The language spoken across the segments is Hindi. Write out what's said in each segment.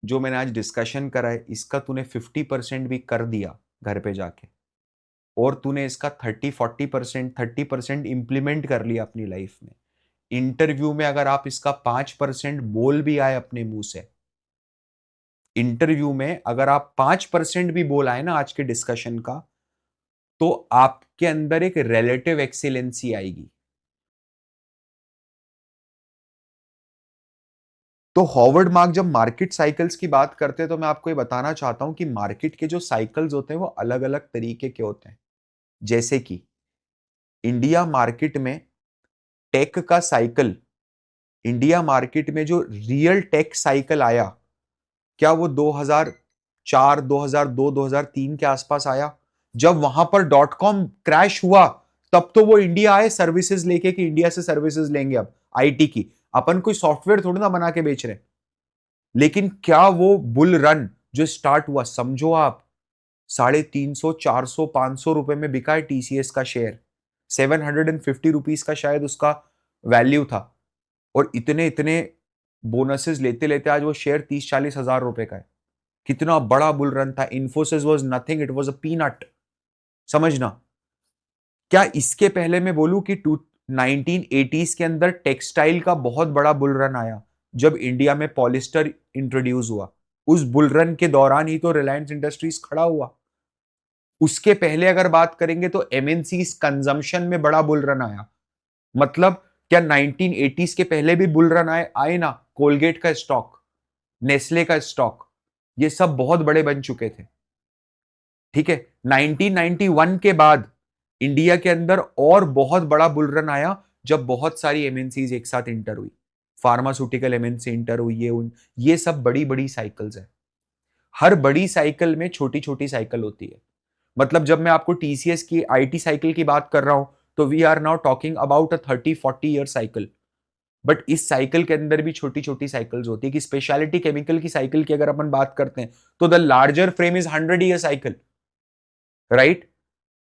जो मैंने आज डिस्कशन करा है इसका तूने 50% भी कर दिया घर पे जाके, और तूने इसका 30-40% इंप्लीमेंट कर लिया अपनी लाइफ में, इंटरव्यू में अगर आप इसका 5% बोल भी आए अपने मुंह से, इंटरव्यू में अगर आप 5% भी बोल आए ना आज के डिस्कशन का, तो आपके अंदर एक रिलेटिव एक्सीलेंसी आएगी। तो हॉवर्ड मार्क जब मार्केट साइकिल्स की बात करते हैं तो मैं आपको ये बताना चाहता हूं कि मार्केट के जो साइकिल्स होते हैं वो अलग अलग तरीके के होते हैं। जैसे कि इंडिया मार्केट में टेक का साइकिल, इंडिया मार्केट में जो रियल टेक साइकिल आया, क्या वो 2004, 2002, 2003 के आसपास आया? जब वहां पर डॉट कॉम क्रैश हुआ तब तो वो इंडिया आए सर्विसेज लेके कि इंडिया से सर्विसेज लेंगे अब आईटी की। अपन कोई सॉफ्टवेयर थोड़ी ना बना के बेच रहे। लेकिन क्या वो बुल रन जो स्टार्ट हुआ, समझो आप 350, 400, 500 रुपए में बिका है टीसीएस का शेयर, 750 रुपीज का शायद उसका वैल्यू था, और इतने इतने बोनसेस लेते लेते आज वो शेयर 30-40 हजार रुपए का है। कितना बड़ा बुल रन था। Infosys was nothing, it was a peanut. समझना। क्या इसके पहले मैं बोलूं कि 1980s के अंदर टेक्सटाइल का बहुत बड़ा बुल रन आया जब इंडिया में पॉलिस्टर इंट्रोड्यूस हुआ? उस बुल रन के दौरान ही तो रिलायंस इंडस्ट्रीज खड़ा हुआ। उसके पहले अगर बात करेंगे तो एमएनसी कंजम्पशन में बड़ा बुल रन आया। मतलब क्या 1980s के पहले भी बुल रन आए ना? कोलगेट का स्टॉक, नेस्ले का स्टॉक, ये सब बहुत बड़े बन चुके थे। ठीक है, 1991 के बाद इंडिया के अंदर और बहुत बड़ा बुल रन आया जब बहुत सारी एमएनसीज एक साथ इंटर हुई, फार्मास्यूटिकल एमएनसी इंटर हुई, ये सब बड़ी बड़ी साइकिल्स है। हर बड़ी साइकिल में छोटी छोटी साइकिल होती है। मतलब जब मैं आपको टीसीएस की आईटी साइकिल की बात कर रहा हूं तो we are now talking about a 30-40 year cycle. But इस साइकिल के अंदर भी छोटी छोटी साइकिल्स होती है। कि स्पेशलिटी केमिकल की साइकिल की अगर अपन बात करते हैं तो the larger frame is 100 year cycle, right?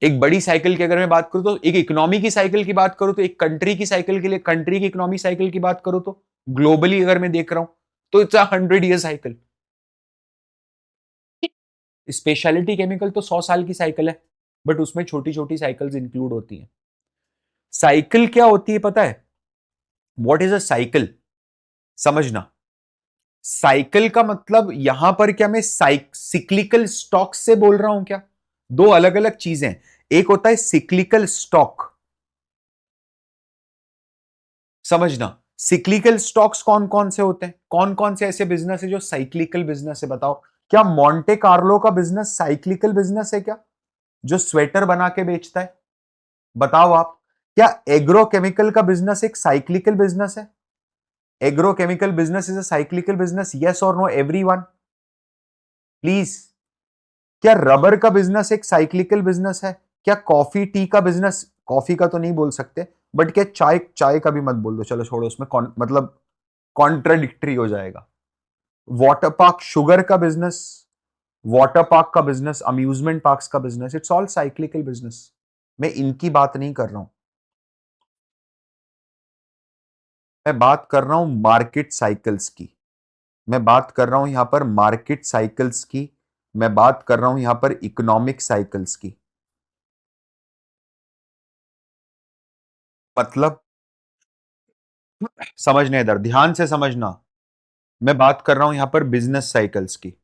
एक बड़ी साइकिल की अगर मैं बात करूं तो एक इकोनॉमी की साइकिल की बात करूं तो एक कंट्री की साइकिल के लिए कंट्री की इकोनॉमी साइकिल की बात करूं तो ग्लोबली अगर मैं देख रहा हूं तो it's 100 year cycle. Speciality chemical तो 100 साल की साइकिल है, बट उसमें छोटी छोटी साइकिल्स इंक्लूड होती हैं। साइकिल क्या होती है पता है? What is a cycle? समझना। साइकिल का मतलब यहां पर क्या मैं सिक्लिकल स्टॉक से बोल रहा हूं क्या? दो अलग अलग चीजें। एक होता है सिक्लिकल स्टॉक, समझना। सिक्लिकल स्टॉक्स कौन कौन से होते हैं? कौन कौन से ऐसे बिजनेस है जो साइक्लिकल बिजनेस है? बताओ। क्या मोंटे कार्लो का बिजनेस साइक्लिकल बिजनेस है क्या? जो स्वेटर बना के बेचता है, बताओ आप। क्या एग्रोकेमिकल का बिजनेस एक साइक्लिकल बिजनेस है? Agrochemical business is a cyclical business, yes और नो एवरीवन, प्लीज। क्या रबर का बिजनेस एक साइक्लिकल बिजनेस है? क्या कॉफी टी का बिजनेस, कॉफी का तो नहीं बोल सकते, बट क्या चाय, चाय का भी मत बोल दो, चलो छोड़ो, उसमें मतलब कॉन्ट्राडिक्टरी हो जाएगा। वाटर पार्क, शुगर का बिजनेस, वाटर पार्क का बिजनेस, अम्यूजमेंट पार्क्स का business, it's all cyclical business. मैं इनकी बात नहीं कर रहा हूं, मैं बात कर रहा हूं मार्केट साइकिल्स की। मैं बात कर रहा हूं यहां पर मार्केट साइकिल्स की। मैं बात कर रहा हूं यहां पर इकोनॉमिक साइकिल्स की। मतलब समझने, इधर ध्यान से समझना। मैं बात कर रहा हूं यहां पर बिजनेस साइकिल्स की।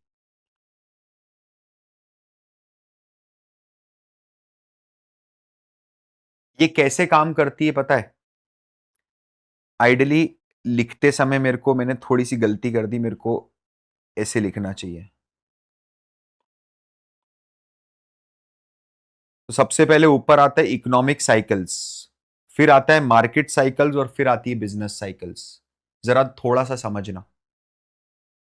ये कैसे काम करती है पता है? आइडियली लिखते समय मेरे को, मैंने थोड़ी सी गलती कर दी, मेरे को ऐसे लिखना चाहिए। तो सबसे पहले ऊपर आता है इकोनॉमिक साइकिल्स, फिर आता है मार्केट साइकिल्स, और फिर आती है बिजनेस साइकिल्स। जरा थोड़ा सा समझना।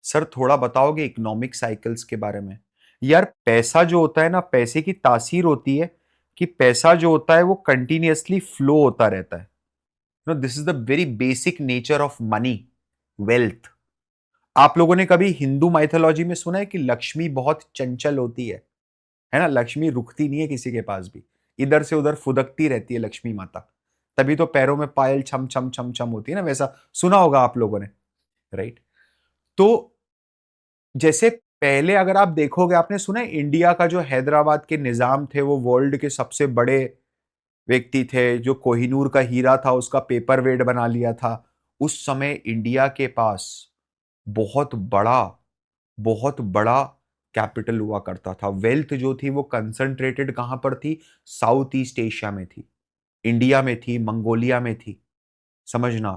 सर थोड़ा बताओगे इकोनॉमिक साइकिल्स के बारे में? यार पैसा जो होता है ना, पैसे की तासीर होती है कि पैसा जो होता है वो कंटिन्यूअसली फ्लो होता रहता है। No, this is the very basic nature of money, wealth. आप लोगों ने कभी हिंदू माइथोलॉजी में सुना है कि लक्ष्मी बहुत चंचल होती है ना? लक्ष्मी रुकती नहीं है किसी के पास भी, इधर से उधर फुदकती रहती है लक्ष्मी माता। तभी तो पैरों में पायल छम छम छम छम होती है ना, वैसा सुना होगा आप लोगों ने, राइट? तो जैसे पहले अगर आप देखोगे, आपने सुना है इंडिया का जो हैदराबाद के निजाम थे वो वर्ल्ड के सबसे बड़े व्यक्ति थे, जो कोहिनूर का हीरा था उसका पेपर वेट बना लिया था। उस समय इंडिया के पास बहुत बड़ा बहुत बड़ा कैपिटल हुआ करता था। वेल्थ जो थी वो कंसंट्रेटेड कहां पर थी? साउथ ईस्ट एशिया में थी, इंडिया में थी, मंगोलिया में थी। समझना,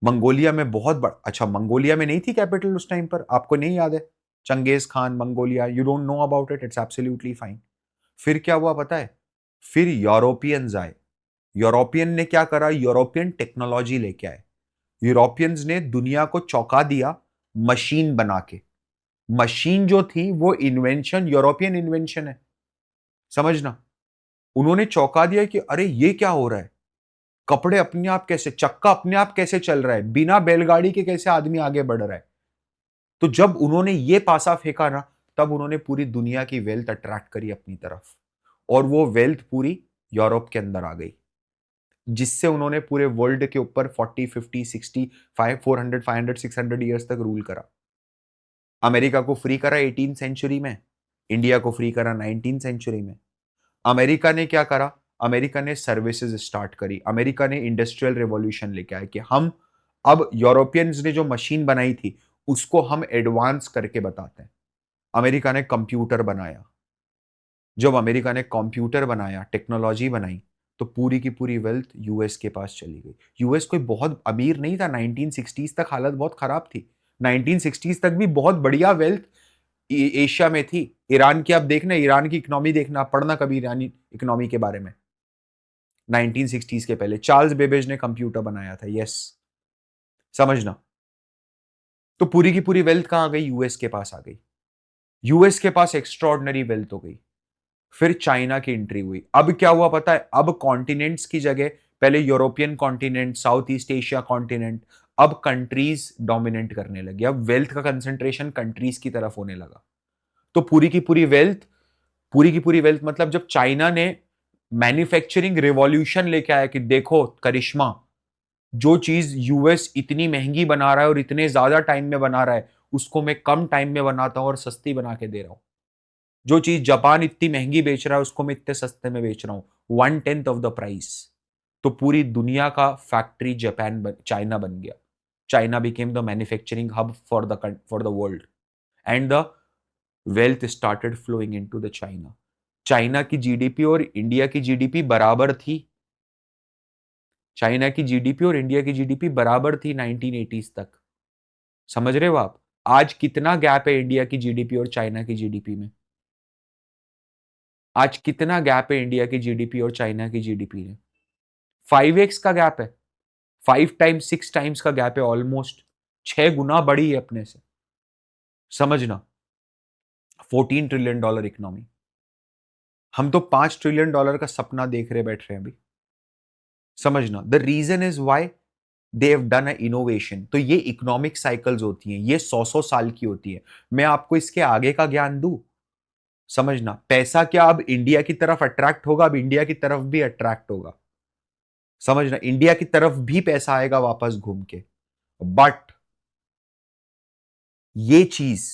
मंगोलिया में बहुत बड़ा, अच्छा मंगोलिया में नहीं थी कैपिटल उस टाइम पर? आपको नहीं याद है? Genghis Khan, Mongolia, you don't know about it, it's absolutely fine. फिर क्या हुआ पता है? फिर यूरोपियंस आए। यूरोपियन ने क्या करा? यूरोपियन टेक्नोलॉजी लेके आए। यूरोपियंस ने दुनिया को चौंका दिया मशीन बना के। मशीन जो थी वो इन्वेंशन यूरोपियन इन्वेंशन है, समझना। उन्होंने चौंका दिया कि अरे ये क्या हो रहा है, कपड़े अपने आप कैसे, चक्का अपने आप कैसे चल रहा है, बिना बैलगाड़ी के कैसे आदमी आगे बढ़ रहा है। तो जब उन्होंने ये पासा फेंका ना, तब उन्होंने पूरी दुनिया की वेल्थ अट्रैक्ट करी अपनी तरफ, और वो वेल्थ पूरी यूरोप के अंदर आ गई, जिससे उन्होंने पूरे वर्ल्ड के ऊपर 40 50 60 5 400 500 600 ईयर्स तक रूल करा। अमेरिका को फ्री करा 18 सेंचुरी में, इंडिया को फ्री करा 19 सेंचुरी में। अमेरिका ने क्या करा? अमेरिका ने सर्विसेज स्टार्ट करी, अमेरिका ने इंडस्ट्रियल रेवोल्यूशन लेके आया कि हम अब यूरोपियंस ने जो मशीन बनाई थी उसको हम एडवांस करके बताते हैं। अमेरिका ने कंप्यूटर बनाया। जब अमेरिका ने कंप्यूटर बनाया, टेक्नोलॉजी बनाई, तो पूरी की पूरी वेल्थ यूएस के पास चली गई। यूएस कोई बहुत अमीर नहीं था, 1960s तक हालत बहुत खराब थी। 1960s तक भी बहुत बढ़िया वेल्थ एशिया में थी। ईरान की आप देखना, ईरान की इकोनॉमी देखना, पढ़ना कभी ईरानी इकोनॉमी के बारे में। 1960s के पहले चार्ल्स बेबेज ने कंप्यूटर बनाया था, यस, समझना। तो पूरी की पूरी वेल्थ कहां आ गई? यूएस के पास आ गई। यूएस के पास एक्स्ट्रॉर्डनरी वेल्थ हो गई। फिर चाइना की एंट्री हुई। अब क्या हुआ पता है? अब कॉन्टिनेंट्स की जगह, पहले European continent, south east Asia continent, अब कंट्रीज डोमिनेट करने लगी। अब वेल्थ का कंसेंट्रेशन कंट्रीज की तरफ होने लगा। तो पूरी की पूरी वेल्थ मतलब जब चाइना ने मैन्युफैक्चरिंग रिवॉल्यूशन लेके आया कि देखो करिश्मा, जो चीज यूएस इतनी महंगी बना रहा है और इतने ज्यादा टाइम में बना रहा है, उसको मैं कम टाइम में बनाता हूं और सस्ती बना के दे रहा हूं। जो चीज जापान इतनी महंगी बेच रहा है उसको मैं इतने सस्ते में बेच रहा हूं, 1/10 ऑफ द प्राइस। तो पूरी दुनिया का फैक्ट्री चाइना बन गया। China became the manufacturing hub for the world, and the wealth started flowing into the China. China की जीडीपी और इंडिया की जीडीपी बराबर थी। चाइना की जीडीपी और इंडिया की जीडीपी बराबर थी 1980s तक। समझ रहे हो आप? आज कितना गैप है इंडिया की जीडीपी और चाइना की जीडीपी में? आज कितना गैप है इंडिया की जीडीपी और चाइना की जीडीपी में? 5x का गैप है, 5 टाइम्स 6 टाइम्स का गैप है, ऑलमोस्ट 6 गुना बड़ी है अपने से। समझना, $14 ट्रिलियन इकोनॉमी। हम तो $5 ट्रिलियन का सपना देख रहे बैठ रहे हैं अभी। समझना, the reason is why they have done a innovation. तो ये इकोनॉमिक साइकिल्स होती हैं, ये 100 साल की होती है। मैं आपको इसके आगे का ज्ञान दूं। समझना, पैसा क्या अब इंडिया की तरफ अट्रैक्ट होगा? अब इंडिया की तरफ भी अट्रैक्ट होगा। समझना, इंडिया की तरफ भी पैसा आएगा वापस घूम के। बट ये चीज,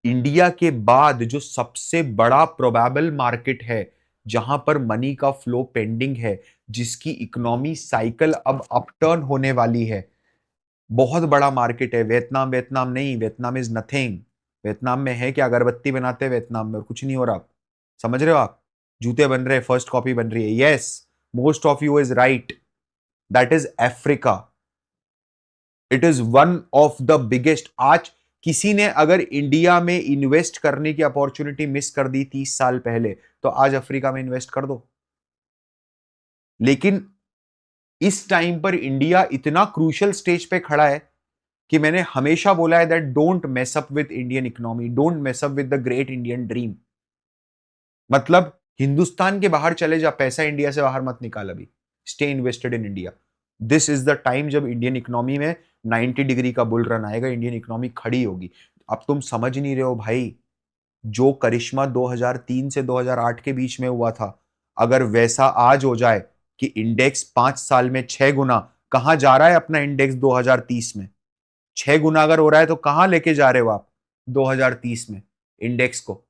इंडिया के बाद जो सबसे बड़ा प्रोबेबल मार्केट है जहां पर मनी का फ्लो पेंडिंग है, जिसकी इकोनॉमी साइकिल अब अपटर्न होने वाली है, बहुत बड़ा मार्केट है वियतनाम। वियतनाम नहीं, वियतनाम इज नथिंग। वियतनाम में है क्या? अगरबत्ती बनाते हैं वियतनाम में और कुछ नहीं हो रहा। समझ रहे हो आप? जूते बन रहे हैं, फर्स्ट कॉपी बन रही है। Yes, most of you is right, that is Africa. It is one of the biggest. आज किसी ने अगर इंडिया में इन्वेस्ट करने की अपॉर्चुनिटी मिस कर दी 30 साल पहले, तो आज अफ्रीका में इन्वेस्ट कर दो। लेकिन इस टाइम पर इंडिया इतना क्रूशियल स्टेज पे खड़ा है कि मैंने हमेशा बोला है that don't mess up with Indian economy, don't mess up with the great Indian dream. मतलब हिंदुस्तान के बाहर चले जा, पैसा इंडिया से बाहर मत निकाल अभी, stay invested in India. This is the time जब इंडियन इकोनॉमी में 90 डिग्री का बुल रन आएगा, इंडियन इकोनॉमी खड़ी होगी। अब तुम समझ नहीं रहे हो भाई, जो करिश्मा 2003 से 2008 के बीच में हुआ था, अगर वैसा आज हो जाए कि इंडेक्स 5 साल में 6 गुना, कहां जा रहा है अपना इंडेक्स 2030 में? 6 गुना अगर हो रहा है तो कहां लेके जा रहे हो आप? 2030 में इंडेक्स को।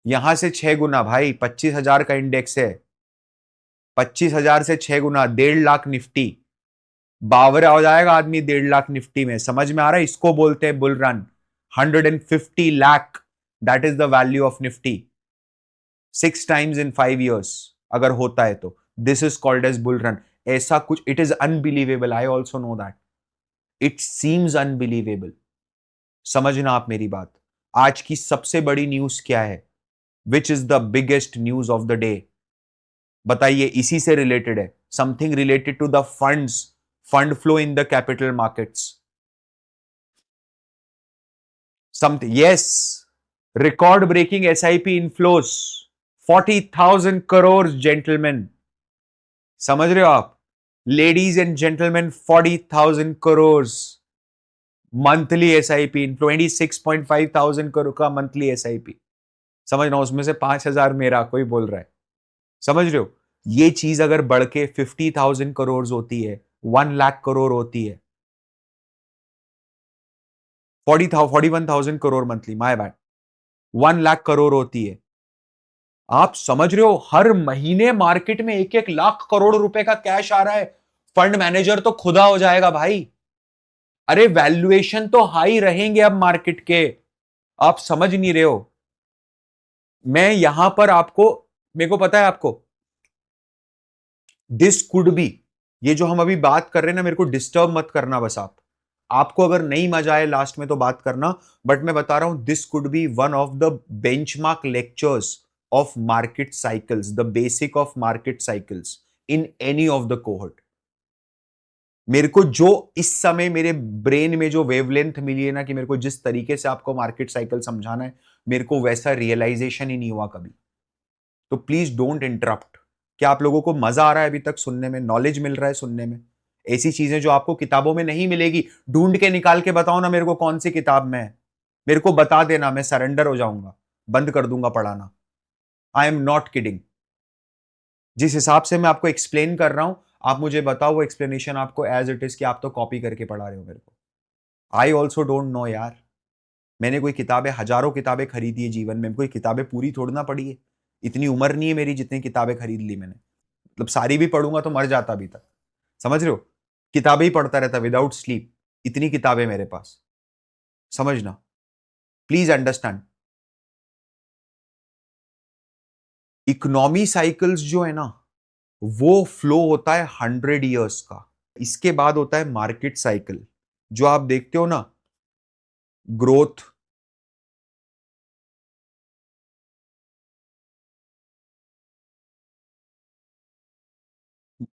यहां से 6 गुना भाई, 25,000 का इंडेक्स है, 25,000 से 6 गुना, 1.5 लाख निफ्टी। बावरा हो जाएगा आदमी 1.5 लाख निफ्टी में। समझ में आ रहा है? इसको बोलते हैं bull run. 150 lakh, that is the value of Nifty. 6 times in 5 years अगर होता है तो this is called as bull run. ऐसा कुछ, it is unbelievable, I also know that, it seems unbelievable. समझना आप मेरी बात। आज की सबसे बड़ी न्यूज क्या है? Which is the biggest news of the day? बताइए, इसी से रिलेटेड है, something related to the funds, fund flow in the capital markets, something. Yes, record breaking SIP inflows 40,000 crore gentleman. समझ रहे हो आप? Ladies and gentleman, 40,000 crore monthly SIP in 26.5 thousand crore का मंथली एसआईपी। समझ रहा हूं, उसमें से 5,000 मेरा, कोई बोल रहा है। समझ रहे हो? ये चीज अगर बढ़ के 50,000 करोड़ होती है, 1 लाख करोड़ होती है, 41,000 crore monthly, my bad, 1 lakh crore होती है। आप समझ रहे हो? हर महीने मार्केट में 1-1 लाख करोड़ रुपए का कैश आ रहा है। फंड मैनेजर तो खुदा हो जाएगा भाई। अरे वैल्यूएशन तो हाई रहेंगे अब मार्केट के, आप समझ नहीं रहे हो। मैं यहां पर आपको, मेरे को पता है आपको, दिस कुड बी, ये जो हम अभी बात कर रहे हैं ना, मेरे को डिस्टर्ब मत करना बस आप। आपको अगर नहीं मजा आए लास्ट में तो बात करना, बट मैं बता रहा हूं, this could be one of the benchmark lectures of market cycles, the basic of market cycles in any of the cohort. मेरे को जो इस समय मेरे ब्रेन में जो वेवलेंथ मिली है ना, कि मेरे को जिस तरीके से आपको मार्केट साइकिल समझाना है, मेरे को वैसा रियलाइजेशन ही नहीं हुआ कभी। तो प्लीज डोंट इंटरप्ट। क्या आप लोगों को मजा आ रहा है अभी तक सुनने में? नॉलेज मिल रहा है सुनने में? ऐसी चीजें जो आपको किताबों में नहीं मिलेगी, ढूंढ के निकाल के बताओ ना मेरे को, कौन सी किताब में है। मेरे को बता देना, मैं सरेंडर हो जाऊंगा, बंद कर दूंगा पढ़ाना। आई एम नॉट किडिंग। जिस हिसाब से मैं आपको एक्सप्लेन कर रहा हूं, आप मुझे बताओ वो एक्सप्लेनेशन आपको एज इट इज, कि आप तो कॉपी करके पढ़ा रहे हो मेरे को। आई ऑल्सो डोंट नो यार। मैंने कोई किताबें, हजारों किताबें खरीदी है जीवन में, कोई किताबें पूरी थोड़ी ना पढ़ी है। इतनी उम्र नहीं है मेरी जितनी किताबें खरीद ली मैंने। मतलब सारी भी पढ़ूंगा तो मर जाता अभी तक। समझ रहे हो? किताबें ही पढ़ता रहता विदाउट स्लीप, इतनी किताबें मेरे पास। समझना, प्लीज अंडरस्टैंड। इकोनॉमी साइकिल्स जो है ना, वो फ्लो होता है 100 years का। इसके बाद होता है मार्केट साइकिल, जो आप देखते हो ना, ग्रोथ,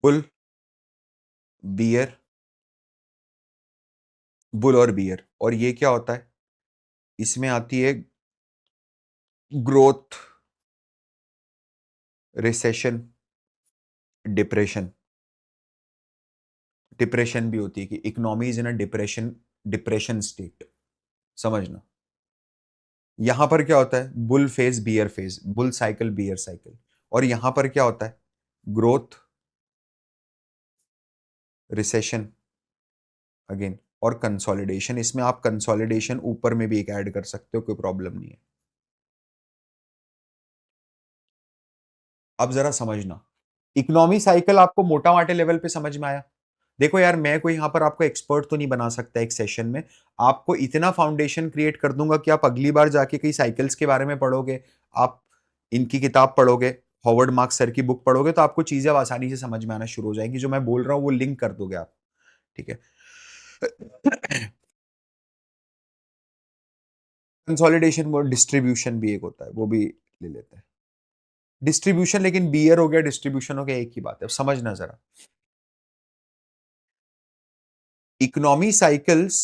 बुल, बियर, बुल और बियर। और ये क्या होता है? इसमें आती है ग्रोथ, रिसेशन, डिप्रेशन। डिप्रेशन भी होती है कि economy is in a depression, depression state. समझना, यहां पर क्या होता है? Bull phase, bear phase, bull cycle, bear cycle. और यहां पर क्या होता है? ग्रोथ, रिसेशन अगेन, और कंसोलिडेशन। इसमें आप कंसोलिडेशन ऊपर में भी एक ऐड कर सकते हो, कोई प्रॉब्लम नहीं है। अब जरा समझना, इकोनॉमी साइकिल आपको मोटा माटे लेवल पे समझ में आया? देखो यार, मैं कोई यहां पर आपको एक्सपर्ट तो नहीं बना सकता एक सेशन में। आपको इतना फाउंडेशन क्रिएट कर दूंगा कि आप अगली बार जाके कई साइकिल्स के बारे में पढ़ोगे, आप इनकी किताब पढ़ोगे, हॉवर्ड मार्क्स सर की बुक पढ़ोगे, तो आपको चीजें आसानी से समझ में आना शुरू हो जाएंगी। जो मैं बोल रहा हूँ वो लिंक कर दोगे आप। ठीक है? कंसोलिडेशन, वो डिस्ट्रीब्यूशन भी एक होता है, वो भी ले लेते हैं। डिस्ट्रीब्यूशन, लेकिन बियर हो गया, डिस्ट्रीब्यूशन हो गया, एक ही बात है। अब समझना जरा, इकोनॉमी साइकिल्स,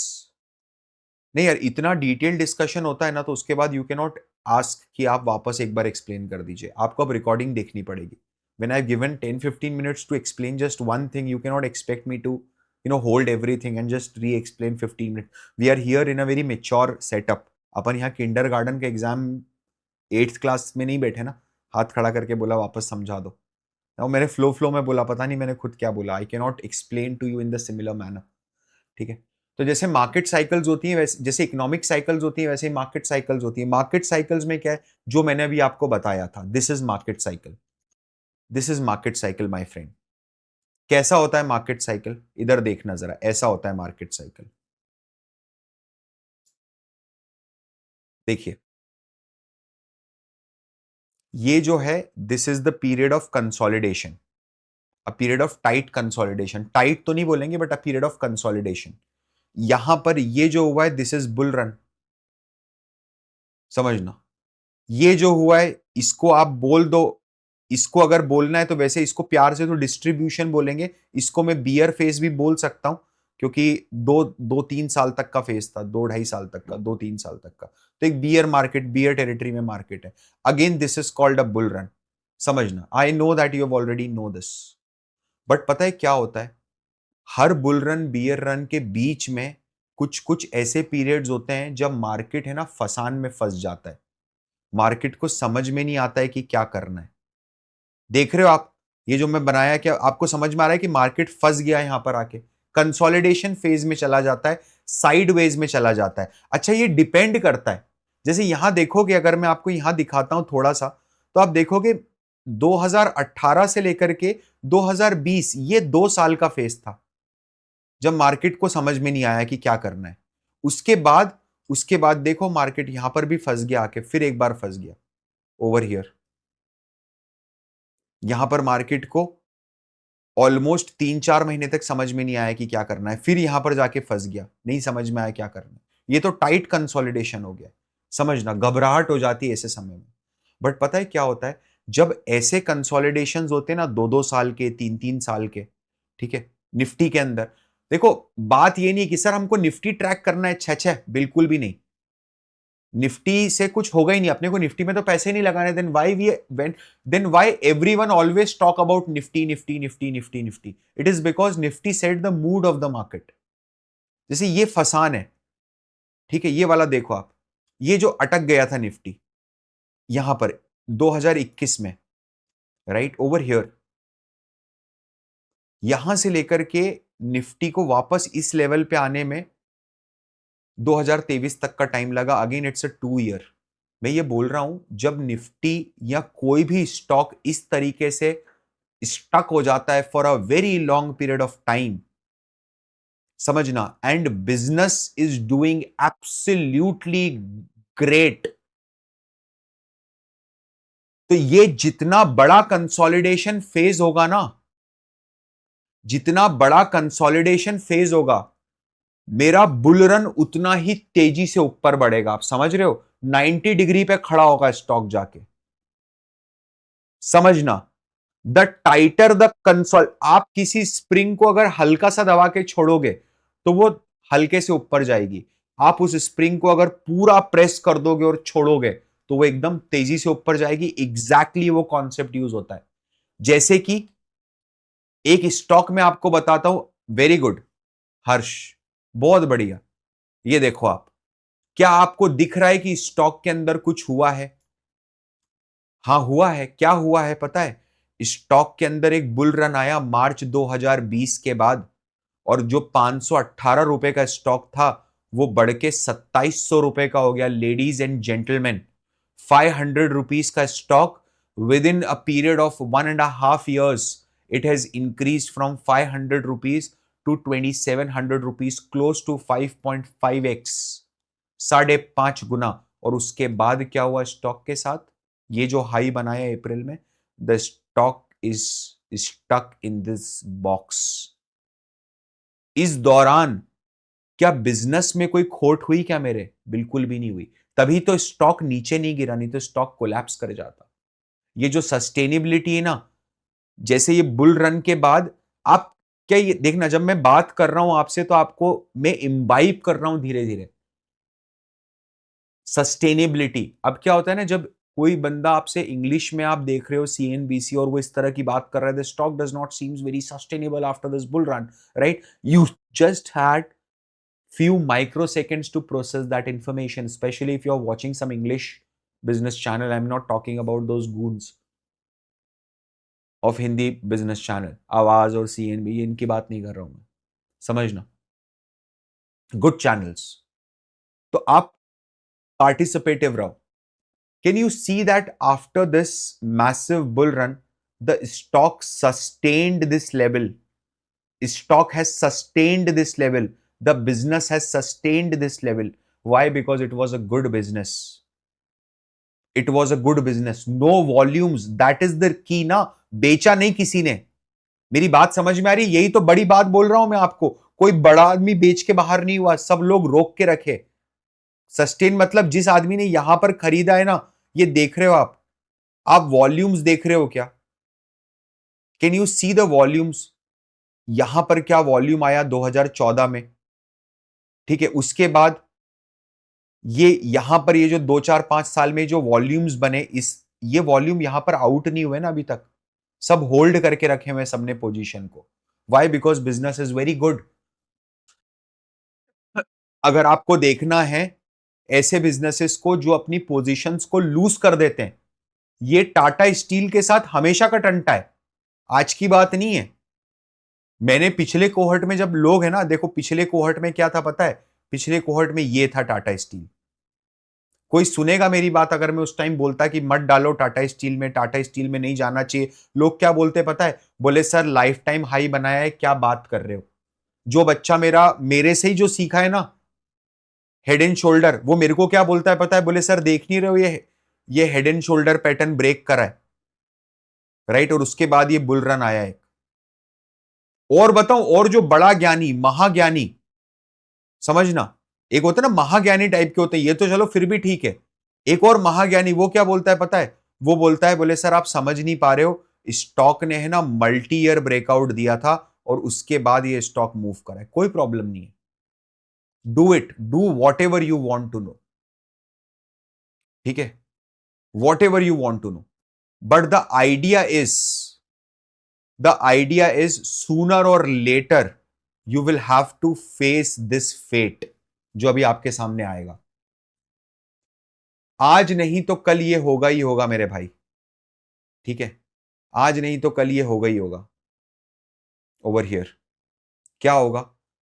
नहीं यार, इतना डिटेल डिस्कशन होता है ना, तो उसके बाद यू कैन नॉट आस्क कि आप वापस एक बार एक्सप्लेन कर दीजिए। आपको अब रिकॉर्डिंग देखनी पड़ेगी। When I given 10-15 minutes to explain just one thing, you can not expect me to hold everything and just re explain 15 minutes। We are here in a very mature setup. अपन यहाँ किंडर गार्डन के एग्जाम 8th क्लास में नहीं बैठे ना, हाथ खड़ा करके बोला वापस समझा दो। और मैंने फ्लो फ्लो में बोला, पता नहीं मैंने खुद क्या बोला। I can not explain to you in the similar manner. ठीक है? तो जैसे मार्केट साइकिल्स होती हैं, वैसे जैसे इकोनॉमिक साइकिल्स होती हैं, वैसे ही मार्केट साइकिल्स होती है। मार्केट साइकिल्स में क्या है, जो मैंने अभी आपको बताया था, this is market cycle, this is market cycle my friend. कैसा होता है मार्केट साइकिल, इधर देखना जरा, ऐसा होता है मार्केट साइकिल। देखिए, ये जो है, this is the period of consolidation, a period of tight consolidation, tight तो नहीं बोलेंगे but a period of consolidation. यहां पर ये जो हुआ है, दिस इज बुल रन, समझना। ये जो हुआ है, इसको आप बोल दो, इसको अगर बोलना है तो वैसे इसको प्यार से तो डिस्ट्रीब्यूशन बोलेंगे, इसको मैं बियर फेज भी बोल सकता हूं, क्योंकि दो दो तीन साल तक का फेज था, 2-2.5 साल तक का, 2-3 साल तक का, तो एक बियर मार्केट, बियर टेरिटरी में मार्केट है। Again this is called a bull run, समझना। I know that you have already know this, but पता है क्या होता है, हर बुल रन बियर रन के बीच में कुछ कुछ ऐसे पीरियड्स होते हैं जब मार्केट है ना फसान में फंस जाता है, मार्केट को समझ में नहीं आता है कि क्या करना है। देख रहे हो आप, ये जो मैं बनाया, क्या आपको समझ में आ रहा है कि मार्केट फंस गया यहां पर आके, कंसोलिडेशन फेज में चला जाता है, साइडवेज में चला जाता है। अच्छा, ये डिपेंड करता है, जैसे यहां देखोगे, अगर मैं आपको यहां दिखाता हूं थोड़ा सा, तो आप देखोगे 2018 से लेकर के 2020, ये 2 साल का फेज था जब मार्केट को समझ में नहीं आया कि क्या करना है। उसके बाद देखो, मार्केट यहां पर भी फंस गया आके, फिर एक बार फंस गया ओवर हियर। यहां पर मार्केट को ऑलमोस्ट 3-4 महीने तक समझ में नहीं आया कि क्या करना है, फिर यहां पर जाके फंस गया, नहीं समझ में आया क्या करना है। ये तो टाइट कंसोलिडेशन हो गया, समझना, घबराहट हो जाती है ऐसे समय में। बट पता है क्या होता है, जब ऐसे कंसोलिडेशन होते हैं ना, 2-2 साल के, 3-3 साल के, ठीक है, निफ्टी के अंदर, देखो, बात ये नहीं कि सर हमको निफ्टी ट्रैक करना है, छे छे, बिल्कुल भी नहीं। निफ्टी से कुछ होगा ही नहीं, अपने को निफ्टी में तो पैसे नहीं लगाने, then why everyone always talk about Nifty Nifty Nifty Nifty Nifty, it is because Nifty set the mood of the market. जैसे ये फसान है, ठीक है, ये वाला देखो आप, ये जो अटक गया था निफ्टी यहां पर 2021 में, राइट ओवर हियर, यहां से लेकर के निफ्टी को वापस इस लेवल पे आने में 2023 तक का टाइम लगा। Again it's a 2 year. मैं ये बोल रहा हूं, जब निफ्टी या कोई भी स्टॉक इस तरीके से स्टक हो जाता है for a very long period of time, समझना, and business is doing absolutely great, तो ये जितना बड़ा कंसोलिडेशन फेज होगा ना, जितना बड़ा कंसोलिडेशन फेज होगा, मेरा बुल रन उतना ही तेजी से ऊपर बढ़ेगा। आप समझ रहे हो, 90 डिग्री पे खड़ा होगा स्टॉक जाके, समझना। द टाइटर द कंसोल, आप किसी स्प्रिंग को अगर हल्का सा दबा के छोड़ोगे तो वो हल्के से ऊपर जाएगी, आप उस स्प्रिंग को अगर पूरा प्रेस कर दोगे और छोड़ोगे तो वो एकदम तेजी से ऊपर जाएगी। एग्जैक्टली वो कॉन्सेप्ट यूज होता है। जैसे कि एक स्टॉक में आपको बताता हूं, वेरी गुड हर्ष, बहुत बढ़िया। ये देखो आप, क्या आपको दिख रहा है कि स्टॉक के अंदर कुछ हुआ है? हाँ हुआ है। क्या हुआ है पता है? स्टॉक के अंदर एक बुल रन आया मार्च 2020 के बाद, और जो 518 रुपए का स्टॉक था वो बढ़ के 2700 रुपए का हो गया। लेडीज एंड जेंटलमैन, 500 रुपीज का stock within a period of 1.5 years it has increase from 500 rupees to 2700 rupees, close to 5.5x, 5.5 गुना। और उसके बाद क्या हुआ स्टॉक के साथ? ये जो हाई बनाया अप्रैल में, the stock is stuck in this box. इस दौरान क्या बिजनेस में कोई खोट हुई क्या मेरे? बिल्कुल भी नहीं हुई। तभी तो स्टॉक नीचे नहीं गिरा, नहीं तो स्टॉक कोलैप्स कर जाता। ये जो सस्टेनेबिलिटी है ना, जैसे ये बुल रन के बाद, आप क्या ये देखना, जब मैं बात कर रहा हूं आपसे तो आपको मैं इम्बाइब कर रहा हूं धीरे धीरे सस्टेनेबिलिटी। अब क्या होता है ना, जब कोई बंदा आपसे इंग्लिश में आप देख रहे हो सीएनबीसी और वो इस तरह की बात कर रहा है, the stock does not seems very sustainable after this bull run, right? You just had few microseconds to process that information, especially if you're watching some English business channel. I'm not talking about those goons of Hindi business channel, आवाज और सीएनबी, इनकी बात नहीं कर रहा हूं मैं, समझना। गुड चैनल्स, तो आप पार्टिसिपेटिव रहो. Can you see that after this massive bull run the stock sustained this level? Stock has sustained this level. The business has sustained this level. Why? Because it was a good business. It was a good business. No volumes. That is the key ना. बेचा नहीं किसी ने. मेरी बात समझ में आ रही? यही तो बड़ी बात बोल रहा हूं मैं आपको. कोई बड़ा आदमी बेच के बाहर नहीं हुआ, सब लोग रोक के रखे. सस्टेन मतलब जिस आदमी ने यहां पर खरीदा है ना, ये देख रहे हो आप वॉल्यूम्स देख रहे हो क्या? Can you see the volumes? यहां पर क्या वॉल्यूम आया 2014 में, ठीक है? उसके बाद ये यहां पर ये जो 2 4 5 साल में जो वॉल्यूम्स बने, इस ये वॉल्यूम यहां पर आउट नहीं हुए ना अभी तक. सब होल्ड करके रखे हुए सबने पोजीशन को. Why? Because business is very good. अगर आपको देखना है ऐसे बिजनेसेस को जो अपनी पोजीशंस को लूज कर देते हैं, ये टाटा स्टील के साथ हमेशा का टंटा है, आज की बात नहीं है. मैंने पिछले कोहर्ट में जब लोग है ना, देखो पिछले कोहर्ट में क्या था पता है? पिछले कोहर्ट में ये था टाटा स्टील. कोई सुनेगा मेरी बात अगर मैं उस टाइम बोलता कि मत डालो टाटा स्टील में, टाटा स्टील में नहीं जाना चाहिए? लोग क्या बोलते पता है? बोले सर लाइफ टाइम हाई बनाया है, क्या बात कर रहे हो? जो बच्चा मेरे से ही जो सीखा है ना हेड एंड शोल्डर, वो मेरे को क्या बोलता है पता है? बोले सर देख नहीं रहे हो ये head and shoulder pattern break करा है, राइट? और उसके बाद ये बुल रन आया है. और बताऊं, और जो बड़ा ज्ञानी महाज्ञानी, समझना, एक होता है ना महाज्ञानी टाइप के होते हैं, ये तो चलो फिर भी ठीक है. एक और महाज्ञानी वो क्या बोलता है पता है? वो बोलता है बोले सर आप समझ नहीं पा रहे हो, स्टॉक ने है ना मल्टी ईयर ब्रेकआउट दिया था और उसके बाद ये स्टॉक मूव करा है. कोई प्रॉब्लम नहीं है. Do it, do whatever you want to know. ठीक है? Whatever you want to know. But the idea is sooner और later you will have to face this fate जो अभी आपके सामने आएगा. आज नहीं तो कल ये होगा ही होगा मेरे भाई. ठीक है? आज नहीं तो कल ये होगा ही होगा. ओवर हियर क्या होगा?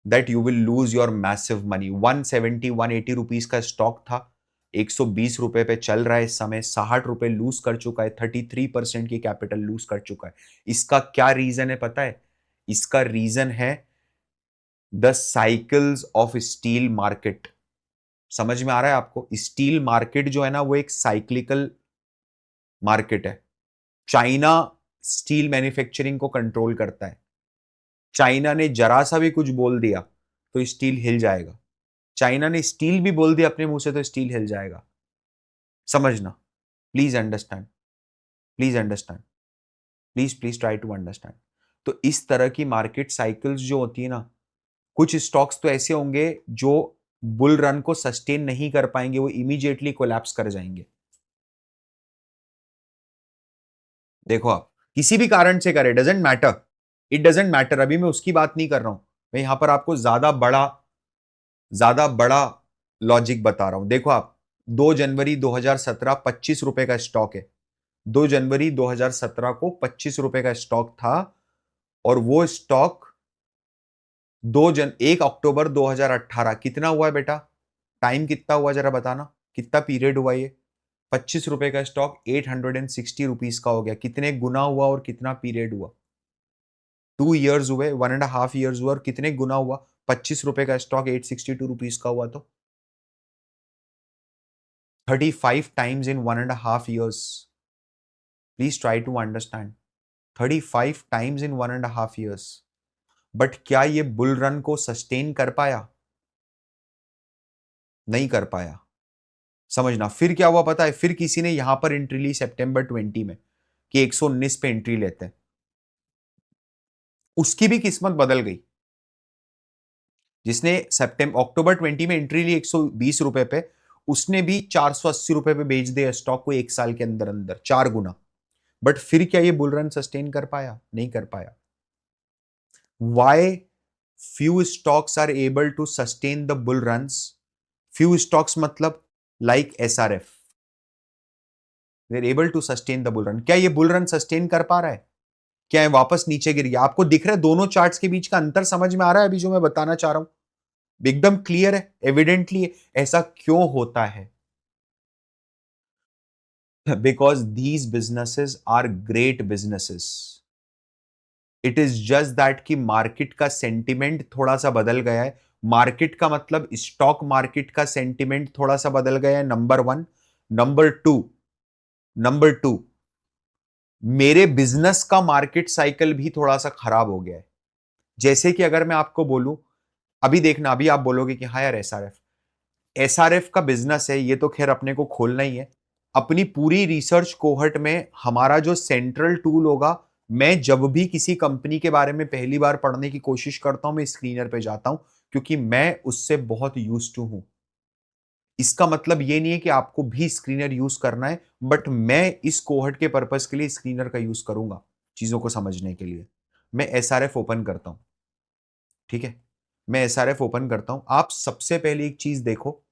That you will lose your massive money. 170 180 rupees का स्टॉक था, 120 रुपए पे चल रहा है इस समय, 60 रुपए लूज कर चुका है, 33% की कैपिटल लूज कर चुका है. इसका क्या रीजन है पता है? इसका रीजन है the cycles of steel market. समझ में आ रहा है आपको? स्टील मार्केट जो है ना वो एक साइक्लिकल मार्केट है. चाइना स्टील मैन्युफैक्चरिंग को कंट्रोल करता है. चाइना ने जरा सा भी कुछ बोल दिया तो स्टील हिल जाएगा. चाइना ने स्टील भी बोल दिया अपने मुंह से तो स्टील हिल जाएगा. समझना, please understand, please understand, please please try to understand. तो इस तरह की मार्केट साइकिल्स जो होती है ना, कुछ स्टॉक्स तो ऐसे होंगे जो बुल रन को सस्टेन नहीं कर पाएंगे, वो इमीडिएटली कोलैप्स कर जाएंगे. देखो आप किसी भी कारण से करें, doesn't matter, it doesn't matter. अभी मैं उसकी बात नहीं कर रहा हूं, मैं यहां पर आपको ज्यादा बड़ा लॉजिक बता रहा हूं. देखो आप 2 जनवरी 2017 25 रुपए का स्टॉक है. 2 जनवरी 2017 को 25 रुपए का स्टॉक था और वो स्टॉक 1 अक्टूबर 2018 कितना हुआ है बेटा? टाइम कितना हुआ जरा बताना, कितना पीरियड हुआ ये? 25 रुपए का स्टॉक 860 रुपीज का हो गया. कितने गुना हुआ और कितना पीरियड हुआ? 2 ईयर्स हुए, 1.5 ईयर्स हुआ और कितने गुना हुआ? 25 रुपए का स्टॉक 862 रुपीज का हुआ तो 35 times in 1.5 years. Please try to understand. 35 times in 1.5 years. But क्या ये बुल रन को सस्टेन कर पाया? नहीं कर पाया. समझना, फिर क्या हुआ पता है? फिर किसी ने यहां पर एंट्री ली सितंबर 20 में कि 119 पे एंट्री लेते हैं. उसकी भी किस्मत बदल गई. जिसने सितंबर अक्टूबर 20 में एंट्री ली 120 रुपए पे, उसने भी 480 रुपए पे बेच दिया स्टॉक को 1 साल के अंदर अंदर 4 गुना. बट फिर क्या ये बुल रन सस्टेन कर पाया? नहीं कर पाया. Why few stocks are able to sustain the bull runs? Few stocks मतलब like SRF, they are able to sustain the bull run. क्या ये बुल रन सस्टेन कर पा रहा है? क्या है वापस नीचे गिर गया? आपको दिख रहा है दोनों चार्ट्स के बीच का अंतर? समझ में आ रहा है अभी जो मैं बताना चाह रहा हूं? एकदम क्लियर है, एविडेंटली ऐसा क्यों होता है? Because these businesses are great businesses. It is just that कि मार्केट का सेंटिमेंट थोड़ा सा बदल गया है। मार्केट का मतलब स्टॉक मार्केट का सेंटिमेंट थोड़ा सा बदल गया है, नंबर वन। नंबर टू, मेरे बिजनेस का मार्केट साइकिल भी थोड़ा सा खराब हो गया है। जैसे कि अगर मैं आपको बोलूं, अभी देखना, अभी आप बोलोगे कि हाँ यार एसआरएफ का बिजनेस है, ये तो खैर अपने को खोलना ही है। अपनी पूरी रिसर्च कोहर्ट में हमारा जो सेंट्रल टूल होगा, मैं जब भी किसी कंपनी के बारे में पहली बार पढ़ने की कोशिश करता हूं, मैं स्क्रीनर पे जाता हूं, क्योंकि मैं उससे बहुत यूज टू हूं। इसका मतलब ये नहीं है कि आपको भी स्क्रीनर यूज करना है, बट मैं इस कोहर्ट के पर्पस के लिए स्क्रीनर का यूज करूंगा चीजों को समझने के लिए। मैं एसआरएफ ओपन करता हूं, ठीक है? मैं एसआरएफ ओपन करता हूं। आप सबसे पहले एक चीज देखो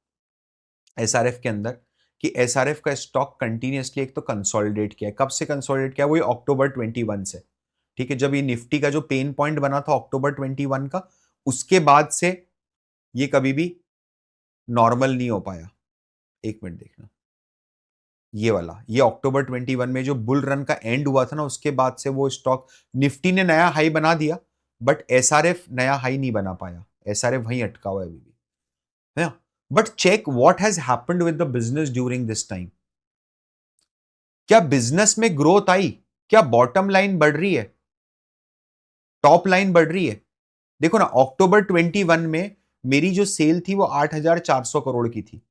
एसआरएफ के अंदर, कि एसआरएफ का स्टॉक कंटिन्यूअसली एक तो कंसोलिडेट किया है। कब से कंसोलिडेट किया? वही अक्टूबर 21 से, ठीक है? जब ये निफ्टी का जो पेन पॉइंट बना था अक्टूबर 21 का, उसके बाद से ये कभी भी नॉर्मल नहीं हो पाया। एक मिनट देखना, ये वाला, ये अक्टूबर 21 में जो बुल रन का एंड हुआ था ना, उसके बाद से वो स्टॉक, निफ्टी ने नया हाई बना दिया, बट एसआरएफ नया हाई नहीं बना पाया। एसआरएफ वहीं अटका हुआ है अभी भी, है ना? But check what has happened with the business during this time. क्या बिजनेस में ग्रोथ आई? क्या बॉटम लाइन बढ़ रही है? टॉप लाइन बढ़ रही है? देखो ना, अक्टूबर 21 में मेरी जो सेल थी वो 8,400 करोड़ की थी।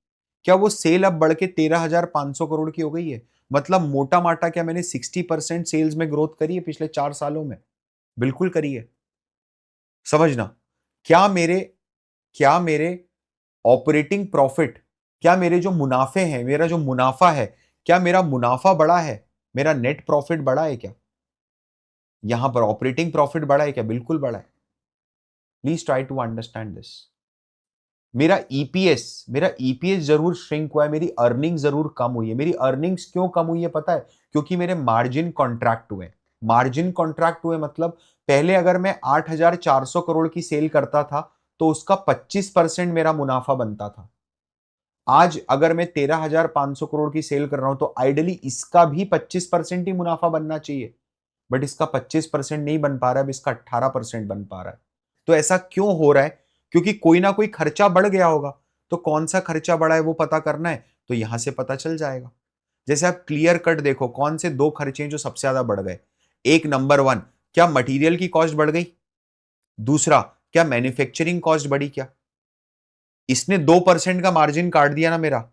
क्या वो सेल अब बढ़ के 13,500 करोड़ की हो गई है? मतलब मोटा माटा क्या मैंने 60% सेल्स में ग्रोथ करी है पिछले 4 सालों में? बिल्कुल करी है। समझना, क्या मेरे क्या मेरे ऑपरेटिंग प्रॉफिट, क्या मेरे जो मुनाफे हैं, मेरा जो मुनाफा है, क्या मेरा मुनाफा बढ़ा है? मेरा नेट प्रॉफिट बढ़ा है क्या? यहां पर ऑपरेटिंग प्रॉफिट बढ़ा है क्या? बिल्कुल बढ़ा है। Please try to understand this. मेरा ईपीएस जरूर श्रिंक हुआ है, मेरी अर्निंग जरूर कम हुई है। मेरी अर्निंग्स क्यों कम हुई है पता है? क्योंकि मेरे मार्जिन कॉन्ट्रैक्ट हुए। मार्जिन कॉन्ट्रैक्ट हुए मतलब, पहले अगर मैं 8,400 करोड़ की सेल करता था तो उसका 25% मेरा मुनाफा बनता था। आज अगर मैं 13,500 करोड़ की सेल कर रहा हूं तो आइडियली इसका भी 25% ही मुनाफा बनना चाहिए, बट इसका 25% नहीं बन पा रहा है, इसका 18% बन पा रहा है। तो ऐसा क्यों हो रहा है? क्योंकि कोई ना कोई खर्चा बढ़ गया होगा। तो कौन सा खर्चा बढ़ा है वो पता करना है, तो यहां से पता चल जाएगा। जैसे आप क्लियर कट देखो, कौन से दो खर्चे हैं जो सबसे ज्यादा बढ़ गए। एक, नंबर वन, क्या मटेरियल की कॉस्ट बढ़ गई? दूसरा, क्या मैन्युफैक्चरिंग कॉस्ट बढ़ी क्या? इसने 2% का मार्जिन काट दिया ना मेरा।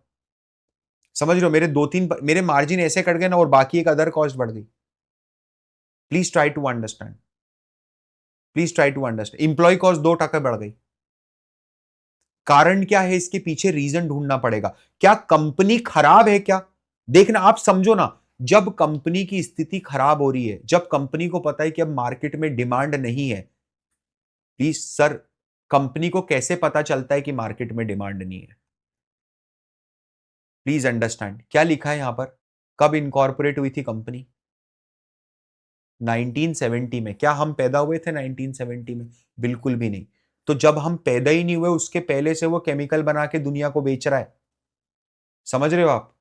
समझ रहे हो? मेरे दो तीन मेरे मार्जिन ऐसे कट गए ना, और बाकी एक अदर कॉस्ट बढ़ गई। Please try to understand, please try to understand. Employee cost 2% बढ़ गई। कारण क्या है इसके पीछे? रीजन ढूंढना पड़ेगा। क्या कंपनी खराब है क्या? देखना, आप समझो ना, जब कंपनी की स्थिति खराब हो रही है, जब कंपनी को पता है कि अब मार्केट में डिमांड नहीं है, प्लीज सर, कंपनी को कैसे पता चलता है कि मार्केट में डिमांड नहीं है? प्लीज अंडरस्टैंड, क्या लिखा है यहां पर? कब इनकॉर्पोरेट हुई थी कंपनी? 1970 में। क्या हम पैदा हुए थे 1970 में? बिल्कुल भी नहीं। तो जब हम पैदा ही नहीं हुए, उसके पहले से वो केमिकल बना के दुनिया को बेच रहा है। समझ रहे हो आप?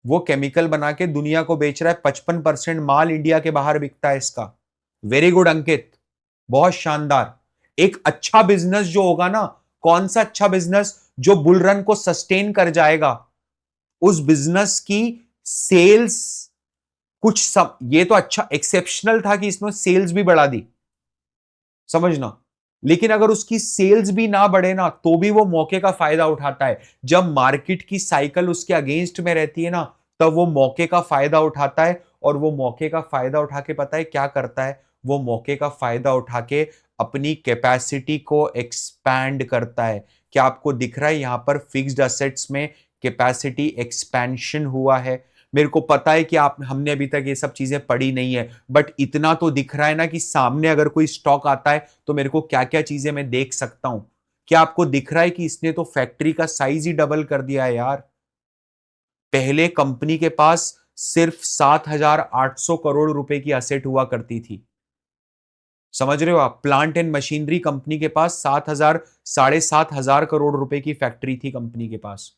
वो केमिकल बना के दुनिया को बेच रहा है। 55% माल इंडिया के बाहर बिकता है इसका। वेरी गुड अंकित, बहुत शानदार। एक अच्छा बिजनेस जो होगा ना, कौन सा अच्छा बिजनेस? जो बुल रन को सस्टेन कर जाएगा, उस बिजनेस की सेल्स ये तो अच्छा एक्सेप्शनल था कि इसने सेल्स भी बढ़ा दी, समझना। लेकिन अगर उसकी सेल्स भी ना बढ़े ना, तो भी वो मौके का फायदा उठाता है। जब मार्केट की साइकिल उसके अगेंस्ट में रहती है ना, तब वो मौके का फायदा उठाता है। और वो मौके का फायदा उठा के पता है क्या करता है? वो मौके का फायदा उठा के अपनी कैपेसिटी को एक्सपैंड करता है। क्या आपको दिख रहा है यहां पर फिक्स्ड असेट्स में कैपेसिटी एक्सपेंशन हुआ है? मेरे को पता है कि आप हमने अभी तक ये सब चीजें पढ़ी नहीं है, बट इतना तो दिख रहा है ना कि सामने अगर कोई स्टॉक आता है तो मेरे को क्या क्या चीजें मैं देख सकता हूं। क्या आपको दिख रहा है कि इसने तो फैक्ट्री का साइज ही डबल कर दिया है यार? पहले कंपनी के पास सिर्फ 7,800 करोड़ रुपए की असेट हुआ करती थी। समझ रहे हो आप? प्लांट एंड मशीनरी कंपनी के पास 7,000 7,500 करोड़ रुपए की फैक्ट्री थी कंपनी के पास।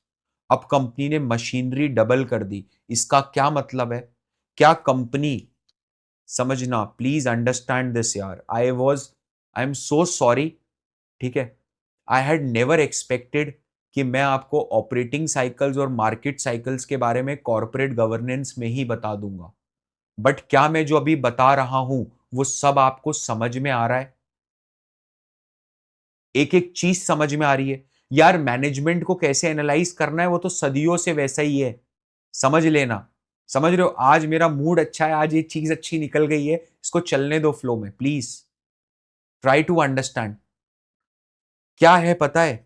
अब कंपनी ने मशीनरी डबल कर दी। इसका क्या मतलब है? क्या कंपनी, समझना प्लीज अंडरस्टैंड दिस यार, आई एम सो सॉरी, ठीक है। आई हैड नेवर एक्सपेक्टेड कि मैं आपको ऑपरेटिंग साइकिल्स और मार्केट साइकिल्स के बारे में कॉर्पोरेट गवर्नेंस में ही बता दूंगा, बट क्या मैं जो अभी बता रहा हूं वो सब आपको समझ में आ रहा है? एक एक चीज समझ में आ रही है? यार मैनेजमेंट को कैसे एनालाइज करना है वो तो सदियों से वैसा ही है, समझ लेना। समझ रहे हो? आज मेरा मूड अच्छा है, आज ये चीज अच्छी निकल गई है, इसको चलने दो फ्लो में, प्लीज ट्राई टू अंडरस्टैंड। क्या है पता है?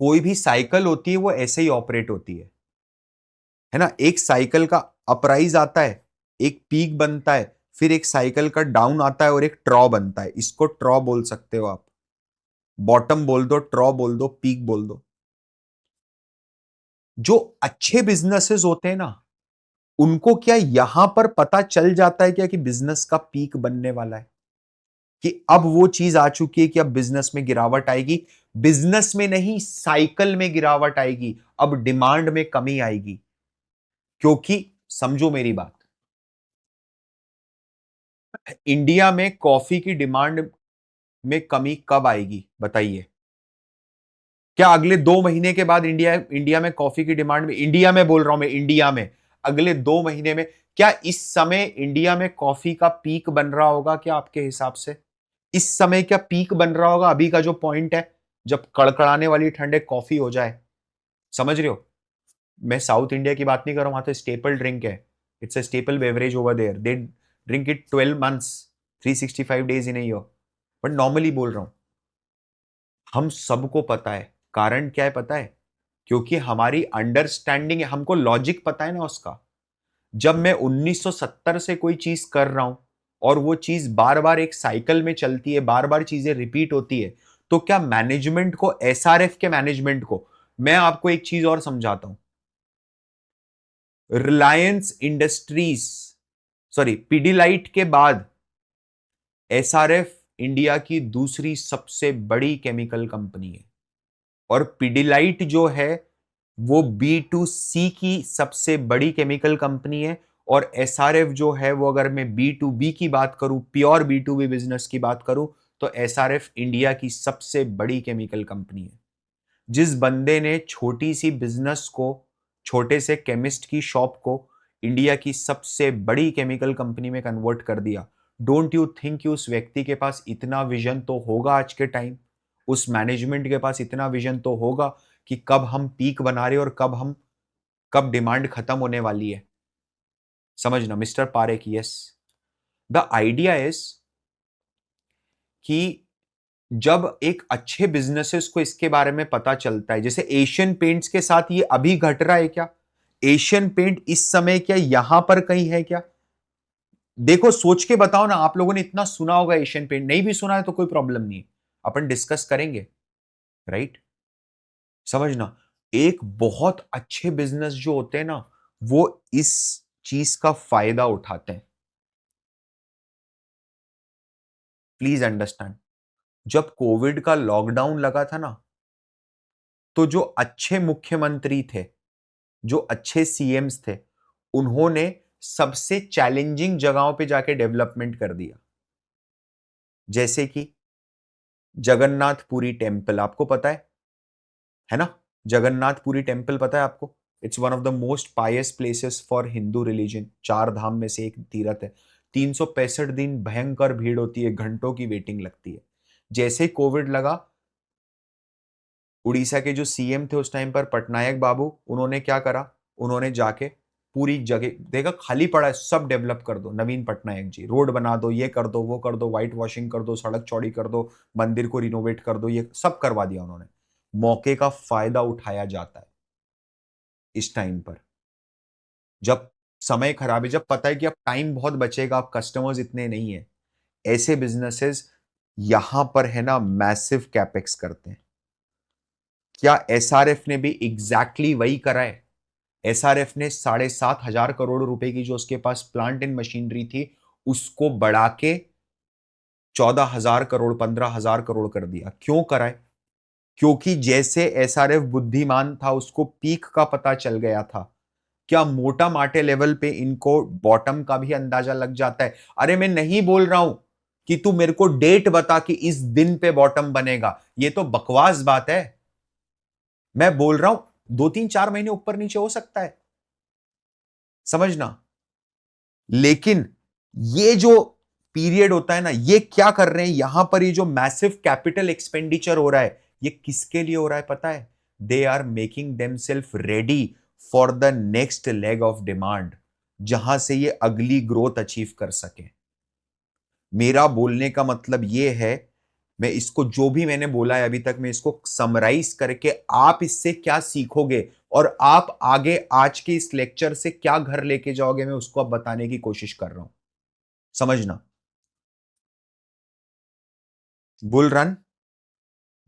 कोई भी साइकिल होती है वो ऐसे ही ऑपरेट होती है ना? एक साइकिल का अपराइज आता है, एक पीक बनता है, फिर एक साइकिल का डाउन आता है और एक ट्रॉ बनता है। इसको ट्रॉ बोल सकते हो आप, बॉटम बोल दो, ट्रॉ बोल दो, पीक बोल दो। जो अच्छे बिजनेसेस होते हैं ना, उनको क्या यहां पर पता चल जाता है क्या कि बिजनेस का पीक बनने वाला है, कि अब वो चीज आ चुकी है कि अब बिजनेस में गिरावट आएगी। बिजनेस में नहीं, साइकिल में गिरावट आएगी, अब डिमांड में कमी आएगी। क्योंकि समझो मेरी बात, इंडिया में कॉफी की डिमांड में कमी कब आएगी बताइए? क्या अगले 2 महीने के बाद इंडिया इंडिया में कॉफी की डिमांड में, इंडिया में बोल रहा हूं मैं, इंडिया में अगले 2 महीने में, क्या इस समय इंडिया में कॉफी का पीक बन रहा होगा क्या आपके हिसाब से? इस समय क्या पीक बन रहा होगा अभी का जो पॉइंट है, जब कड़कड़ाने वाली ठंडे कॉफी हो जाए? समझ रहे हो? मैं साउथ इंडिया की बात नहीं कर रहा हूं, वहां तो स्टेपल ड्रिंक है, it's a staple beverage over there, they drink it 12 months, 365 days in a year. But normally बोल रहा हूं, हम सबको पता है कारण क्या है पता है? क्योंकि हमारी अंडरस्टैंडिंग है, हमको लॉजिक पता है ना उसका। जब मैं 1970 से कोई चीज कर रहा हूं और वो चीज बार बार एक साइकिल में चलती है, बार बार चीजें रिपीट होती है, तो क्या मैनेजमेंट को, एसआरएफ के मैनेजमेंट को, मैं आपको एक चीज और समझाता हूं। रिलायंस इंडस्ट्रीज, सॉरी, पीडीलाइट के बाद एसआरएफ इंडिया की दूसरी सबसे बड़ी केमिकल कंपनी है। और पीडीलाइट जो है वो B2C की सबसे बड़ी केमिकल कंपनी है। और एसआरएफ जो है वो, अगर मैं B2B की बात करूं, प्योर B2B बिजनेस की बात करूं, तो एसआरएफ इंडिया की सबसे बड़ी केमिकल कंपनी है। जिस बंदे ने छोटी सी बिजनेस को, छोटे से केमिस्ट की शॉप को इंडिया की सबसे बड़ी केमिकल कंपनी में कन्वर्ट कर दिया, डोंट यू थिंक कि उस व्यक्ति के पास इतना विजन तो होगा आज के टाइम, उस मैनेजमेंट के पास इतना विजन तो होगा कि कब हम पीक बना रहे और कब डिमांड खत्म होने वाली है? समझना mister Parekh, yes, the idea is कि जब एक अच्छे बिजनेसेस को इसके बारे में पता चलता है, जैसे एशियन पेंट्स के साथ ये अभी घट रहा है क्या? एशियन पेंट इस समय क्या यहां पर कहीं है क्या? देखो सोच के बताओ ना, आप लोगों ने इतना सुना होगा एशियन पेंट, नहीं भी सुना है तो कोई प्रॉब्लम नहीं है, अपन डिस्कस करेंगे, राइट? समझना, एक बहुत अच्छे बिजनेस जो होते हैं ना, वो इस चीज का फायदा उठाते हैं। प्लीज अंडरस्टैंड, जब कोविड का लॉकडाउन लगा था ना, तो जो अच्छे मुख्यमंत्री थे, जो अच्छे सीएम्स थे, उन्होंने सबसे चैलेंजिंग जगहों पे जाके डेवलपमेंट कर दिया। जैसे कि जगन्नाथपुरी टेम्पल, आपको पता है ना? जगन्नाथपुरी टेम्पल पता है आपको? It's one of the most pious places for Hindu religion, 4 Dham में से एक तीर्थ है। 365 दिन भयंकर भीड़ होती है, घंटों की वेटिंग लगती है। जैसे ही कोविड लगा, उड़ीसा के जो सीएम थे उस टाइम पर, पटनायक बाबू, उन्होंने क्या करा, उन्होंने जाके पूरी जगह देखा खाली पड़ा है, सब डेवलप कर दो, नवीन पटनायक जी, रोड बना दो, ये कर दो, वो कर दो, व्हाइट वॉशिंग कर दो, सड़क चौड़ी कर दो, मंदिर को रिनोवेट कर दो, ये सब करवा दिया उन्होंने। मौके का फायदा उठाया जाता है इस टाइम पर, जब समय खराब है, जब पता है कि अब टाइम बहुत बचेगा, अब कस्टमर्स इतने नहीं है, ऐसे बिजनेसेस यहां पर है ना मैसिव कैपेक्स करते हैं। क्या एसआरएफ ने भी एग्जैक्टली वही करा है? एसआरएफ ने 7,500 करोड़ रुपए की जो उसके पास प्लांट एंड मशीनरी थी, उसको बढ़ा के 14,000 करोड़ 15,000 करोड़ कर दिया। क्यों कराए? क्योंकि जैसे एसआरएफ बुद्धिमान था, उसको पीक का पता चल गया था। क्या मोटा माटे लेवल पे इनको बॉटम का भी अंदाजा लग जाता है? अरे मैं नहीं बोल रहा हूं कि तू मेरे को डेट बता कि इस दिन पे बॉटम बनेगा, ये तो बकवास बात है। मैं बोल रहा हूं 2 3 4 महीने ऊपर नीचे हो सकता है, समझना। लेकिन ये जो पीरियड होता है ना, ये क्या कर रहे हैं यहां पर, ये जो मैसिव कैपिटल एक्सपेंडिचर हो रहा है, ये किसके लिए हो रहा है पता है? They are making themselves ready for the next leg of demand, जहां से ये अगली ग्रोथ अचीव कर सके। मेरा बोलने का मतलब ये है, मैं इसको जो भी मैंने बोला है अभी तक, मैं इसको समराइज करके आप इससे क्या सीखोगे और आप आगे आज के इस लेक्चर से क्या घर लेके जाओगे, मैं उसको अब बताने की कोशिश कर रहा हूं, समझना। Bull run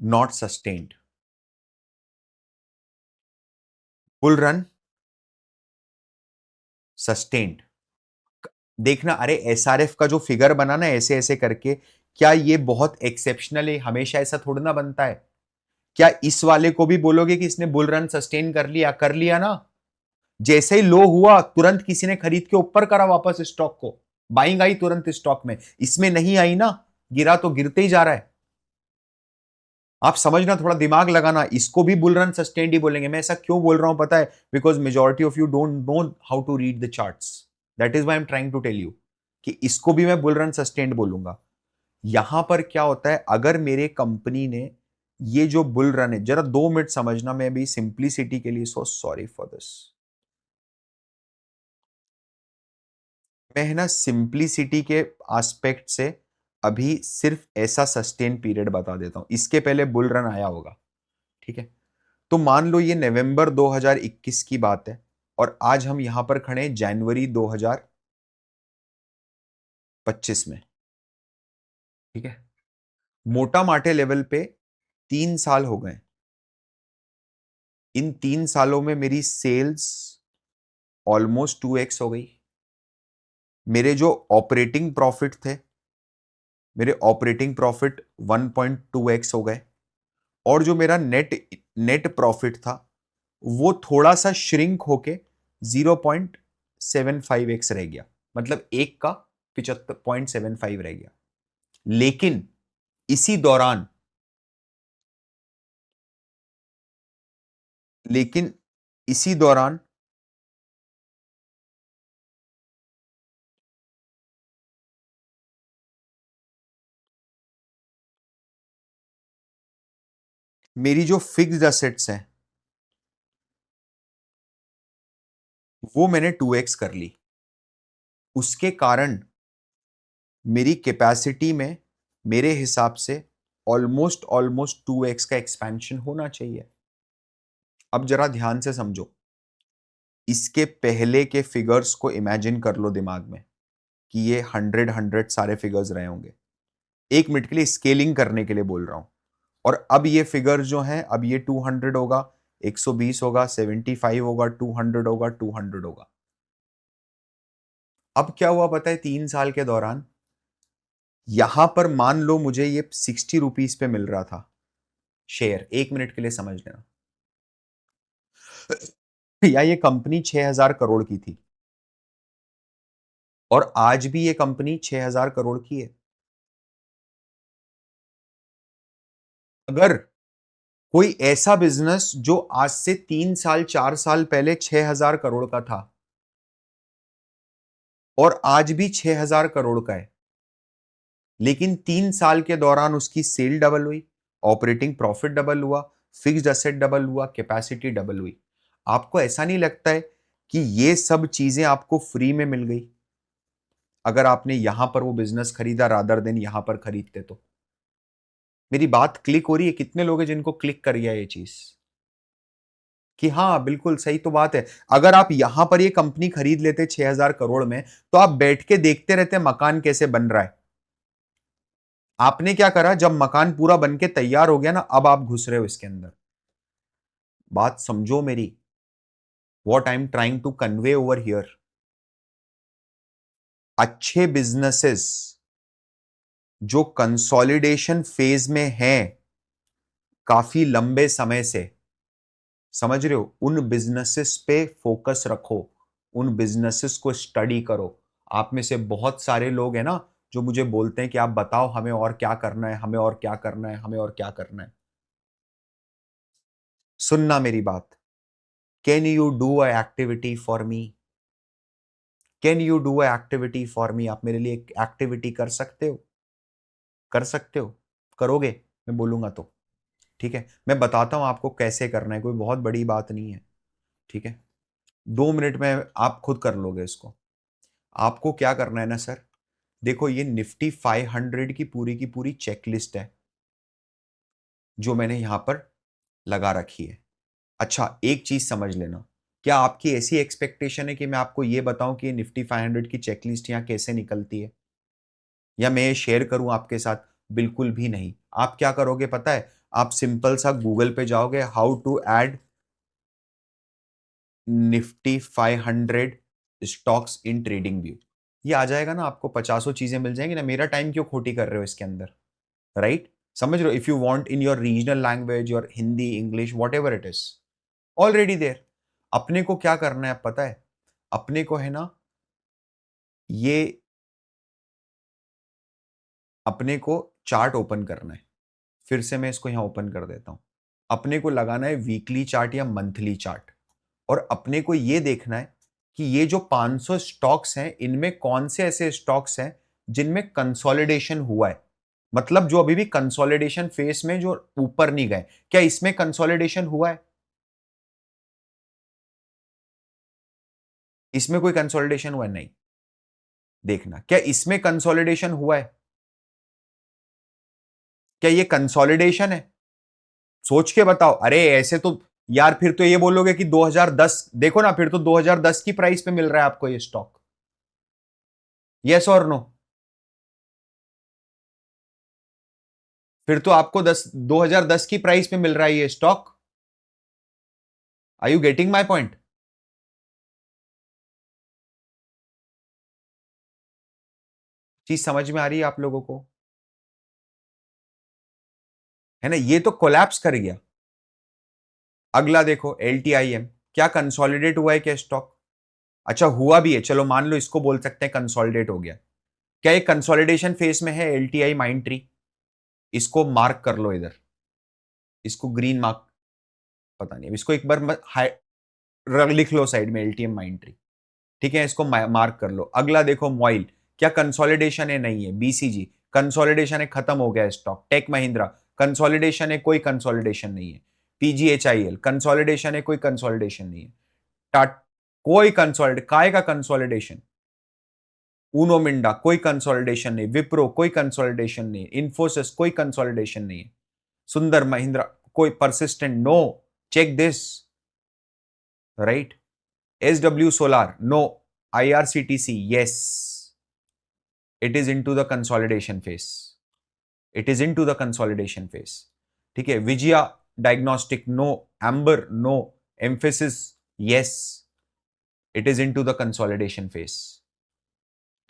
not sustained, bull run sustained. देखना, अरे एसआरएफ का जो फिगर बना ना ऐसे ऐसे करके, क्या ये बहुत एक्सेप्शनल है? हमेशा ऐसा थोड़ा ना बनता है। क्या इस वाले को भी बोलोगे कि इसने बुल रन सस्टेन कर लिया? कर लिया ना। जैसे ही लो हुआ तुरंत किसी ने खरीद के ऊपर करा वापस स्टॉक को, बाइंग आई तुरंत स्टॉक में। इसमें नहीं आई ना, गिरा तो गिरते ही जा रहा है। आप समझना, थोड़ा दिमाग लगाना, इसको भी बुल रन सस्टेन्ड ही बोलेंगे। मैं ऐसा क्यों बोल रहा हूं पता है? Because majority of you don't know how to read the charts, that is why I am trying to tell you कि इसको भी मैं बुल रन सस्टेन्ड बोलूंगा। यहां पर क्या होता है, अगर मेरे कंपनी ने ये जो बुल रन है, जरा 2 मिनट समझना, मैं भी सिंप्लिसिटी के लिए सो सॉरी फॉर दिस। मैं है ना सिंप्लिसिटी के एस्पेक्ट से अभी सिर्फ ऐसा सस्टेन पीरियड बता देता हूं, इसके पहले बुल रन आया होगा, ठीक है? तो मान लो ये नवंबर 2021 की बात है और आज हम यहां पर खड़े हैं जनवरी 2025 में, ठीक है? मोटा माटे लेवल पे 3 साल हो गए। इन 3 सालों में मेरी सेल्स ऑलमोस्ट 2x हो गई। मेरे जो ऑपरेटिंग प्रॉफिट थे, मेरे ऑपरेटिंग प्रॉफिट 1.2x हो गए। और जो मेरा नेट नेट प्रॉफिट था, वो थोड़ा सा श्रिंक होके 0.75x रह गया। मतलब एक का 75.75 रह गया। लेकिन इसी दौरान लेकिन इसी दौरान मेरी जो फिक्स्ड असेट्स हैं वो मैंने 2x कर ली। उसके कारण मेरी कैपेसिटी में मेरे हिसाब से ऑलमोस्ट ऑलमोस्ट 2x का एक्सपेंशन होना चाहिए। अब जरा ध्यान से समझो, इसके पहले के फिगर्स को इमेजिन कर लो दिमाग में कि ये 100 सारे फिगर्स रहे होंगे। 1 मिनट के लिए स्केलिंग करने के लिए बोल रहा हूं। और अब ये फिगर जो है, अब ये 200 होगा, 120 होगा, 75 होगा, 200 होगा, 200 होगा। अब क्या हुआ पता है? 3 साल के दौरान यहां पर मान लो मुझे ये 60 रुपीज पे मिल रहा था शेयर। 1 मिनट के लिए समझ लेना। या ये कंपनी 6,000 करोड़ की थी और आज भी ये कंपनी 6,000 करोड़ की है। अगर कोई ऐसा बिजनेस जो आज से 3 साल 4 साल पहले 6,000 करोड़ का था और आज भी 6,000 करोड़ का है, लेकिन 3 साल के दौरान उसकी सेल डबल हुई, ऑपरेटिंग प्रॉफिट डबल हुआ, फिक्स्ड असेट डबल हुआ, कैपेसिटी डबल हुई, आपको ऐसा नहीं लगता है कि ये सब चीजें आपको फ्री में मिल गई अगर आपने यहां पर वो बिजनेस खरीदा रादर देन यहां पर खरीदते तो? मेरी बात क्लिक हो रही है? कितने लोग हैं जिनको क्लिक कर गया ये चीज कि हाँ बिल्कुल सही तो बात है? अगर आप यहां पर ये कंपनी खरीद लेते 6,000 करोड़ में, तो आप बैठ के देखते रहते मकान कैसे बन रहा है। आपने क्या करा, जब मकान पूरा बन के तैयार हो गया ना, अब आप घुस रहे हो इसके अंदर। बात समझो मेरी, what I am trying to convey over here. अच्छे बिजनेसेस जो कंसोलिडेशन फेज में हैं काफी लंबे समय से, समझ रहे हो, उन बिजनेसेस पे फोकस रखो, उन बिजनेसेस को स्टडी करो। आप में से बहुत सारे लोग हैं ना जो मुझे बोलते हैं कि आप बताओ हमें और क्या करना है, हमें और क्या करना है, हमें और क्या करना है। सुनना मेरी बात। Can you do a activity for me? Can you do a activity for me? आप मेरे लिए एक एक्टिविटी कर सकते हो? कर सकते हो? करोगे मैं बोलूंगा तो? ठीक है, मैं बताता हूं आपको कैसे करना है, कोई बहुत बड़ी बात नहीं है। ठीक है, 2 मिनट में आप खुद कर लोगे इसको। आपको क्या करना है ना सर, देखो ये निफ्टी 500 की पूरी चेकलिस्ट है जो मैंने यहां पर लगा रखी है। अच्छा, एक चीज समझ लेना, क्या आपकी ऐसी एक्सपेक्टेशन है कि मैं आपको ये बताऊं कि निफ्टी 500 की चेकलिस्ट यहां कैसे निकलती है, या मैं ये शेयर करूं आपके साथ? बिल्कुल भी नहीं। आप क्या करोगे पता है? आप सिंपल सा गूगल पे जाओगे, how to add Nifty 500 stocks in trading view, ये आ जाएगा ना, आपको पचासों चीजें मिल जाएंगी ना। मेरा टाइम क्यों खोटी कर रहे हो इसके अंदर, राइट? समझ रहे हो? If you want in your regional language, your Hindi, English, whatever it is, already there. अपने को क्या करना है पता है? अपने को है ना, ये अपने को चार्ट ओपन करना है। फिर से मैं इसको यहां ओपन कर देता हूं। अपने को लगाना है वीकली चार्ट या मंथली चार्ट, और अपने को यह देखना है कि ये जो 500 स्टॉक्स हैं इनमें कौन से ऐसे स्टॉक्स हैं जिनमें कंसोलिडेशन हुआ है, मतलब जो अभी भी कंसोलिडेशन फेस में, जो ऊपर नहीं गए। क्या इसमें कंसोलिडेशन हुआ है? इसमें कोई कंसोलिडेशन हुआ है? नहीं। देखना, क्या इसमें कंसोलिडेशन हुआ है? क्या ये कंसोलिडेशन है? सोच के बताओ। अरे ऐसे तो यार फिर तो ये बोलोगे कि 2010, देखो ना, फिर तो 2010 की प्राइस पे मिल रहा है आपको ये स्टॉक। यस और नो? फिर तो आपको 2010 की प्राइस पे मिल रहा है ये stock. Are you getting my point? चीज समझ में आ रही है आप लोगों को? है ना, ये तो कोलैप्स कर गया। अगला देखो, LTIM, क्या कंसोलिडेट हुआ है क्या स्टॉक? अच्छा हुआ भी है, चलो मान लो इसको बोल सकते हैं कंसोलिडेट हो गया। क्या ये कंसोलिडेशन फेस में है LTI माइंड ट्री? इसको मार्क कर लो इधर, इसको ग्रीन मार्क, पता नहीं, इसको एक बार लिख लो साइड में, LTM माइंड ट्री। ठीक है, इसको मार्क कर लो। अगला देखो, मॉइल, क्या कंसोलिडेशन है? नहीं है। BCG, कंसोलिडेशन है, खत्म हो गया स्टॉक। टेक महिंद्रा, कंसोलिडेशन है, कोई कंसोलिडेशन नहीं है। PGHIL, कंसोलिडेशन है, कोई कंसोलिडेशन नहीं है। टाट, कोई कंसोलिडेट, काय का कंसोलिडेशन? ऊनो मिंडा, कोई कंसोलिडेशन नहीं। विप्रो, कोई कंसोलिडेशन नहीं। इन्फोसिस, कोई कंसोलिडेशन नहीं है। सुंदर महिंद्रा, कोई Persistent, no. Check this, right? SW Solar, no. IRCTC, yes, it is into the consolidation phase, it is into the consolidation phase। ठीक है, Vijaya diagnostic, no. Amber, no. Mphasis, yes, it is into the consolidation phase।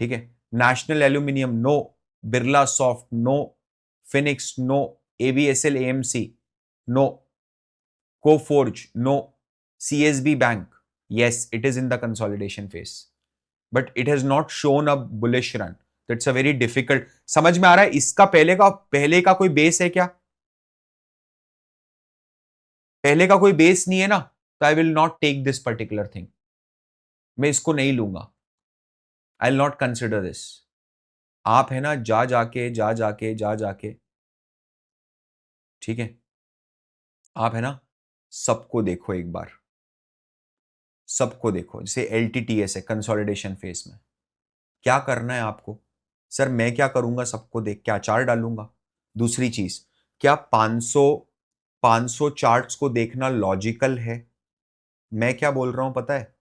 ठीक है, National Aluminium, no. Birla soft, no. Phoenix, no. ABSL AMC, no. Coforge, no. CSB bank, yes, it is in the consolidation phase, but it has not shown a bullish run, तो इट्स अ वेरी डिफिकल्ट। समझ में आ रहा है? इसका पहले का कोई बेस है क्या? पहले का कोई बेस नहीं है ना, तो I will not take this particular thing, मैं इसको नहीं लूंगा। I will not consider this. आप है ना, जा जाके, ठीक है, आप है ना, सबको देखो एक बार, सबको देखो। जैसे LTTS है कंसोलिडेशन फेस में, क्या करना है आपको? सर मैं क्या करूंगा, सबको देख के अचार डालूंगा? दूसरी चीज, क्या 500 चार्ट्स को देखना लॉजिकल है? मैं क्या बोल रहा हूं पता है?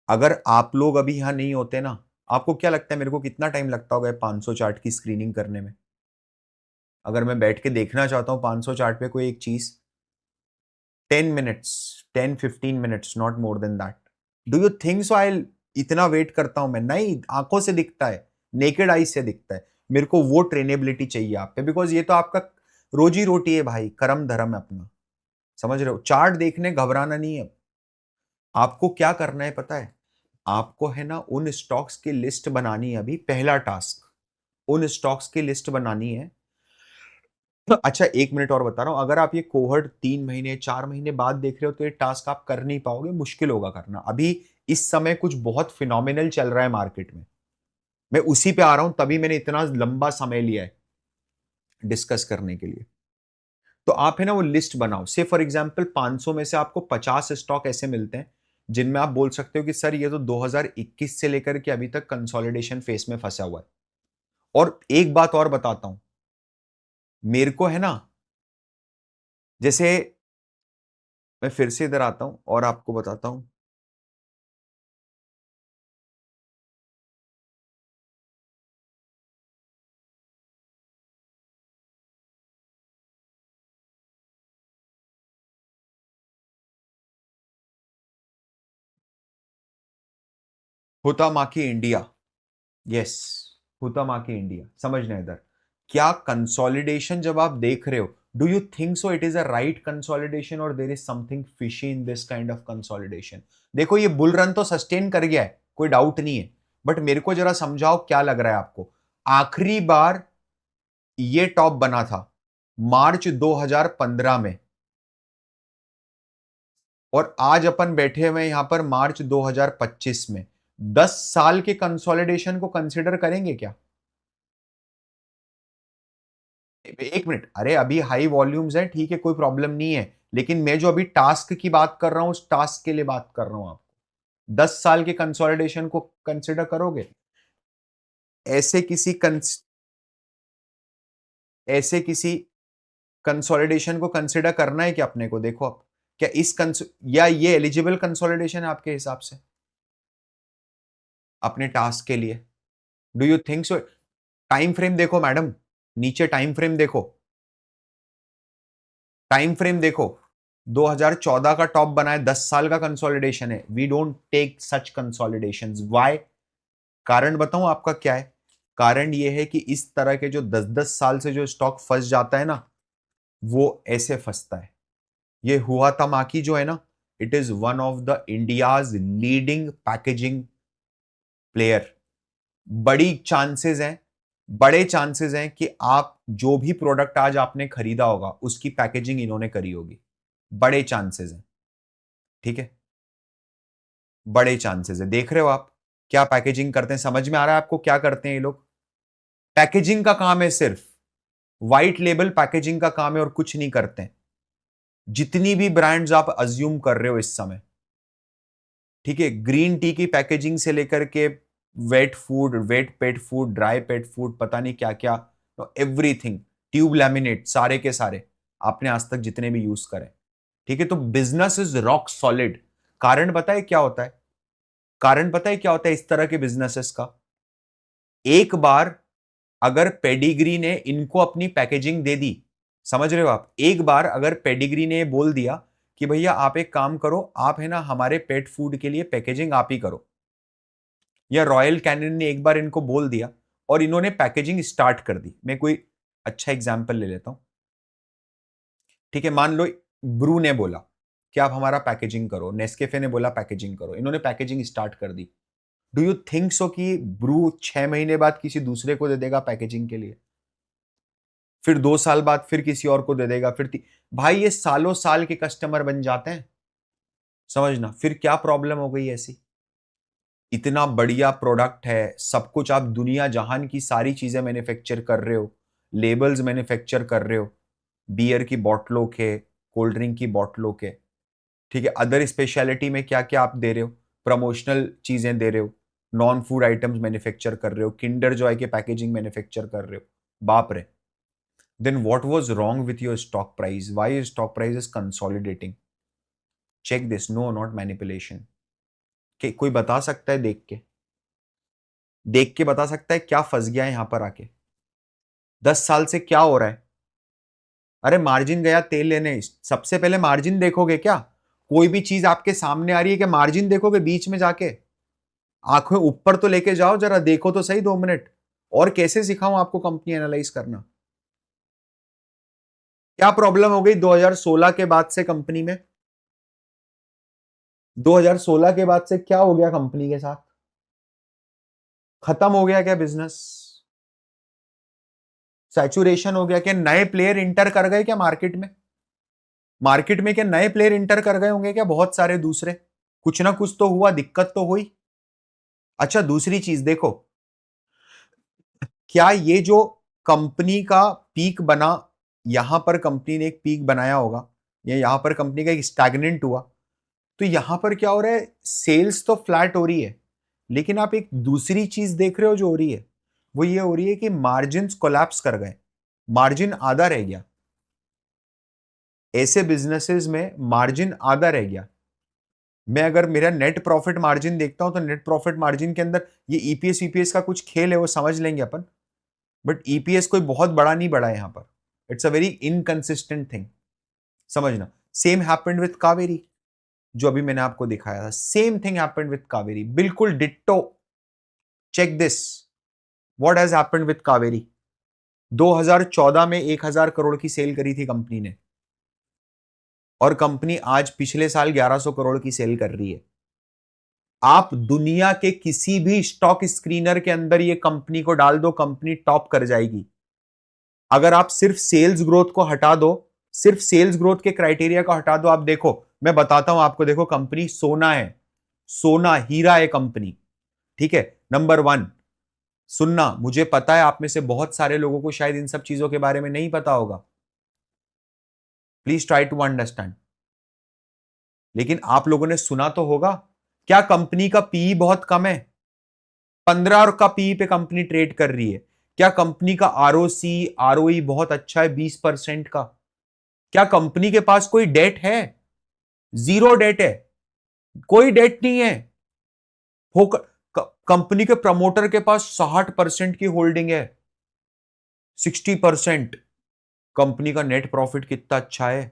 अगर आप लोग अभी यहां नहीं होते ना, आपको क्या लगता है मेरे को कितना टाइम लगता होगा 500 चार्ट की स्क्रीनिंग करने में? अगर मैं बैठ के देखना चाहता हूं 500 चार्ट पे कोई एक चीज, 10 minutes, 10-15 minutes, not more than that. Do you think so I इतना वेट करता हूं मैं, नहीं, आंखों से दिखता है, नेकेड आई से दिखता है। मेरे को वो ट्रेनेबिलिटी चाहिए आप पे, बिकॉज ये तो आपका रोजी रोटी है भाई, कर्म धर्म है अपना, समझ रहे हो? चार्ट देखने घबराना नहीं है। आपको क्या करना है पता है? आपको है ना उन स्टॉक्स की लिस्ट बनानी है, अभी पहला टास्क, उन स्टॉक्स की लिस्ट बनानी है। अच्छा, 1 मिनट और बता रहा हूं, अगर आप ये कोहर्ट 3 महीने 4 महीने बाद देख रहे हो तो ये टास्क आप कर नहीं पाओगे, मुश्किल होगा करना। अभी इस समय कुछ बहुत फिनोमिनल चल रहा है मार्केट में, मैं उसी पे आ रहा हूं, तभी मैंने इतना लंबा समय लिया है डिस्कस करने के लिए। तो आप है ना वो लिस्ट बनाओ, से फॉर एग्जांपल 500 में से आपको 50 स्टॉक ऐसे मिलते हैं जिनमें आप बोल सकते हो कि सर ये तो 2021 से लेकर के अभी तक कंसोलिडेशन फेस में फंसा हुआ है। और एक बात और बताता हूं, मेरे को है ना, जैसे मैं फिर से इधर आता हूं और आपको बताता हूं, Huhtamaki India, yes, Huhtamaki India, समझना इधर, क्या कंसोलिडेशन जब आप देख रहे हो, do you think so it is a right consolidation और there is something fishy in this kind of consolidation? देखो ये बुल रन तो सस्टेन कर गया है, कोई डाउट नहीं है, बट मेरे को जरा समझाओ क्या लग रहा है आपको? आखिरी बार ये टॉप बना था मार्च 2015 में, और आज अपन बैठे हुए यहां पर मार्च 2025 में, 10 साल के कंसोलिडेशन को कंसिडर करेंगे क्या? 1 मिनट, अरे अभी हाई वॉल्यूम्स है, ठीक है, कोई प्रॉब्लम नहीं है, लेकिन मैं जो अभी टास्क की बात कर रहा हूं उस टास्क के लिए बात कर रहा हूं आपको। 10 साल के कंसोलिडेशन को कंसिडर करोगे? ऐसे किसी ऐसे किसी कंसोलिडेशन को कंसिडर करना है कि अपने को, देखो आप, क्या इस या ये एलिजिबल कंसोलिडेशन है आपके हिसाब से अपने टास्क के लिए? Do you think so? Time frame देखो मैडम, नीचे टाइम फ्रेम देखो, टाइम फ्रेम देखो, 2014 का टॉप बना है, 10 साल का कंसोलिडेशन है। We don't take such consolidations, why? कारण बताऊं आपका क्या है? कारण यह है कि इस तरह के जो 10-10 साल से जो स्टॉक फंस जाता है ना, वो ऐसे फंसता है। ये हुआ तमाकी जो है ना, it is one of the India's leading packaging player. बड़ी चांसेस हैं, बड़े चांसेस हैं कि आप जो भी प्रोडक्ट आज आपने खरीदा होगा उसकी पैकेजिंग इन्होंने करी होगी, बड़े चांसेस हैं, ठीक है, बड़े चांसेस है। देख रहे हो आप क्या पैकेजिंग करते हैं? समझ में आ रहा है आपको क्या करते हैं ये लोग? पैकेजिंग का काम है, सिर्फ व्हाइट लेबल पैकेजिंग का काम है और कुछ नहीं करते हैं। जितनी भी ब्रांड्स आप अज्यूम कर रहे हो इस समय, ठीक है, ग्रीन टी की पैकेजिंग से लेकर के wet food, wet pet food, dry pet food, पता नहीं क्या क्या, तो एवरीथिंग, ट्यूब लैमिनेट, सारे के सारे आपने आज तक जितने भी यूज करे, ठीक है, तो बिजनेस इज रॉक सॉलिड। कारण बताए क्या होता है? कारण पता है क्या होता है इस तरह के बिजनेसेस का? एक बार अगर पेडिग्री ने इनको अपनी पैकेजिंग दे दी, समझ रहे हो आप, एक बार अगर पेडिग्री ने बोल दिया कि भैया आप एक काम करो, आप है ना हमारे पेट फूड के लिए पैकेजिंग आप ही करो, या रॉयल कैनिन ने एक बार इनको बोल दिया और इन्होंने पैकेजिंग स्टार्ट कर दी। मैं कोई अच्छा एग्जांपल ले लेता हूं, ठीक है, मान लो ब्रू ने बोला कि आप हमारा पैकेजिंग करो, नेस्केफे ने बोला पैकेजिंग करो, इन्होंने पैकेजिंग स्टार्ट कर दी। डू यू थिंक सो कि ब्रू 6 महीने बाद किसी दूसरे को दे देगा पैकेजिंग के लिए? फिर 2 साल बाद फिर किसी और को दे देगा, भाई ये सालों साल के कस्टमर बन जाते हैं, समझना। फिर क्या प्रॉब्लम हो गई ऐसी? इतना बढ़िया प्रोडक्ट है, सब कुछ, आप दुनिया जहान की सारी चीजें मैन्युफैक्चर कर रहे हो, लेबल्स मैन्युफैक्चर कर रहे हो, बियर की बॉटलों के, कोल्ड ड्रिंक की बॉटलों के, ठीक है, अदर स्पेशलिटी में क्या क्या आप दे रहे हो, प्रमोशनल चीजें दे रहे हो, नॉन फूड आइटम्स मैन्युफैक्चर कर रहे हो, किंडर जॉय के पैकेजिंग मैन्युफैक्चर कर रहे हो, बाप रे, then what was wrong with your stock price? Why your stock price is consolidating? Check this, no, not manipulation. कोई बता सकता है देख के बता सकता है क्या फंस गया है यहां पर आके? 10 साल से क्या हो रहा है? अरे मार्जिन गया तेल लेने, सबसे पहले मार्जिन देखोगे क्या? कोई भी चीज आपके सामने आ रही है क्या, मार्जिन देखोगे बीच में जाके? आंखें ऊपर तो लेके जाओ, जरा देखो तो सही 2 मिनट। और कैसे सिखाऊं आपको कंपनी एनालाइज करना? क्या प्रॉब्लम हो गई 2016 के बाद से कंपनी में? 2016 के बाद से क्या हो गया कंपनी के साथ? खत्म हो गया क्या बिजनेस? सैचुरेशन हो गया क्या? नए प्लेयर इंटर कर गए क्या मार्केट में? मार्केट में क्या नए प्लेयर इंटर कर गए होंगे क्या, बहुत सारे दूसरे? कुछ ना कुछ तो हुआ, दिक्कत तो हुई। अच्छा, दूसरी चीज देखो, क्या ये जो कंपनी का पीक बना, यहां पर कंपनी ने एक पीक बनाया होगा, या यहां पर कंपनी का एक स्टैग्नेंट हुआ, तो यहां पर क्या हो रहा है, सेल्स तो फ्लैट हो रही है, लेकिन आप एक दूसरी चीज देख रहे हो जो हो रही है, वो ये हो रही है कि मार्जिन कोलैप्स कर गए, मार्जिन आधा रह गया। ऐसे बिजनेसेस में मार्जिन आधा रह गया। मैं अगर मेरा नेट प्रॉफिट मार्जिन देखता हूं, तो नेट प्रॉफिट मार्जिन के अंदर ये ईपीएस ईपीएस का कुछ खेल है, वो समझ लेंगे अपन, बट ईपीएस कोई बहुत बड़ा नहीं बढ़ा है यहां पर। It's a very inconsistent thing, समझना। सेम हैपेंड विथ कावेरी, जो अभी मैंने आपको दिखाया था, same thing happened with Kaveri, बिल्कुल ditto. Check this, what has happened with Kaveri. 2014 में 1000 करोड़ की सेल करी थी कंपनी ने, और कंपनी आज पिछले साल 1100 करोड़ की सेल कर रही है। आप दुनिया के किसी भी स्टॉक स्क्रीनर के अंदर ये कंपनी को डाल दो, कंपनी टॉप कर जाएगी। अगर आप सिर्फ सेल्स ग्रोथ को हटा दो, सिर्फ सेल्स ग्रोथ के क्राइटेरिया को हटा दो, आप देखो, मैं बताता हूं आपको, देखो कंपनी सोना है, सोना हीरा है कंपनी, ठीक है, नंबर 1। सुनना, मुझे पता है आप में से बहुत सारे लोगों को शायद इन सब चीजों के बारे में नहीं पता होगा, प्लीज ट्राई टू अंडरस्टैंड। लेकिन आप लोगों ने सुना तो होगा, क्या कंपनी का पीई बहुत कम है? 15 का पीई पे कंपनी ट्रेड कर रही है। क्या कंपनी का आरओसी आरओई बहुत अच्छा है, 20% का? क्या कंपनी के पास कोई डेट है? जीरो डेट है, कोई डेट नहीं है। कंपनी के प्रमोटर के पास 60% की होल्डिंग है, 60%। कंपनी का नेट प्रॉफिट कितना अच्छा है,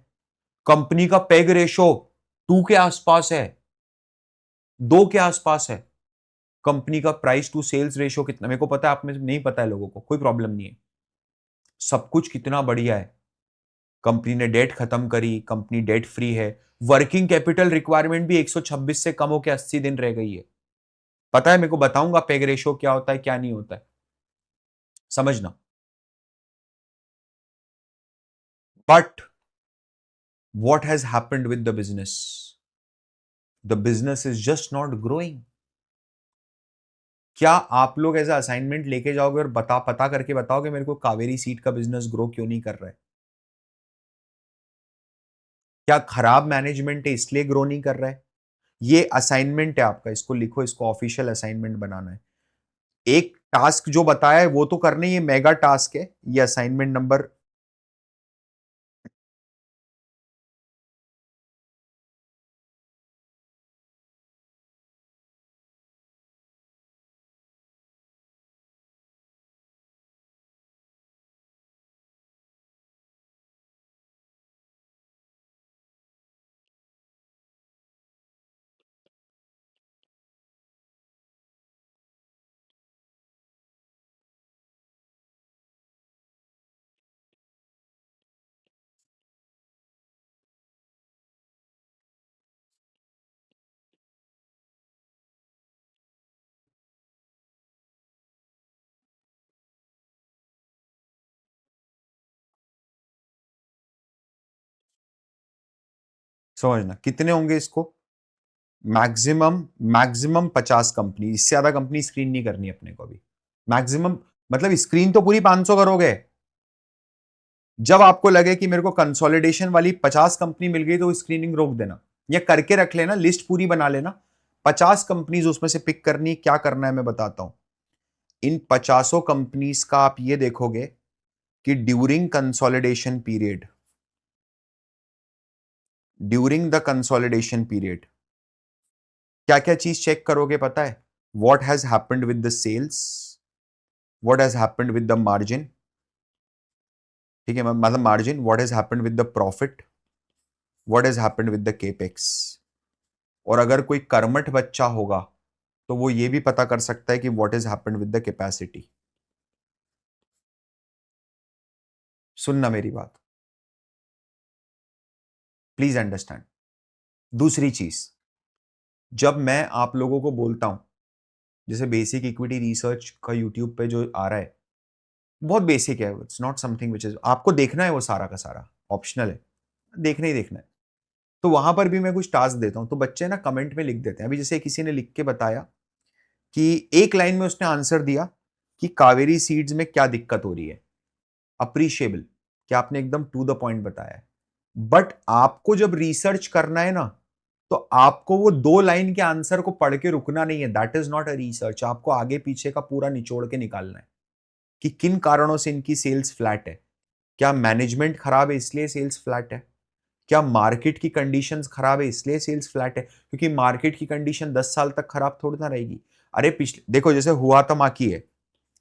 कंपनी का पेग रेशो 2 के आसपास है, 2 के आसपास है। कंपनी का प्राइस टू सेल्स रेशो कितना, मेरे को पता है, आप में से नहीं पता है लोगों को, कोई प्रॉब्लम नहीं है। सब कुछ कितना बढ़िया है। कंपनी ने डेट खत्म करी, कंपनी डेट फ्री है। वर्किंग कैपिटल रिक्वायरमेंट भी 126 से कम होकर 80 दिन रह गई है। पता है, मेरे को बताऊंगा पेग रेशो क्या होता है क्या नहीं होता है, समझना। But what has happened with the business? The business is just not growing. क्या आप लोग एज असाइनमेंट लेके जाओगे और पता करके बताओगे मेरे को, कावेरी सीड का बिजनेस ग्रो क्यों नहीं कर रहा है? क्या खराब मैनेजमेंट है इसलिए ग्रो नहीं कर रहा है? ये असाइनमेंट है आपका, इसको लिखो, इसको ऑफिशियल असाइनमेंट बनाना है। एक टास्क जो बताया है वो तो करना ही, ये मेगा टास्क है, ये असाइनमेंट नंबर। समझना कितने होंगे इसको, मैक्सिमम, मैक्सिमम 50 कंपनी, इससे ज्यादा कंपनी स्क्रीन नहीं करनी अपने को अभी। मैक्सिमम मतलब स्क्रीन तो पूरी 500 करोगे। जब आपको लगे कि मेरे को कंसोलिडेशन वाली 50 कंपनी मिल गई, तो स्क्रीनिंग रोक देना, या करके रख लेना, लिस्ट पूरी बना लेना। 50 कंपनीज उसमें से पिक करनी, क्या करना है मैं बताता हूं। इन 50 कंपनीज का आप ये देखोगे कि during consolidation period, during the consolidation period क्या क्या चीज चेक करोगे पता है? What has happened with the sales, what has happened with the margin, ठीक है, मतलब margin, what has happened with the profit, what has happened with the capex. और अगर कोई कर्मठ बच्चा होगा तो वो ये भी पता कर सकता है कि what is happened with the capacity. सुनना मेरी बात, प्लीज अंडरस्टैंड। दूसरी चीज, जब मैं आप लोगों को बोलता हूं, जैसे बेसिक इक्विटी रिसर्च का यूट्यूब पे जो आ रहा है, बहुत बेसिक है, it's not something which is आपको देखना है, वो सारा का सारा ऑप्शनल है, देखना ही देखना है। तो वहां पर भी मैं कुछ टास्क देता हूं, तो बच्चे ना कमेंट में लिख देते हैं। अभी जैसे किसी ने लिख के बताया कि एक लाइन में उसने आंसर दिया कि कावेरी सीड्स में क्या दिक्कत हो रही है, अप्रिशिएबल कि आपने एकदम टू द पॉइंट बताया है। बट आपको जब रिसर्च करना है ना, तो आपको वो 2 लाइन के आंसर को पढ़ के रुकना नहीं है, that is not a research. आपको आगे पीछे का पूरा निचोड़ के निकालना है कि किन कारणों से इनकी सेल्स फ्लैट है। क्या मैनेजमेंट खराब है इसलिए सेल्स फ्लैट है? क्या मार्केट की कंडीशंस खराब है इसलिए सेल्स फ्लैट है? क्योंकि मार्केट की कंडीशन 10 साल तक खराब थोड़ी ना रहेगी। अरे पिछले देखो, जैसे हुआ तमाकी है,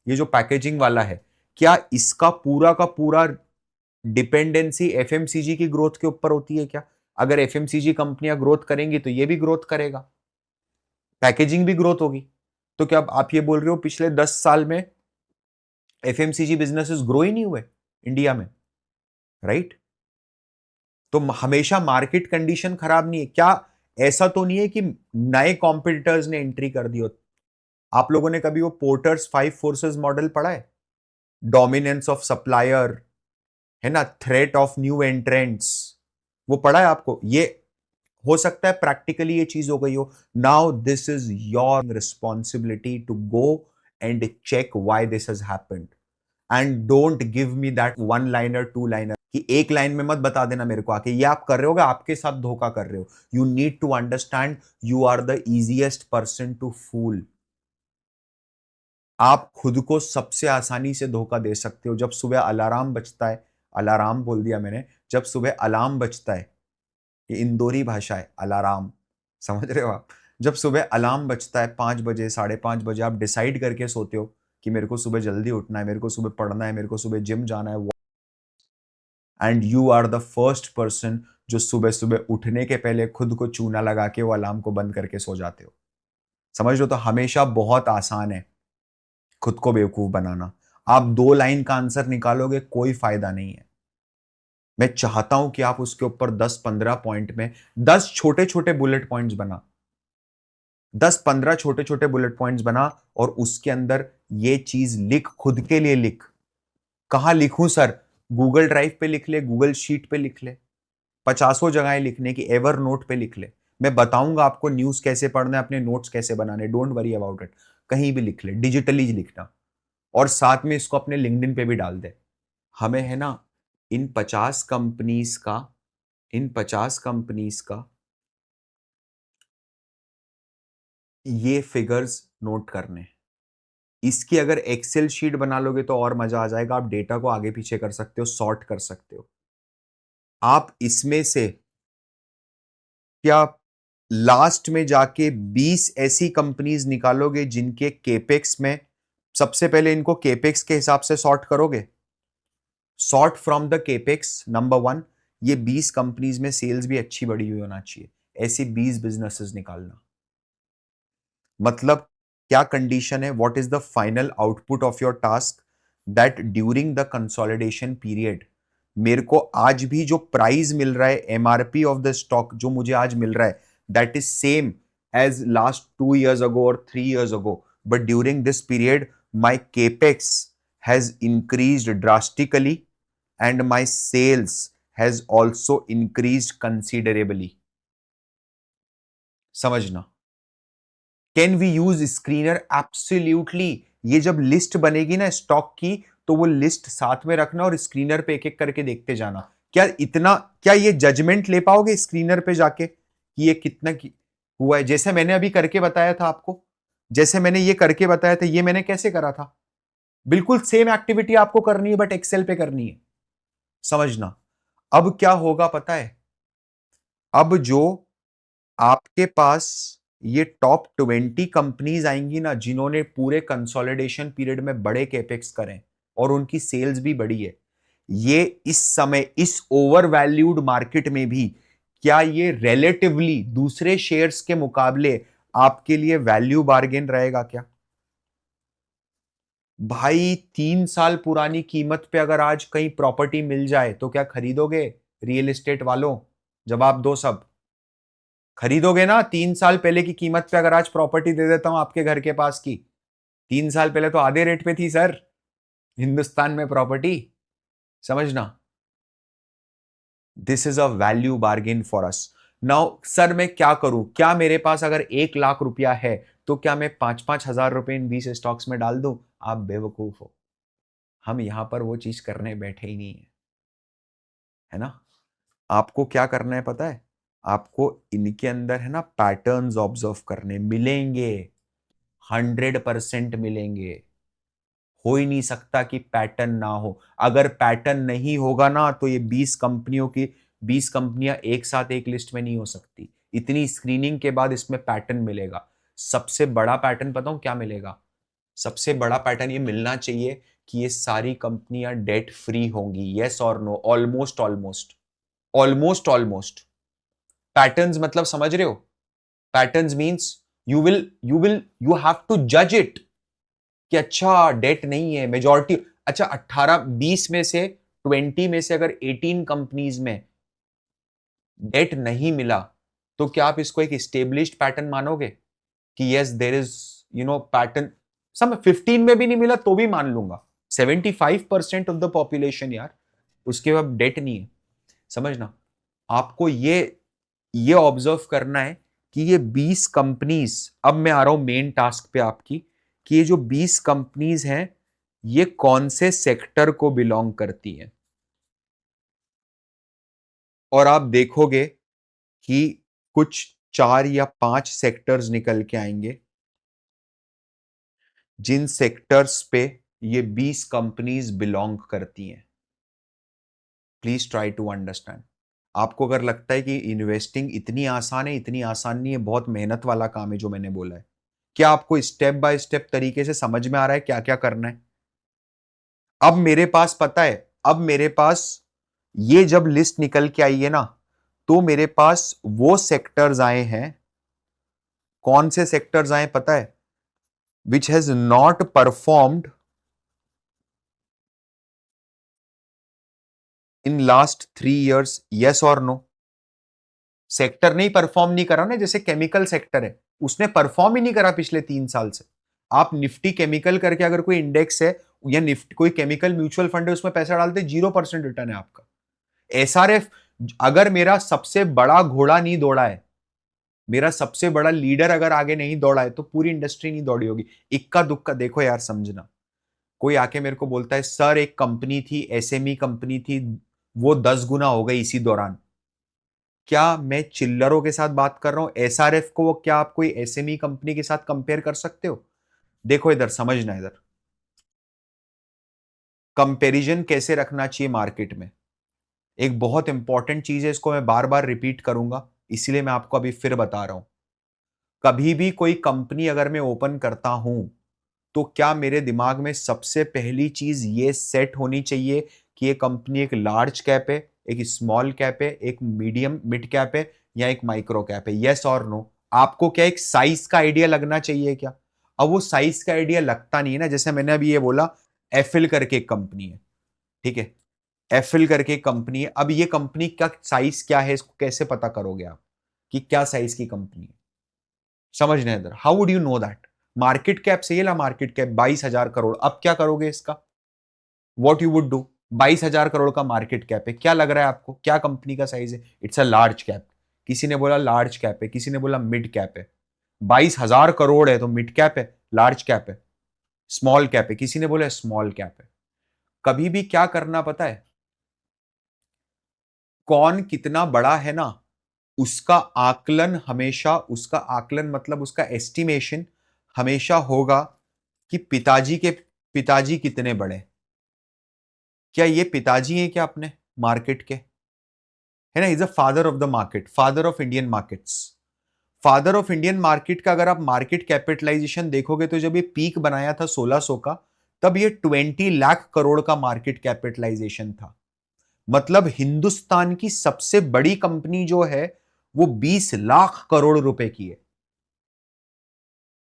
ये जो पैकेजिंग वाला है, क्या इसका पूरा का पूरा डिपेंडेंसी एफएमसीजी की ग्रोथ के ऊपर होती है क्या? अगर एफएमसीजी कंपनियां ग्रोथ करेंगी तो ये भी ग्रोथ करेगा, पैकेजिंग भी ग्रोथ होगी। तो क्या आप ये बोल रहे हो पिछले 10 साल में एफएमसीजी बिजनेसेस ग्रो ही नहीं हुए इंडिया में, राइट? तो हमेशा मार्केट कंडीशन खराब नहीं है क्या? ऐसा तो नहीं है कि नए कॉम्पिटिटर्स ने एंट्री कर दी हो। आप लोगों ने कभी वो पोर्टर्स 5 फोर्सेस मॉडल पढ़ा है? डोमिनेंस ऑफ सप्लायर, है ना, थ्रेट ऑफ न्यू एंट्रेंट्स, वो पढ़ा है आपको? ये हो सकता है प्रैक्टिकली ये चीज हो गई हो। Now this is your responsibility to go and check why this has happened, and don't give me that 1 liner 2 liner कि एक लाइन में मत बता देना मेरे को आके ये आप कर रहे हो, आपके साथ धोखा कर रहे हो। You need to understand, you are the easiest person to fool. आप खुद को सबसे आसानी से धोखा दे सकते हो। जब सुबह अलार्म बजता है, अलार्म बोल दिया मैंने, जब सुबह अलार्म बजता है, ये इंदौरी भाषा है अलार्म, समझ रहे हो आप? जब सुबह अलार्म बजता है 5 बजे 5:30 बजे, आप डिसाइड करके सोते हो कि मेरे को सुबह जल्दी उठना है, मेरे को सुबह पढ़ना है, मेरे को सुबह जिम जाना है, and you are the first person जो सुबह सुबह उठने के पहले खुद को चूना लगा के वो अलार्म को बंद करके सो जाते हो। समझ लो, तो हमेशा बहुत आसान है खुद को बेवकूफ बनाना। आप 2 लाइन का आंसर निकालोगे, कोई फायदा नहीं है। मैं चाहता हूं कि आप उसके ऊपर 10-15 पॉइंट में 10 छोटे छोटे बुलेट पॉइंट्स बना, 10-15 छोटे छोटे बुलेट पॉइंट्स बना, और उसके अंदर ये चीज लिख, खुद के लिए लिख। कहां लिखूं सर? गूगल ड्राइव पे लिख ले, गूगल शीट पे लिख ले, 50 जगहें लिखने की, एवर नोट पे लिख ले। मैं बताऊंगा आपको न्यूज कैसे पढ़ना है, अपने नोट्स कैसे बनाने, डोंट वरी अबाउट इट। कहीं भी लिख ले, डिजिटली लिखना, और साथ में इसको अपने लिंक्डइन पे भी डाल दे। हमें है ना इन 50 कंपनीज का, इन 50 कंपनीज का ये फिगर्स नोट करने हैं। इसकी अगर एक्सेल शीट बना लोगे तो और मजा आ जाएगा। आप डेटा को आगे पीछे कर सकते हो, सॉर्ट कर सकते हो। आप इसमें से क्या लास्ट में जाके 20 ऐसी कंपनीज निकालोगे जिनके केपेक्स में, सबसे पहले इनको केपेक्स के हिसाब से सॉर्ट करोगे, sort from the capex number 1। ये 20 कंपनीज में सेल्स भी अच्छी बढ़ी हुई होना चाहिए, ऐसी 20 बिजनेसेस निकालना। मतलब क्या कंडीशन है, what is the final output of your task, that during the consolidation period मेरे को आज भी जो प्राइस मिल रहा है, एमआरपी ऑफ द स्टॉक जो मुझे आज मिल रहा है, that is same as last 2 years ago और 3 years ago, but during this period my capex has increased drastically and my sales has also increased considerably। समझना। Can we use screener? Absolutely. ये जब लिस्ट बनेगी ना स्टॉक की, तो वो लिस्ट साथ में रखना और स्क्रीनर पे एक एक करके देखते जाना। क्या ये जजमेंट ले पाओगे स्क्रीनर पे जाके कि ये कितना हुआ है? जैसे मैंने अभी करके बताया था आपको, जैसे मैंने ये करके बताया था, ये मैंने कैसे करा था? बिल्कुल सेम एक्टिविटी आपको करनी है, बट एक्सेल पे करनी है। समझना। अब क्या होगा पता है? अब जो आपके पास ये टॉप 20 कंपनीज आएंगी ना, जिन्होंने पूरे कंसोलिडेशन पीरियड में बड़े कैपेक्स करें और उनकी सेल्स भी बढ़ी है, ये इस समय इस ओवर वैल्यूड मार्केट में भी क्या ये रिलेटिवली दूसरे शेयर्स के मुकाबले आपके लिए वैल्यू बार्गेन रहेगा क्या? भाई 3 साल पुरानी कीमत पे अगर आज कहीं प्रॉपर्टी मिल जाए तो क्या खरीदोगे? रियल एस्टेट वालों, जवाब दो सब। खरीदोगे ना? 3 साल पहले की कीमत पे अगर आज प्रॉपर्टी दे देता हूं आपके घर के पास की, 3 साल पहले तो आधे रेट पे थी सर हिंदुस्तान में प्रॉपर्टी, समझना। This is a value bargain for us. Now sir मैं क्या करूं? क्या मेरे पास अगर 1 लाख रुपया है तो क्या मैं 5-5 हजार रुपए इन 20 स्टॉक्स में डाल दूं? आप बेवकूफ हो। हम यहां पर वो चीज करने बैठे ही नहीं है, है ना। आपको क्या करना है पता है? आपको इनके अंदर है ना पैटर्न्स ऑब्जर्व करने मिलेंगे, 100% मिलेंगे। हो ही नहीं सकता कि पैटर्न ना हो। अगर पैटर्न नहीं होगा ना तो ये 20 कंपनियां एक साथ एक लिस्ट में नहीं हो सकती। इतनी स्क्रीनिंग के बाद इसमें पैटर्न मिलेगा। सबसे बड़ा पैटर्न पता हूं क्या मिलेगा? सबसे बड़ा पैटर्न ये मिलना चाहिए कि ये सारी कंपनियां डेट फ्री होंगी। यस और no? Almost almost almost almost. Patterns मतलब समझ रहे हो? Patterns means you have to जज इट कि अच्छा डेट नहीं है मेजॉरिटी। अच्छा 18-20 में से 20 में से अगर 18 कंपनीज में डेट नहीं मिला तो क्या आप इसको एक स्टेब्लिश्ड पैटर्न मानोगे कि यस देर इज पैटर्न? सम 15 में भी नहीं मिला तो भी मान लूंगा। 75% ऑफ द पॉपुलेशन यार, उसके बाद डेट नहीं है, समझना। आपको ये ऑब्जर्व करना है कि ये 20 कंपनीज, अब मैं आ रहा हूं मेन टास्क पे आपकी, कि ये जो 20 कंपनीज हैं ये कौन से सेक्टर को बिलोंग करती हैं। और आप देखोगे कि कुछ 4 या 5 सेक्टर्स निकल के आएंगे जिन सेक्टर्स पे ये 20 कंपनीज बिलोंग करती हैं। Please try to understand. आपको अगर लगता है कि इन्वेस्टिंग इतनी आसान है, इतनी आसान नहीं है, बहुत मेहनत वाला काम है जो मैंने बोला है, क्या आपको स्टेप बाय स्टेप तरीके से समझ में आ रहा है क्या क्या करना है? अब मेरे पास पता है, अब मेरे पास ये जब लिस्ट निकल के आई है ना तो मेरे पास वो सेक्टर्स आए हैं। कौन से सेक्टर्स आए पता है? Which has not performed in last 3 years। Yes और नो? सेक्टर नहीं परफॉर्म नहीं करा ना, जैसे केमिकल सेक्टर है, उसने परफॉर्म ही नहीं करा पिछले 3 साल से। आप निफ्टी केमिकल करके अगर कोई इंडेक्स है या निफ्टी कोई केमिकल म्यूचुअल फंड है उसमें पैसा डालते 0% रिटर्न है आपका। एसआरएफ, अगर मेरा सबसे बड़ा घोड़ा नहीं दौड़ा है, मेरा सबसे बड़ा लीडर अगर आगे नहीं दौड़ा है तो पूरी इंडस्ट्री नहीं दौड़ी होगी। इक्का दुक्का देखो यार, समझना। कोई आके मेरे को बोलता है सर एक कंपनी थी, एसएमई कंपनी थी, वो 10 गुना हो गई इसी दौरान। क्या मैं चिल्लरों के साथ बात कर रहा हूं? एसआरएफ को क्या आप कोई एसएमई कंपनी के साथ कंपेयर कर सकते हो? देखो इधर समझना, इधर कंपैरिजन कैसे रखना चाहिए मार्केट में। एक बहुत इंपॉर्टेंट चीज है, इसको मैं बार बार रिपीट करूंगा, इसीलिए मैं आपको अभी फिर बता रहा हूं। कभी भी कोई कंपनी अगर मैं ओपन करता हूं तो क्या मेरे दिमाग में सबसे पहली चीज ये सेट होनी चाहिए कि ये कंपनी एक लार्ज कैप है, एक स्मॉल कैप है, एक मीडियम मिड कैप है, या एक माइक्रो कैप है? यस और नो? आपको क्या एक साइज का आइडिया लगना चाहिए क्या? अब वो साइज का आइडिया लगता नहीं है ना। जैसे मैंने अभी ये बोला, एफिल करके एक कंपनी है, ठीक है, एफिल करके एक कंपनी है। अब ये कंपनी का साइज क्या है इसको कैसे पता करोगे आप कि क्या साइज की कंपनी है? समझना है इधर, how would you know that? Market cap से, ये ला मार्केट कैप 22,000 करोड़। अब क्या करोगे इसका? What you would do? 22,000 crore का मार्केट कैप है, क्या लग रहा है आपको क्या कंपनी का साइज है? It's a large cap. किसी ने बोला लार्ज कैप है, किसी ने बोला मिड कैप है। 22,000 करोड़ है तो मिड कैप है, लार्ज कैप है, स्मॉल कैप है, किसी ने बोला स्मॉल कैप है। कभी भी क्या करना पता है? कौन कितना बड़ा है ना, उसका आकलन हमेशा, उसका आकलन मतलब उसका एस्टिमेशन हमेशा होगा कि पिताजी कितने बड़े। क्या ये पिताजी हैं क्या अपने मार्केट के? है ना, is a father of the market, father of Indian markets. Father of Indian market का अगर आप मार्केट कैपिटलाइजेशन देखोगे तो जब ये पीक बनाया था 1600 का, तब ये 20 लाख करोड़ का मार्केट कैपिटलाइजेशन था। मतलब हिंदुस्तान की सबसे बड़ी कंपनी जो है वो 20 लाख करोड़ रुपए की है।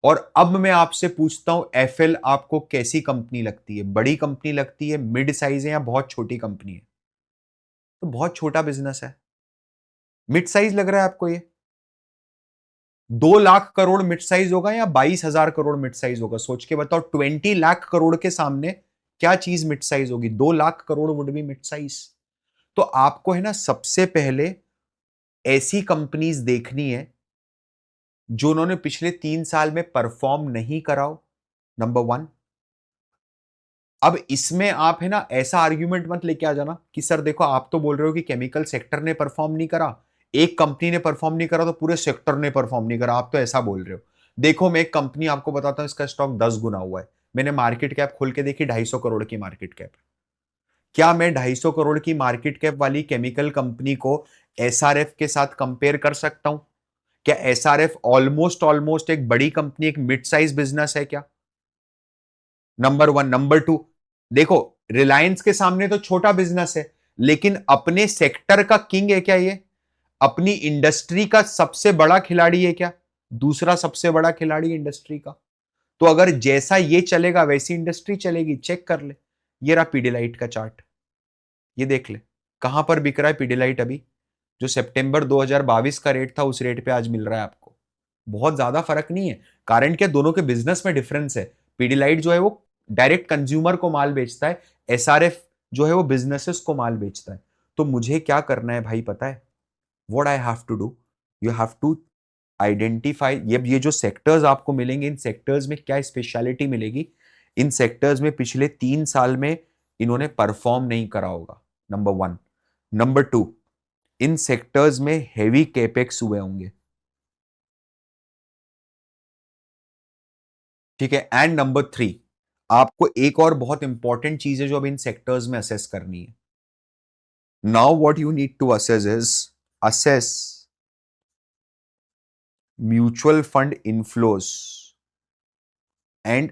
और अब मैं आपसे पूछता हूं, एफएल आपको कैसी कंपनी लगती है? बड़ी कंपनी लगती है, मिड साइज है, या बहुत छोटी कंपनी है? तो बहुत छोटा बिजनेस है। मिड साइज लग रहा है आपको ये? 2 लाख करोड़ मिड साइज होगा या 22,000 करोड़ मिड साइज होगा? सोच के बताओ, 20 लाख करोड़ के सामने क्या चीज मिड साइज होगी? 2 lakh crore would be mid size. तो आपको है ना, सबसे पहले ऐसी कंपनीज देखनी है जो उन्होंने पिछले 3 साल में परफॉर्म नहीं कराओ, नंबर वन। अब इसमें आप है ना, ऐसा आर्ग्यूमेंट मत लेके आ जाना कि सर देखो, आप तो बोल रहे हो कि केमिकल सेक्टर ने परफॉर्म नहीं करा, एक कंपनी ने परफॉर्म नहीं करा तो पूरे सेक्टर ने परफॉर्म नहीं करा, आप तो ऐसा बोल रहे हो। देखो, मैं एक कंपनी आपको बताता हूं, इसका स्टॉक 10 गुना हुआ है। मैंने मार्केट कैप खोल के देखी, 250 करोड़ की मार्केट कैप। क्या मैं 250 करोड़ की मार्केट कैप वाली केमिकल कंपनी को एसआरएफ के साथ कंपेयर कर सकता हूं? क्या एसआरएफ ऑलमोस्ट ऑलमोस्ट एक बड़ी कंपनी, एक मिड साइज बिजनेस है क्या? Number one. नंबर टू, देखो, रिलायंस के सामने तो छोटा बिजनेस है, लेकिन अपने सेक्टर का किंग है क्या ये? अपनी इंडस्ट्री का सबसे बड़ा खिलाड़ी है क्या? दूसरा सबसे बड़ा खिलाड़ी इंडस्ट्री का। तो अगर जैसा ये चलेगा वैसी इंडस्ट्री चलेगी, चेक कर ले। ये रहा पीडीलाइट का चार्ट, ये देख ले कहां पर बिक रहा है पीडीलाइट अभी। जो सितंबर 2022 का रेट था, उस रेट पे आज मिल रहा है आपको। बहुत ज्यादा फर्क नहीं है। कारण क्या, दोनों के बिजनेस में डिफरेंस है। पीडीलाइट जो है वो डायरेक्ट कंज्यूमर को माल बेचता है, एसआरएफ जो है वो बिजनेसेस को माल बेचता है। तो मुझे क्या करना है भाई, पता है? What I have to do, you have to identify ये जो सेक्टर्स आपको मिलेंगे, इन सेक्टर्स में क्या स्पेशलिटी मिलेगी, इन सेक्टर्स में पिछले 3 साल में इन्होंने परफॉर्म नहीं करा होगा, नंबर वन। नंबर टू, इन सेक्टर्स में हेवी कैपेक्स हुए होंगे, ठीक है। एंड नंबर थ्री, आपको एक और बहुत इंपॉर्टेंट चीज है जो अब इन सेक्टर्स में असेस करनी है। Now what you need to assess is, assess mutual fund inflows and,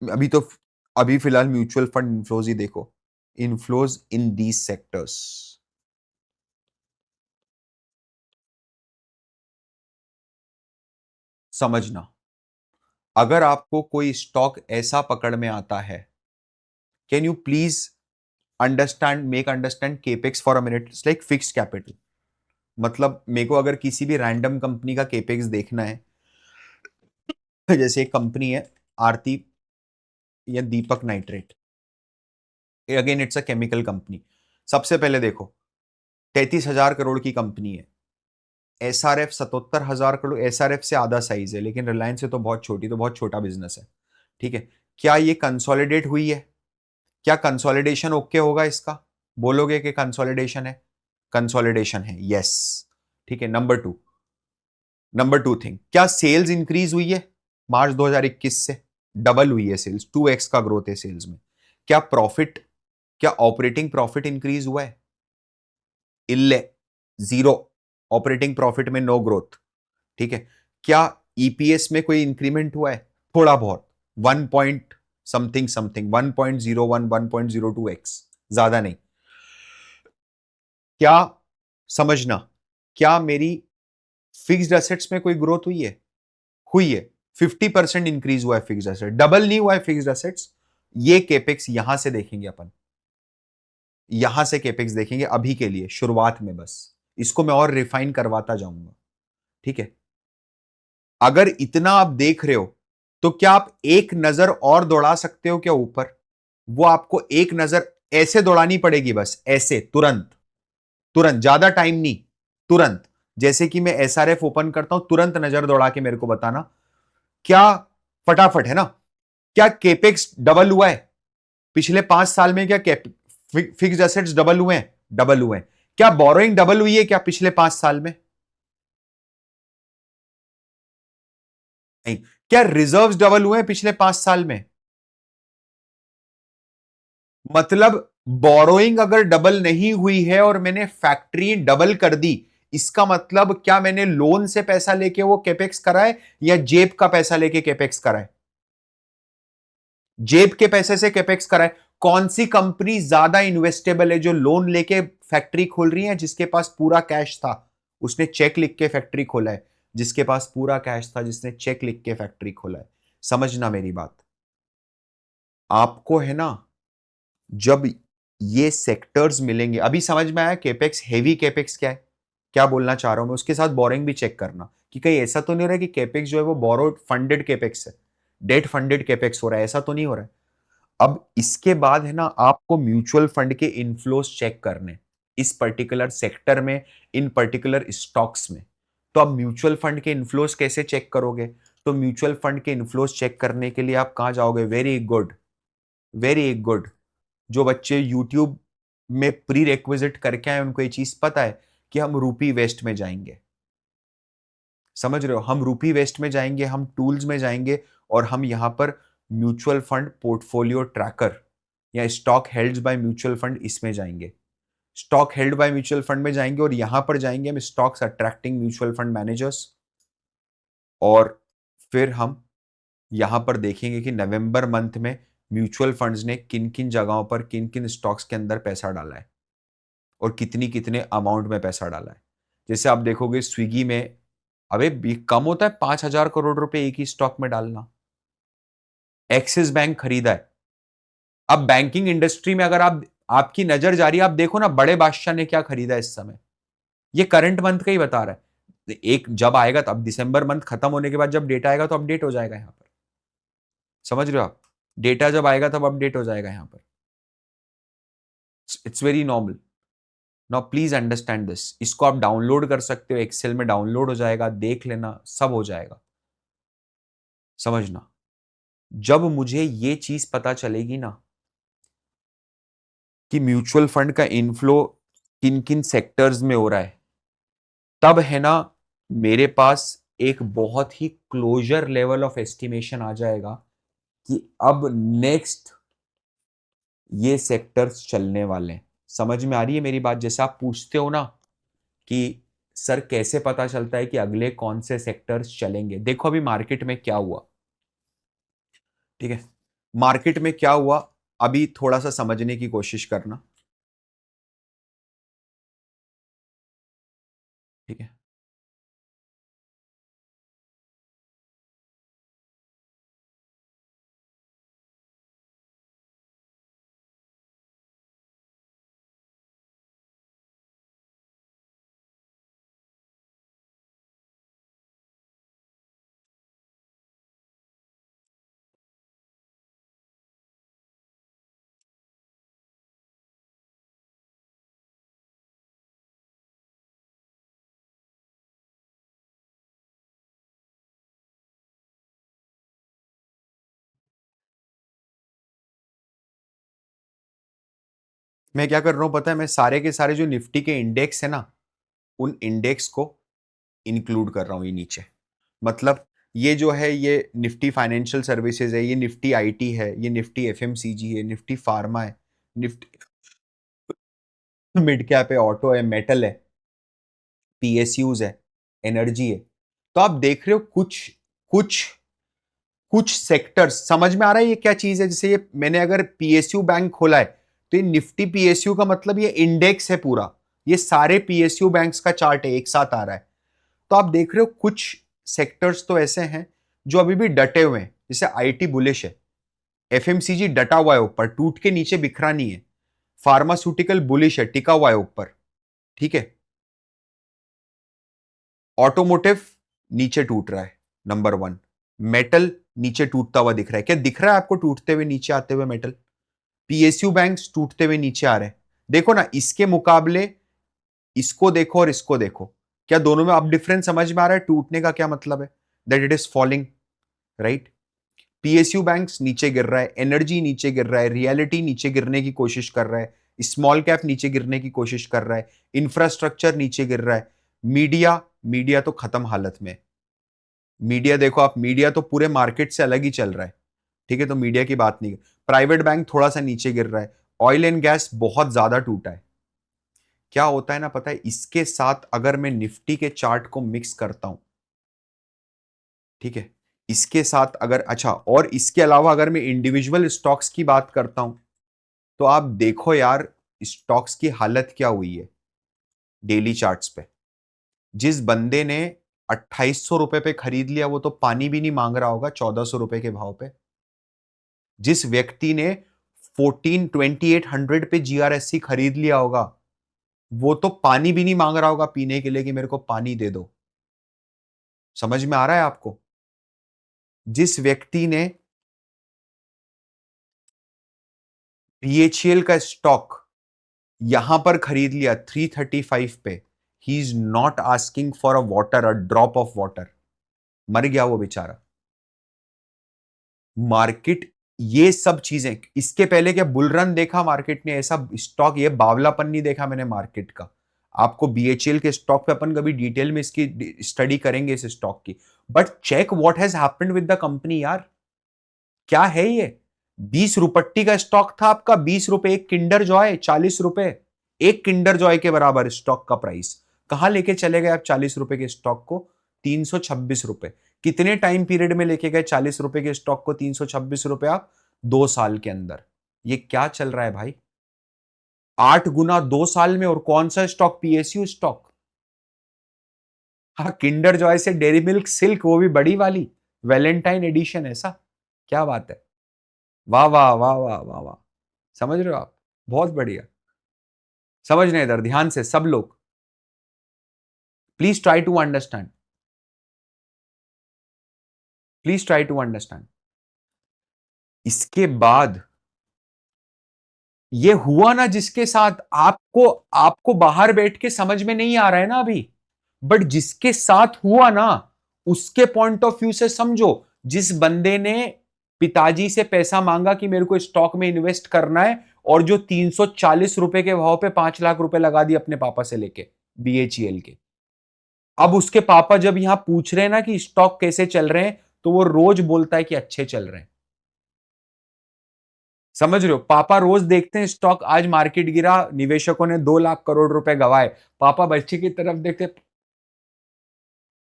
अभी तो अभी फिलहाल म्यूचुअल फंड इनफ्लोज ही देखो, इनफ्लोज इन दीज सेक्टर्स। समझना, अगर आपको कोई स्टॉक ऐसा पकड़ में आता है, can you please understand, make understand capex for a minute, it's like fixed capital. मतलब मेरे को अगर किसी भी रैंडम कंपनी का केपेक्स देखना है, जैसे एक कंपनी है आरती या Deepak Nitrite, again it's a chemical company. सबसे पहले देखो, 33,000 करोड़ की कंपनी है, एसआरएफ 77,000 करोड़, एसआरएफ से आधा साइज है, लेकिन रिलायंस से तो बहुत छोटी, तो बहुत छोटा बिजनेस है, ठीक है। क्या ये कंसोलिडेट हुई है? क्या कंसोलिडेशन ओके होगा इसका? बोलोगे कि कंसोलिडेशन है? कंसोलिडेशन है, यस, ठीक है। नंबर टू थिंग, क्या सेल्स इंक्रीज हुई है मार्च 2021 से? डबल हुई है सेल्स, 2x का ग्रोथ है सेल्स में। क्या प्रॉफिट, क्या ऑपरेटिंग प्रॉफिट इंक्रीज हुआ है? इल्ले, जीरो, ऑपरेटिंग प्रॉफिट में नो ग्रोथ, ठीक है। क्या ईपीएस में कोई इंक्रीमेंट हुआ है? थोड़ा बहुत, 1 पॉइंट समथिंग समथिंग, 1.01, 1.02x, ज्यादा नहीं। क्या, समझना, क्या मेरी फिक्स्ड एसेट्स में कोई ग्रोथ हुई है? हुई है, 50% इंक्रीज हुआ है फिक्स्ड एसेट, डबल नहीं हुआ है फिक्स्ड एसेट्स। ये केपेक्स यहां से देखेंगे अपन, यहां से केपेक्स देखेंगे अभी के लिए शुरुआत में, बस इसको मैं और रिफाइन करवाता जाऊंगा, ठीक है। अगर इतना आप देख रहे हो, तो क्या आप एक नजर और दौड़ा सकते हो क्या ऊपर? वो आपको एक नजर ऐसे दौड़ानी पड़ेगी, बस ऐसे, तुरंत, तुरंत, ज्यादा टाइम नहीं, तुरंत। जैसे कि मैं एसआरएफ ओपन करता हूं, तुरंत नजर दौड़ा के मेरे को बताना, क्या, फटाफट है ना, क्या केपेक्स डबल हुआ है पिछले 5 साल में? क्या फिक्स्ड एसेट्स डबल हुए हैं? डबल हुए हैं। क्या बोरोइंग डबल हुई है क्या पिछले 5 साल में? नहीं। क्या रिजर्व्स डबल हुए हैं पिछले 5 साल में? मतलब बोरोइंग अगर डबल नहीं हुई है और मैंने फैक्ट्री डबल कर दी, इसका मतलब क्या मैंने लोन से पैसा लेके वो कैपेक्स कराए या जेब का पैसा लेके कैपेक्स कराए? जेब के पैसे से कैपेक्स कराए। कौन सी कंपनी ज्यादा इन्वेस्टेबल है, जो लोन लेके फैक्ट्री खोल रही है, जिसके पास पूरा कैश था, उसने चेक लिख के फैक्ट्री खोला है? जिसके पास पूरा कैश था, जिसने चेक लिख के फैक्ट्री खोला है। समझना मेरी बात, आपको है ना, जब ये सेक्टर्स मिलेंगे, अभी समझ में आया केपेक्स, हेवी केपेक्स क्या है, क्या बोलना चाह रहा हूं मैं। उसके साथ बोरिंग भी चेक करना कि कहीं ऐसा तो नहीं हो रहा है कि केपेक्स जो है वो बोरोड फंडेड केपेक्स है, डेट फंडेड केपेक्स हो रहा है, ऐसा तो नहीं हो रहा है। अब इसके बाद है ना, आपको म्यूचुअल फंड के इनफ्लोस चेक करने इस पर्टिकुलर सेक्टर में, इन पर्टिकुलर स्टॉक्स में। तो अब म्यूचुअल फंड के इनफ्लोस कैसे चेक करोगे? तो म्यूचुअल फंड के इनफ्लोस चेक करने के लिए आप कहां जाओगे? Very good, very good. जो बच्चे यूट्यूब में प्री रिक्विजिट करके आए, उनको ये चीज पता है कि हम रूपी वेस्ट में जाएंगे। समझ रहे हो? हम रूपी वेस्ट में जाएंगे, हम टूल्स में जाएंगे, और हम यहां पर म्यूचुअल फंड पोर्टफोलियो ट्रैकर या stock held by mutual fund, इसमें जाएंगे। Stock held by mutual fund में जाएंगे और यहां पर जाएंगे हम stocks attracting mutual fund managers. और फिर हम यहां पर देखेंगे कि नवंबर मंथ में म्यूचुअल फंड्स ने किन किन जगहों पर, किन किन स्टॉक्स के अंदर पैसा डाला है और कितनी कितने अमाउंट में पैसा डाला है। जैसे आप देखोगे स्विगी में, अबे कम होता है 5,000 करोड़ रुपए एक ही स्टॉक में डालना। एक्सिस बैंक खरीदा है। अब बैंकिंग इंडस्ट्री में अगर आप, आपकी नजर जा रही है, आप देखो ना बड़े बादशाह ने क्या खरीदा इस समय। ये करंट मंथ का ही बता रहा है। एक जब आएगा, तब दिसंबर मंथ खत्म होने के बाद जब डेटा आएगा तो अपडेट हो जाएगा यहां पर। समझ रहे हो आप? डेटा जब आएगा तब अपडेट हो जाएगा यहां पर। It's very normal. Now please understand this. इसको आप डाउनलोड कर सकते हो, एक्सेल में डाउनलोड हो जाएगा, देख लेना, सब हो जाएगा। समझना, जब मुझे ये चीज पता चलेगी ना कि म्यूचुअल फंड का इनफ्लो किन किन सेक्टर्स में हो रहा है, तब है ना मेरे पास एक बहुत ही क्लोजर लेवल ऑफ एस्टिमेशन आ जाएगा कि अब नेक्स्ट ये सेक्टर्स चलने वाले हैं। समझ में आ रही है मेरी बात? जैसे आप पूछते हो ना कि सर कैसे पता चलता है कि अगले कौन से सेक्टर्स चलेंगे, देखो अभी मार्केट में क्या हुआ। ठीक है, मार्केट में क्या हुआ अभी थोड़ा सा समझने की कोशिश करना। ठीक है, मैं क्या कर रहा हूं पता है? मैं सारे के सारे जो निफ्टी के इंडेक्स है ना, उन इंडेक्स को इंक्लूड कर रहा हूं ये नीचे। मतलब ये जो है, ये निफ्टी फाइनेंशियल सर्विसेज है, ये निफ्टी आईटी है, ये निफ्टी एफएमसीजी है, निफ्टी फार्मा है, निफ्टी मिड कैप है, ऑटो है, मेटल है, पीएसयूज है, एनर्जी है। तो आप देख रहे हो कुछ कुछ कुछ सेक्टर्स। समझ में आ रहा है ये क्या चीज है? जैसे ये मैंने अगर पीएसयू बैंक खोला है, तो ये निफ्टी पीएसयू का मतलब ये इंडेक्स है पूरा। ये सारे पीएसयू बैंक्स का चार्ट है, एक साथ आ रहा है। तो आप देख रहे हो कुछ सेक्टर्स तो ऐसे हैं जो अभी भी डटे हुए हैं। जैसे आईटी बुलिश है, एफएमसीजी डटा हुआ है ऊपर, टूट के नीचे बिखरा नहीं है। फार्मास्यूटिकल बुलिश है, टिका हुआ है ऊपर। ठीक है, ऑटोमोटिव नीचे टूट रहा है, नंबर वन। मेटल नीचे टूटता हुआ दिख रहा है। क्या दिख रहा है आपको टूटते हुए नीचे आते हुए मेटल? पीएसयू बैंक्स टूटते हुए नीचे आ रहे हैं। देखो ना, इसके मुकाबले इसको देखो और इसको देखो, क्या दोनों में अब डिफरेंस समझ में आ रहा है? टूटने का क्या मतलब है? That it is falling, right. PSU banks नीचे गिर रहा है, एनर्जी नीचे गिर रहा है, रियलिटी नीचे गिरने की कोशिश कर रहा है, स्मॉल कैप नीचे गिरने की कोशिश कर रहा है, इंफ्रास्ट्रक्चर नीचे गिर रहा है। मीडिया, मीडिया तो खत्म हालत में। मीडिया देखो आप, मीडिया तो पूरे मार्केट से अलग ही चल रहा है। ठीक है, तो मीडिया की बात नहीं। प्राइवेट बैंक थोड़ा सा नीचे गिर रहा है। ऑयल एंड गैस बहुत ज्यादा टूटा है। क्या होता है ना पता है? इसके साथ अगर मैं निफ्टी के चार्ट को मिक्स करता हूं, ठीक है, इसके साथ अगर, अच्छा, और इसके अलावा अगर मैं इंडिविजुअल स्टॉक्स की बात करता हूं, तो आप देखो यार स्टॉक्स की हालत क्या हुई है डेली चार्ट्स पे। जिस बंदे ने ₹2800 पे खरीद लिया, वो तो पानी भी नहीं मांग रहा होगा ₹1400 के भाव पे। जिस व्यक्ति ने 2800 पे जीआरएससी खरीद लिया होगा, वो तो पानी भी नहीं मांग रहा होगा पीने के लिए कि मेरे को पानी दे दो। समझ में आ रहा है आपको? जिस व्यक्ति ने बीएचईएल का स्टॉक यहां पर खरीद लिया 335 पे, he is not asking for a water, a drop of water. मर गया वो बेचारा। मार्केट, ये सब चीजें, इसके पहले क्या बुल रन देखा मार्केट ने? ऐसा स्टॉक, ये बावलापन नहीं देखा मैंने मार्केट का। आपको बीएचईएल के स्टॉक पे अपन कभी डिटेल में इसकी स्टडी करेंगे इस स्टॉक की। But check what has happened with the company यार। क्या है ये? 20 रुपट्टी का स्टॉक था आपका, 20 रुपए एक किंडर जॉय, 40 रुपए एक किंडर जॉय के बराबर स्टॉक का प्राइस। कहां लेके चले गए आप 40 रुपए के स्टॉक को? 326 रुपए। कितने टाइम पीरियड में लेके गए 40 रुपए के स्टॉक को 326 रुपए आप? 2 साल के अंदर। ये क्या चल रहा है भाई? 8 गुना 2 साल में। और कौन सा स्टॉक? PSU stock. हाँ, किंडर जॉय से डेरी मिल्क सिल्क, वो भी बड़ी वाली, वैलेंटाइन एडिशन। ऐसा क्या बात है? वाह वाह वाह वाह वाह वाह। समझ रहे हो आप? बहुत बढ़िया। समझ रहे हैं इधर ध्यान से सब लोग। Please try to understand, please try to understand. इसके बाद ये हुआ ना जिसके साथ, आपको आपको बाहर बैठ के समझ में नहीं आ रहा है ना अभी, बट जिसके साथ हुआ ना, उसके पॉइंट ऑफ व्यू से समझो। जिस बंदे ने पिताजी से पैसा मांगा कि मेरे को स्टॉक में इन्वेस्ट करना है, और जो 340 रुपए के भाव पे 5 लाख रुपए लगा दिए अपने पापा से लेके बीएचईएल के। अब उसके पापा जब यहां पूछ रहे हैं ना कि स्टॉक कैसे चल रहे हैं, तो वो रोज बोलता है कि अच्छे चल रहे हैं। समझ रहे हो? पापा रोज देखते हैं स्टॉक, आज मार्केट गिरा, निवेशकों ने 2 लाख करोड़ रुपए गवाए, पापा बच्चे की तरफ देखते,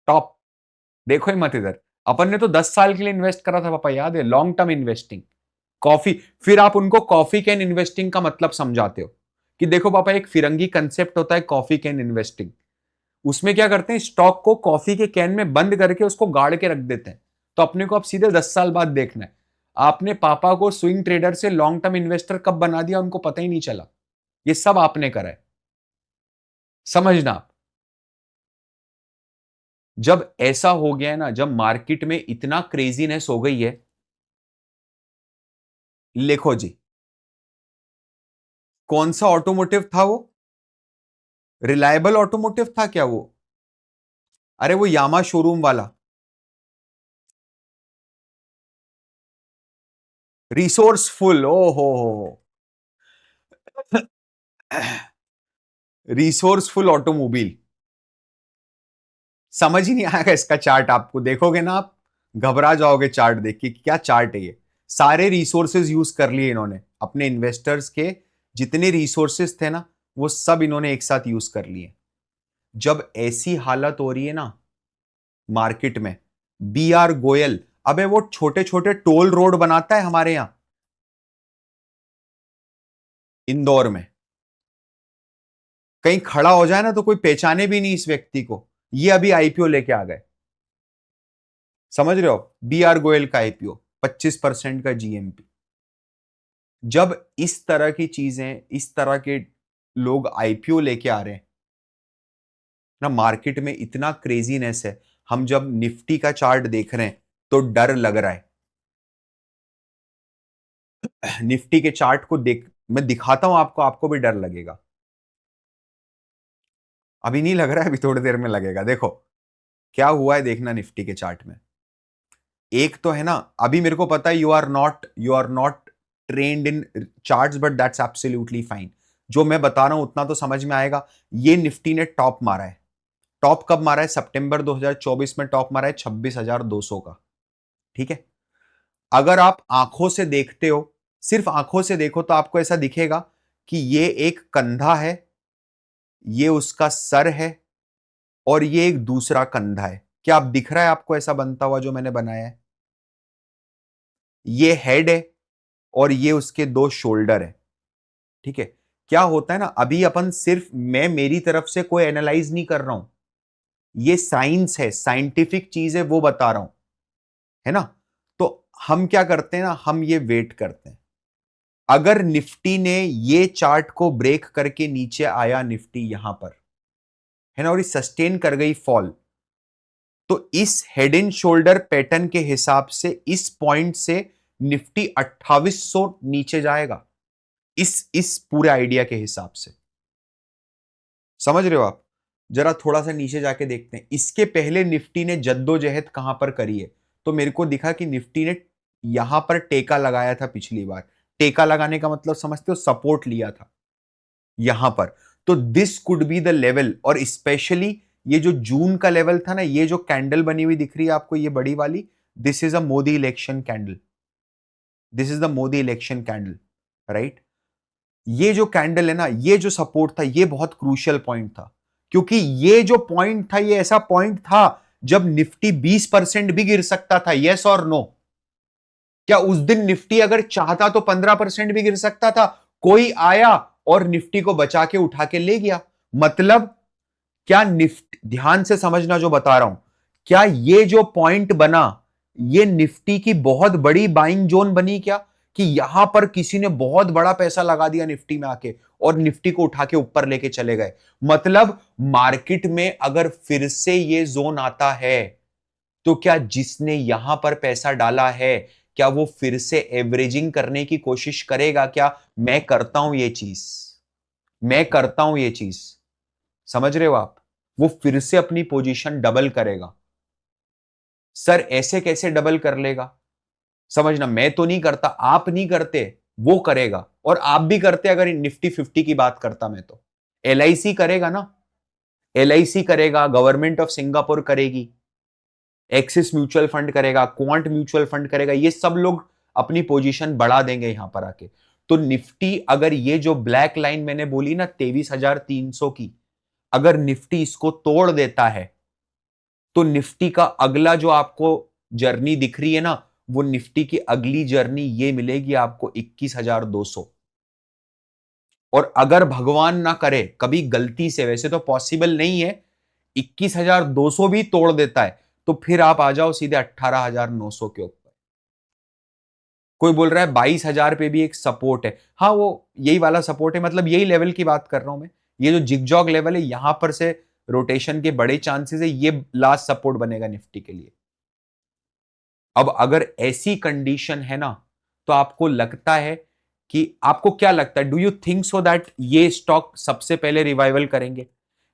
टॉप। देखो ही मत इधर। अपन ने तो 10 साल के लिए इन्वेस्ट करा था पापा, याद है? Long term investing. कॉफी। फिर आप उनको कॉफी कैन इन्वेस्टिंग का मतलब समझाते हो कि देखो पापा, एक फिरंगी कंसेप्ट होता है कॉफी कैन इन्वेस्टिंग। उसमें क्या करते हैं, स्टॉक को कॉफी के कैन में बंद करके उसको गाड़ के रख देते हैं। तो अपने को अब सीधे 10 साल बाद देखना है। आपने पापा को स्विंग ट्रेडर से लॉन्ग टर्म इन्वेस्टर कब बना दिया, उनको पता ही नहीं चला। ये सब आपने करा है। समझना आप। जब ऐसा हो गया है ना, जब मार्केट में इतना क्रेजीनेस हो गई है, लिखो जी। कौन सा ऑटोमोटिव था वो? रिलायबल ऑटोमोटिव था क्या वो? अरे वो यामा शोरूम वाला। रिसोर्सफुल, ओ हो। Resourceful automobile. समझ ही नहीं आएगा इसका चार्ट। आपको देखोगे ना, आप घबरा जाओगे चार्ट देख के, क्या चार्ट है ये। सारे रिसोर्सेज यूज कर लिए इन्होंने अपने इन्वेस्टर्स के। जितने रिसोर्सेज थे ना, वो सब इन्होंने एक साथ यूज कर लिए। जब ऐसी हालत हो रही है ना मार्केट में, बी आर गोयल, अबे वो छोटे छोटे टोल रोड बनाता है हमारे यहां इंदौर में। कहीं खड़ा हो जाए ना तो कोई पहचाने भी नहीं इस व्यक्ति को। ये अभी आईपीओ लेके आ गए। समझ रहे हो? बी आर गोयल का आईपीओ 25% का जीएमपी। जब इस तरह की चीजें, इस तरह के लोग आईपीओ लेके आ रहे हैं ना, मार्केट में इतना क्रेजीनेस है। हम जब निफ्टी का चार्ट देख रहे हैं तो डर लग रहा है। निफ्टी के चार्ट को देख, मैं दिखाता हूं आपको, आपको भी डर लगेगा। अभी नहीं लग रहा है, अभी थोड़ी देर में लगेगा। देखो क्या हुआ है, देखना निफ्टी के चार्ट में। एक तो है ना, अभी मेरे को पता है you are not trained in charts, but that's absolutely fine. जो मैं बता रहा हूं उतना तो समझ में आएगा। ये निफ्टी ने टॉप मारा है। टॉप कब मारा है? सितंबर 2024 में टॉप मारा है 26,200 का। ठीक है। अगर आप आंखों से देखते हो, सिर्फ आंखों से देखो, तो आपको ऐसा दिखेगा कि ये एक कंधा है, ये उसका सर है, और ये एक दूसरा कंधा है। क्या आप दिख रहा है आपको ऐसा बनता हुआ जो मैंने बनाया है? ये हेड है और ये उसके 2 शोल्डर है। ठीक है। क्या होता है ना, अभी अपन सिर्फ, मैं मेरी तरफ से कोई एनालाइज नहीं कर रहा हूं। ये साइंस है, साइंटिफिक चीज है, वो बता रहा हूं, है ना। तो हम क्या करते हैं ना, हम ये वेट करते हैं, अगर निफ्टी ने ये चार्ट को ब्रेक करके नीचे आया, निफ्टी यहां पर है ना, और ये सस्टेन कर गई फॉल, तो इस हेड एंड शोल्डर पैटर्न के हिसाब से इस पॉइंट से निफ्टी 2800 नीचे जाएगा, इस पूरे आइडिया के हिसाब से। समझ रहे हो आप? जरा थोड़ा सा नीचे जाके देखते हैं, इसके पहले निफ्टी ने जद्दोजहद कहां पर करी है। तो मेरे को दिखा कि निफ्टी ने यहां पर टेका लगाया था पिछली बार। टेका लगाने का मतलब समझते हो, सपोर्ट लिया था यहां पर। तो this could be the level, और स्पेशली ये जो जून का लेवल था ना, ये जो कैंडल बनी हुई दिख रही है आपको, ये बड़ी वाली, this is a Modi election candle, this is the Modi election candle, right. ये जो कैंडल है ना, ये जो सपोर्ट था, ये बहुत क्रूशियल पॉइंट था, क्योंकि ये जो पॉइंट था, ये ऐसा पॉइंट था जब निफ्टी 20% भी गिर सकता था। यस और नो? क्या उस दिन निफ्टी अगर चाहता तो 15% भी गिर सकता था? कोई आया और निफ्टी को बचा के उठा के ले गया। मतलब क्या निफ्टी, ध्यान से समझना जो बता रहा हूं, क्या ये जो पॉइंट बना, ये निफ्टी की बहुत बड़ी बाइंग जोन बनी क्या, कि यहां पर किसी ने बहुत बड़ा पैसा लगा दिया निफ्टी में आके और निफ्टी को उठा के ऊपर लेके चले गए। मतलब मार्केट में अगर फिर से ये जोन आता है, तो क्या जिसने यहां पर पैसा डाला है, क्या वो फिर से एवरेजिंग करने की कोशिश करेगा? क्या मैं करता हूं ये चीज, मैं करता हूं ये चीज, समझ रहे हो आप? वो फिर से अपनी पोजीशन डबल करेगा। सर ऐसे कैसे डबल कर लेगा? समझना, मैं तो नहीं करता, आप नहीं करते, वो करेगा। और आप भी करते अगर निफ्टी 50 की बात करता मैं तो। एलआईसी करेगा ना, एलआईसी करेगा, गवर्नमेंट ऑफ सिंगापुर करेगी, एक्सिस म्यूचुअल फंड करेगा, क्वांट म्यूचुअल फंड करेगा, ये सब लोग अपनी पोजीशन बढ़ा देंगे यहां पर आके। तो निफ्टी अगर ये जो ब्लैक लाइन मैंने बोली ना 23,300 की, अगर निफ्टी इसको तोड़ देता है, तो निफ्टी का अगला जो आपको जर्नी दिख रही है ना, वो निफ्टी की अगली जर्नी ये मिलेगी आपको 21,200। और अगर भगवान ना करे कभी गलती से, वैसे तो पॉसिबल नहीं है, 21,200 भी तोड़ देता है, तो फिर आप आ जाओ सीधे 18,900 के ऊपर। कोई बोल रहा है 22,000 पे भी एक सपोर्ट है। हाँ, वो यही वाला सपोर्ट है, मतलब यही लेवल की बात कर रहा हूं मैं। ये जो जिगजॉग लेवल है, यहां पर से रोटेशन के बड़े चांसेस है, ये लास्ट सपोर्ट बनेगा निफ्टी के लिए। अब अगर ऐसी कंडीशन है ना, तो आपको लगता है कि, आपको क्या लगता है, do you think so that ये स्टॉक सबसे पहले रिवाइवल करेंगे?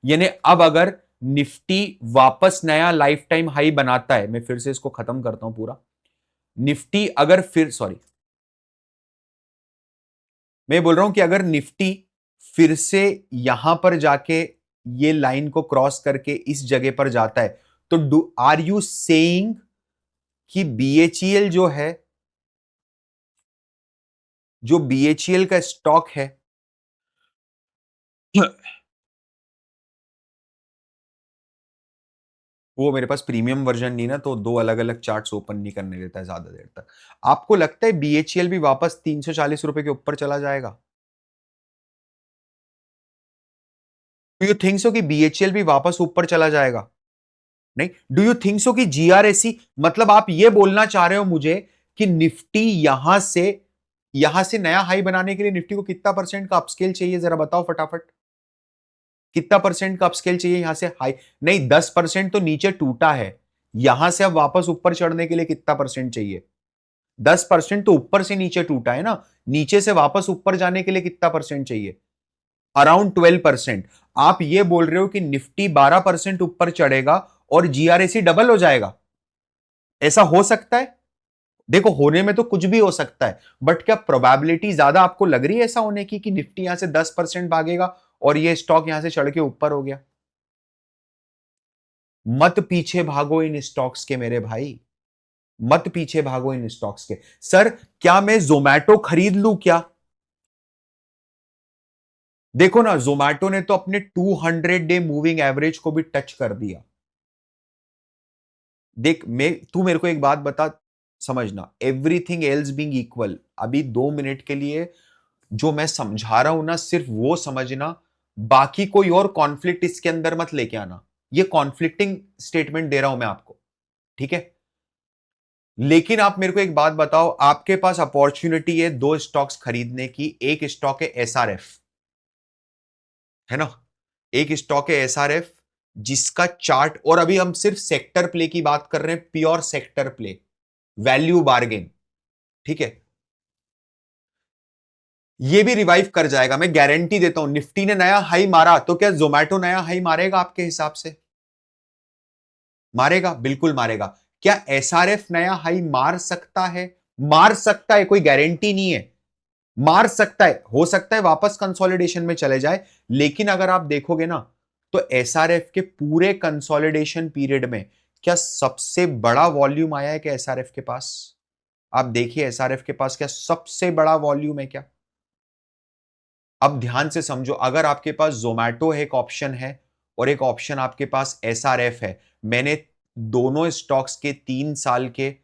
यानी अब अगर निफ्टी वापस नया लाइफ टाइम हाई बनाता है, मैं फिर से इसको खत्म करता हूं पूरा, निफ्टी अगर फिर, सॉरी, मैं बोल रहा हूं कि अगर निफ्टी फिर से यहां पर जाके ये लाइन को क्रॉस करके इस जगह पर जाता है, तो डू आर यू सेइंग कि बीएचईएल जो है, जो बीएचईएल का स्टॉक है, वो मेरे पास प्रीमियम वर्जन नहीं ना, तो दो अलग अलग चार्ट्स ओपन नहीं करने देता है ज्यादा देर तक। आपको लगता है बीएचईएल भी वापस 340 रुपए के ऊपर चला जाएगा? डू यू थिंक सो कि बीएचईएल भी वापस ऊपर चला जाएगा? नहीं। डू यू थिंक सो कि जीआरएसी, मतलब आप ये बोलना चाह रहे हो मुझे कि निफ्टी यहां से नया हाई बनाने के लिए निफ्टी को कितना परसेंट का अपस्केल चाहिए, जरा बताओ फटाफट। कितना परसेंट का अपस्केल चाहिए यहां से हाई? नहीं, 10% तो नीचे टूटा है, यहां से अब वापस ऊपर चढ़ने के लिए कितना परसेंट चाहिए? 10% तो ऊपर से नीचे टूटा है ना, नीचे से वापस ऊपर जाने के लिए कितना परसेंट चाहिए? अराउंड 12%। आप ये बोल रहे हो कि निफ्टी 12% ऊपर चढ़ेगा और जीआरएसी डबल हो जाएगा? ऐसा हो सकता है? देखो, होने में तो कुछ भी हो सकता है, बट क्या प्रोबेबिलिटी ज्यादा आपको लग रही है ऐसा होने की, कि निफ्टी यहां से 10% भागेगा और ये स्टॉक यहां से चढ़ के ऊपर हो गया? मत पीछे भागो इन स्टॉक्स के मेरे भाई, मत पीछे भागो इन स्टॉक्स के। सर क्या मैं जोमैटो खरीद लूं क्या? देखो ना, जोमैटो ने तो अपने 200 डे मूविंग एवरेज को भी टच कर दिया। देख, तू मेरे को एक बात बता, समझना, एवरीथिंग एल्स बीइंग इक्वल, अभी 2 मिनट के लिए जो मैं समझा रहा हूं ना, सिर्फ वो समझना, बाकी कोई और कॉन्फ्लिक्ट इसके अंदर मत लेके आना। ये कॉन्फ्लिक्टिंग स्टेटमेंट दे रहा हूं मैं आपको, ठीक है। लेकिन आप मेरे को एक बात बताओ, आपके पास अपॉर्चुनिटी है दो स्टॉक्स खरीदने की। एक स्टॉक है एसआरएफ, है ना, एक स्टॉक है एसआरएफ जिसका चार्ट, और अभी हम सिर्फ सेक्टर प्ले की बात कर रहे हैं, pure sector play, value bargain, ठीक है। ये भी रिवाइव कर जाएगा, मैं गारंटी देता हूं। निफ्टी ने नया हाई मारा तो क्या जोमैटो नया हाई मारेगा आपके हिसाब से? मारेगा, बिल्कुल मारेगा। क्या एसआरएफ नया हाई मार सकता है? मार सकता है, कोई गारंटी नहीं है, मार सकता है, हो सकता है वापस कंसोलिडेशन में चले जाए। लेकिन अगर आप देखोगे ना, तो एसआरएफ के पूरे कंसोलिडेशन पीरियड में क्या सबसे बड़ा वॉल्यूम आया है क्या एसआरएफ के पास? आप देखिए एसआरएफ के पास क्या सबसे बड़ा वॉल्यूम है क्या? अब ध्यान से समझो, अगर आपके पास जोमैटो एक ऑप्शन है और एक ऑप्शन आपके पास एसआरएफ है, मैंने दोनों स्टॉक्स के 3 साल के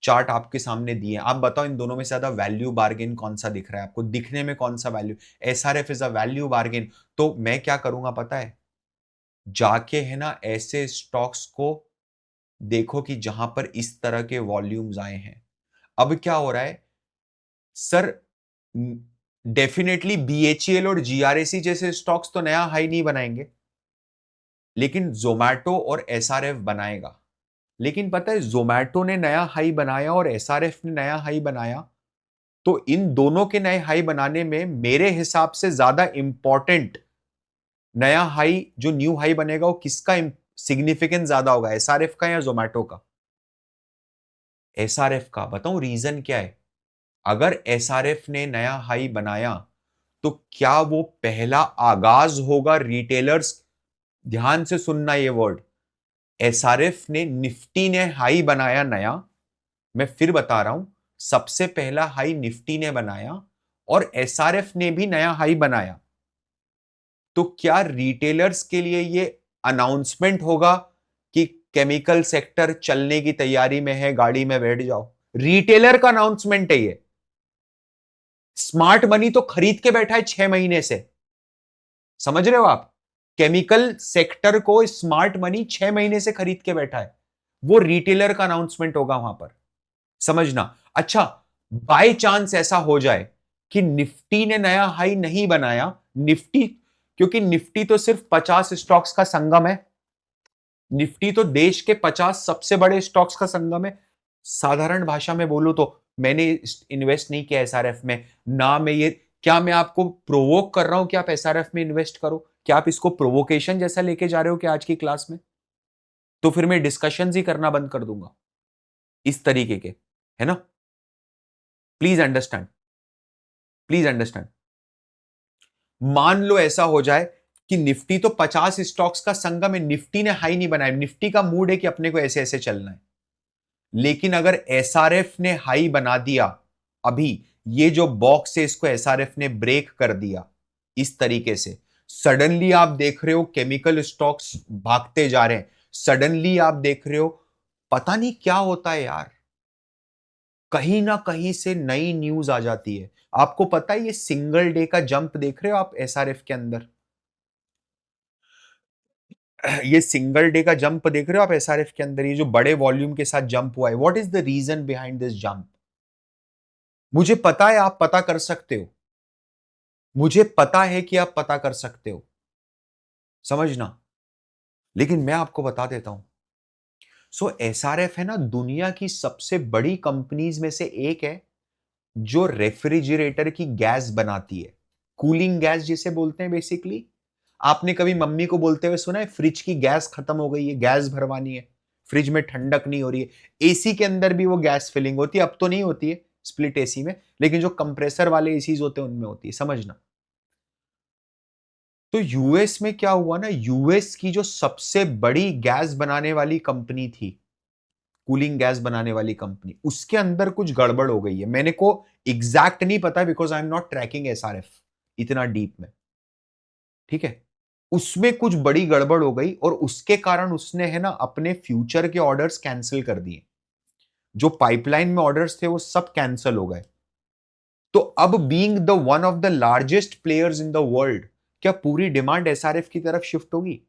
चार्ट आपके सामने दिए, आप बताओ इन दोनों में से ज्यादा वैल्यू बार्गेन कौन सा दिख रहा है आपको? दिखने में कौन सा value? SRF is a value bargain. तो मैं क्या करूंगा पता है, जाके है ना ऐसे स्टॉक्स को देखो कि जहां पर इस तरह के वॉल्यूम्स आए हैं। अब क्या हो रहा है सर, डेफिनेटली बीएचईएल और जीआरएसी जैसे स्टॉक्स तो नया हाई नहीं बनाएंगे, लेकिन जोमैटो और एसआरएफ बनाएगा। लेकिन पता है जोमैटो ने नया हाई बनाया और एसआरएफ ने नया हाई बनाया, तो इन दोनों के नए हाई बनाने में मेरे हिसाब से ज्यादा इंपॉर्टेंट नया हाई, जो न्यू हाई बनेगा, वो किसका सिग्निफिकेंस ज्यादा होगा, एसआरएफ का या जोमैटो का? एसआरएफ का। बताऊं रीजन क्या है? अगर एसआरएफ ने नया हाई बनाया तो क्या वो पहला आगाज होगा रिटेलर्स, ध्यान से सुनना ये वर्ड, एसआरएफ ने, निफ्टी ने हाई बनाया नया, मैं फिर बता रहा हूं, सबसे पहला हाई निफ्टी ने बनाया और एसआरएफ ने भी नया हाई बनाया, तो क्या रिटेलर्स के लिए ये अनाउंसमेंट होगा कि केमिकल सेक्टर चलने की तैयारी में है, गाड़ी में बैठ जाओ? रिटेलर का अनाउंसमेंट है ये। स्मार्ट मनी तो खरीद के बैठा है 6 महीने से, समझ रहे हो आप? केमिकल सेक्टर को स्मार्ट मनी 6 महीने से खरीद के बैठा है, वो रिटेलर का अनाउंसमेंट होगा वहां पर, समझना। अच्छा, बाय चांस ऐसा हो जाए कि निफ्टी ने नया हाई नहीं बनाया, निफ्टी, क्योंकि निफ्टी तो सिर्फ 50 स्टॉक्स का संगम है, निफ्टी तो देश के 50 सबसे बड़े स्टॉक्स का संगम है। साधारण भाषा में बोलूं तो मैंने इन्वेस्ट नहीं किया एसआरएफ में, ना मैं ये, क्या मैं आपको प्रोवोक कर रहा हूं कि आप एसआरएफ में इन्वेस्ट करो? क्या आप इसको प्रोवोकेशन जैसा लेके जा रहे हो कि आज की क्लास में? तो फिर मैं डिस्कशन ही करना बंद कर दूंगा इस तरीके के, है ना। Please understand, please understand. मान लो ऐसा हो जाए कि निफ्टी तो 50 स्टॉक्स का संगम है, निफ्टी ने हाई नहीं बनाया, निफ्टी का मूड है कि अपने को ऐसे ऐसे चलना है, लेकिन अगर एसआरएफ ने हाई बना दिया, अभी ये जो बॉक्स है इसको एसआरएफ ने ब्रेक कर दिया इस तरीके से, सडनली आप देख रहे हो केमिकल स्टॉक्स भागते जा रहे हैं, सडनली आप देख रहे हो, पता नहीं क्या होता है यार, कहीं ना कहीं से नई न्यूज आ जाती है। आपको पता है ये सिंगल डे का जंप देख रहे हो आप एसआरएफ के अंदर, ये सिंगल डे का जंप देख रहे हो आप एसआरएफ के अंदर, ये जो बड़े वॉल्यूम के साथ जंप हुआ है, what is the reason behind this jump? मुझे पता है आप पता कर सकते हो, मुझे पता है कि आप पता कर सकते हो, समझना, लेकिन मैं आपको बता देता हूं। सो एसआरएफ है ना दुनिया की सबसे बड़ी कंपनीज में से एक है, जो रेफ्रिजरेटर की गैस बनाती है, कूलिंग गैस जिसे बोलते हैं बेसिकली। आपने कभी मम्मी को बोलते हुए सुना है फ्रिज की गैस खत्म हो गई है, गैस भरवानी है, फ्रिज में ठंडक नहीं हो रही है? एसी के अंदर भी वो गैस फिलिंग होती है, अब तो नहीं होती है स्प्लिट एसी में, लेकिन जो कंप्रेसर वाले एसीज होते हैं उनमें होती है, समझना। तो यूएस में क्या हुआ ना, यूएस की जो सबसे बड़ी गैस बनाने वाली कंपनी थी, कूलिंग गैस बनाने वाली कंपनी, उसके अंदर कुछ गड़बड़ हो गई है। मैंने को एग्जैक्ट नहीं पता, because I am not tracking SRF इतना डीप में, ठीक है। उसमें कुछ बड़ी गड़बड़ हो गई और उसके कारण उसने है ना अपने फ्यूचर के ऑर्डर्स कैंसिल कर दिए, जो पाइपलाइन में ऑर्डर्स थे वो सब कैंसिल हो गए। तो अब being the one of the largest players in the world, क्या पूरी डिमांड एसआरएफ की तरफ शिफ्ट होगी?